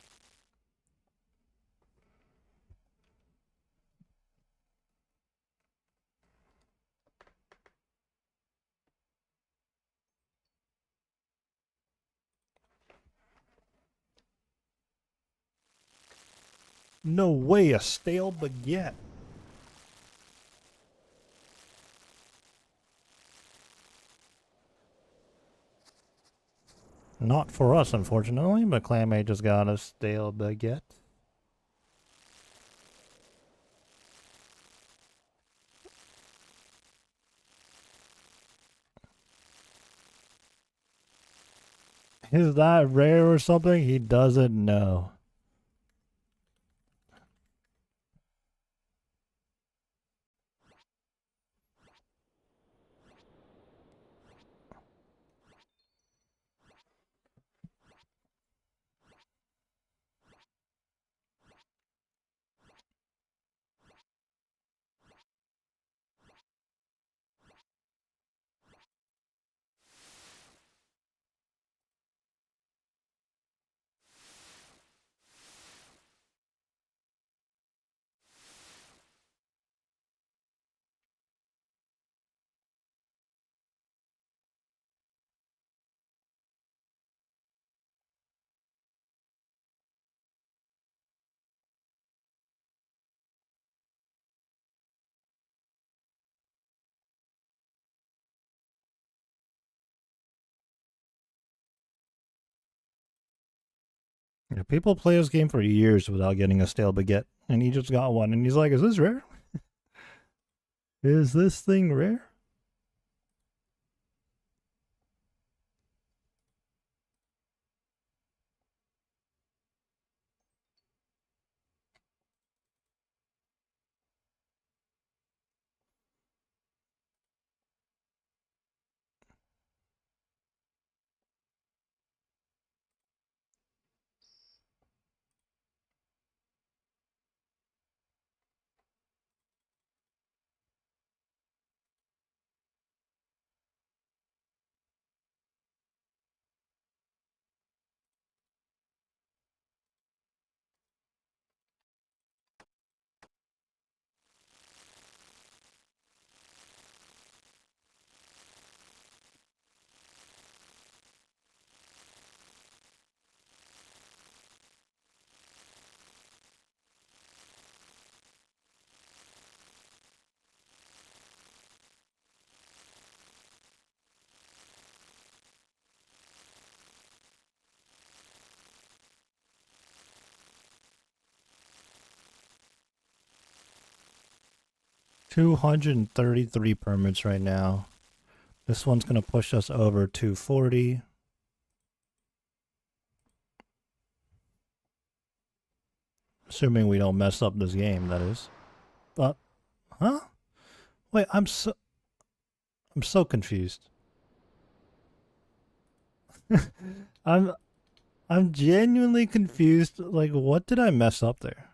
No way, a stale baguette. Not for us, unfortunately, but Clammate just got a stale baguette. Is that rare or something? He doesn't know. Yeah, people play this game for years without getting a stale baguette, and he just got one, and he's like, is this rare? Is this thing rare? 233 permits right now. This one's going to push us over 240. Assuming we don't mess up this game, that is. Huh? Wait, I'm so confused. I'm genuinely confused. Like, what did I mess up there?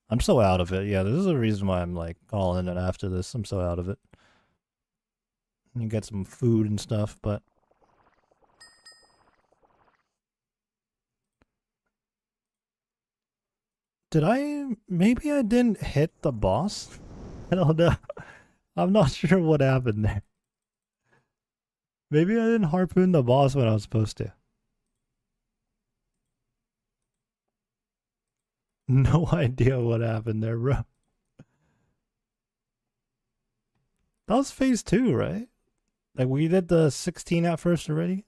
I'm so out of it. Yeah, this is the reason why I'm like calling it after this. I'm so out of it. You get some food and stuff, but maybe I didn't hit the boss? I don't know. I'm not sure what happened there. Maybe I didn't harpoon the boss when I was supposed to. No idea what happened there, bro. That was phase 2, right? Like, we did the 16 at first already?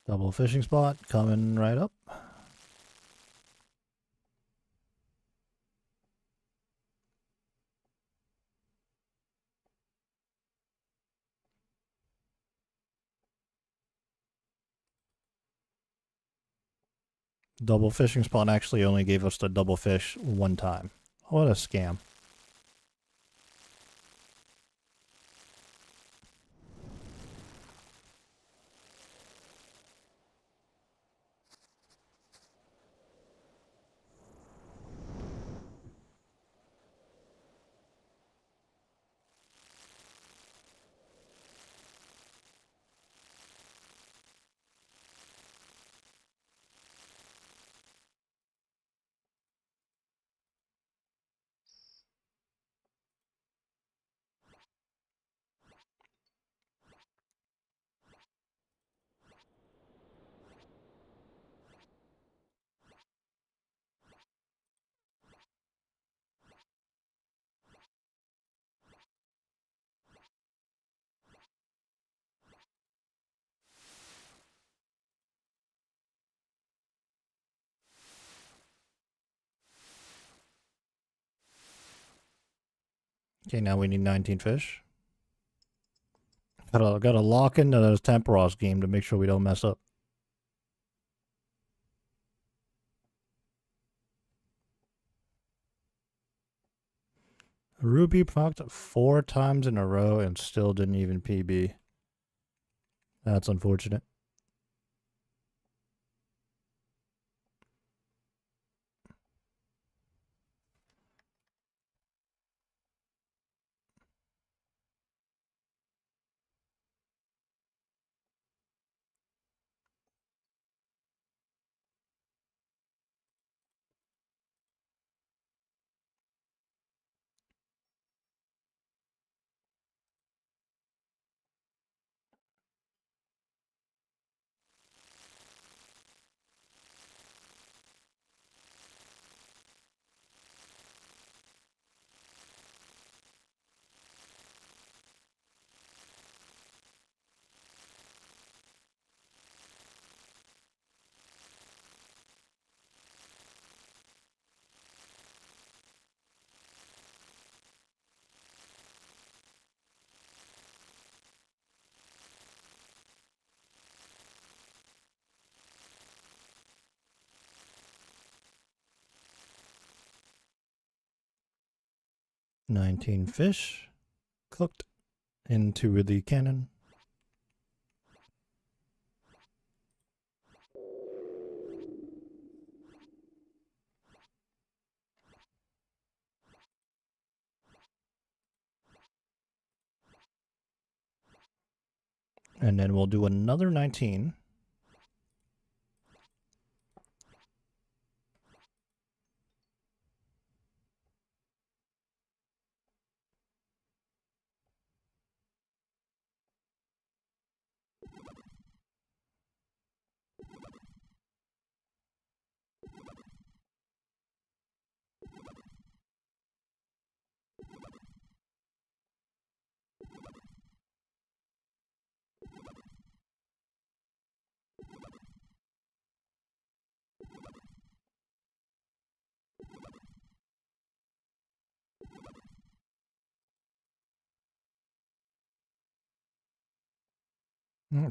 Double fishing spot coming right up. Double fishing spot actually only gave us the double fish one time. What a scam. Okay, now we need 19 fish. Gotta lock into those Tempoross game to make sure we don't mess up. Ruby procced 4 times in a row and still didn't even PB. That's unfortunate. $19 fish cooked into the cannon. And then we'll do another 19.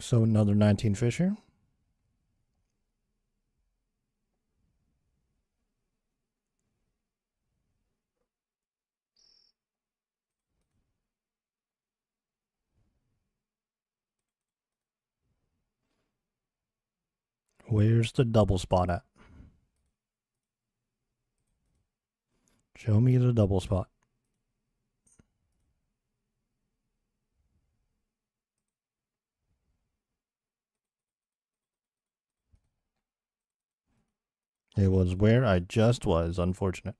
So another 19 fish here. Where's the double spot at? Show me the double spot. It was where I just was, unfortunate.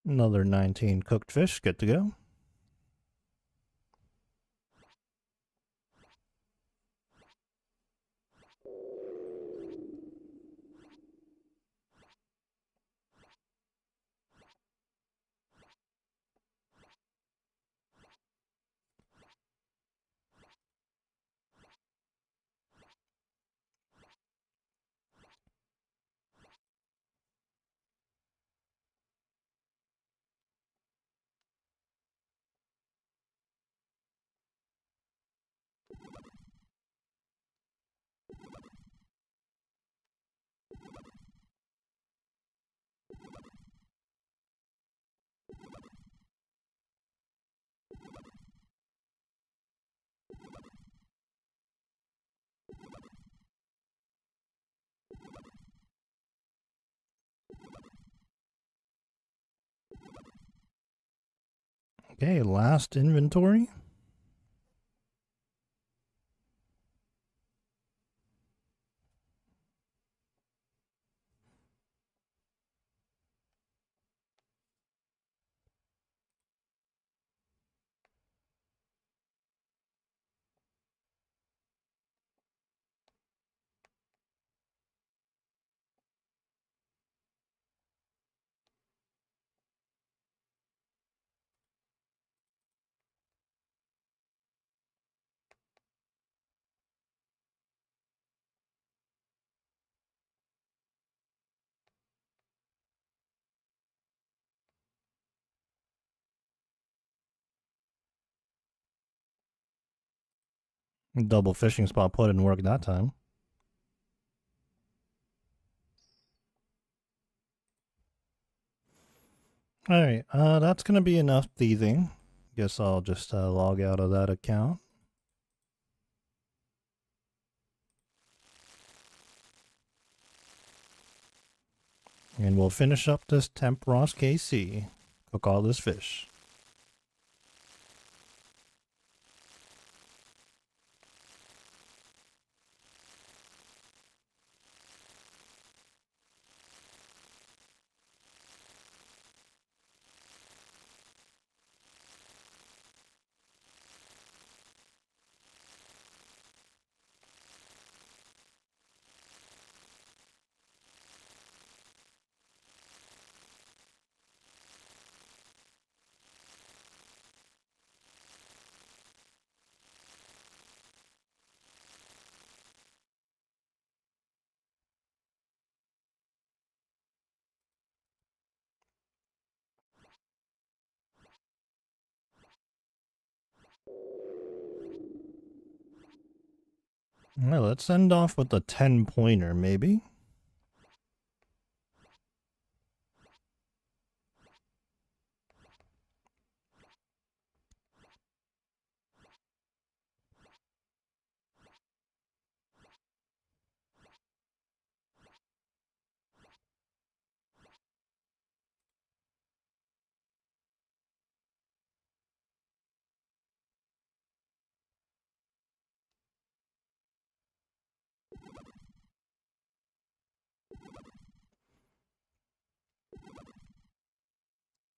Another 19 cooked fish, good to go. Okay, last inventory. Double fishing spot put in work that time. Alright, that's gonna be enough thieving. Guess I'll just log out of that account. And we'll finish up this Tempoross KC. Cook all this fish. Well, let's end off with a 10-pointer, maybe.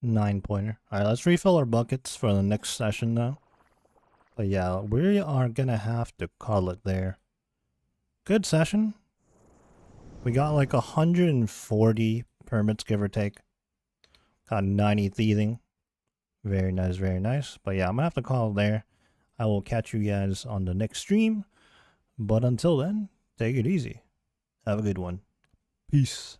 Nine-pointer. Alright, let's refill our buckets for the next session now. But yeah, we are gonna have to call it there. Good session. We got like 140 permits, give or take. Got 90 thieving. Very nice, very nice. But yeah, I'm gonna have to call it there. I will catch you guys on the next stream. But until then, take it easy. Have a good one. Peace.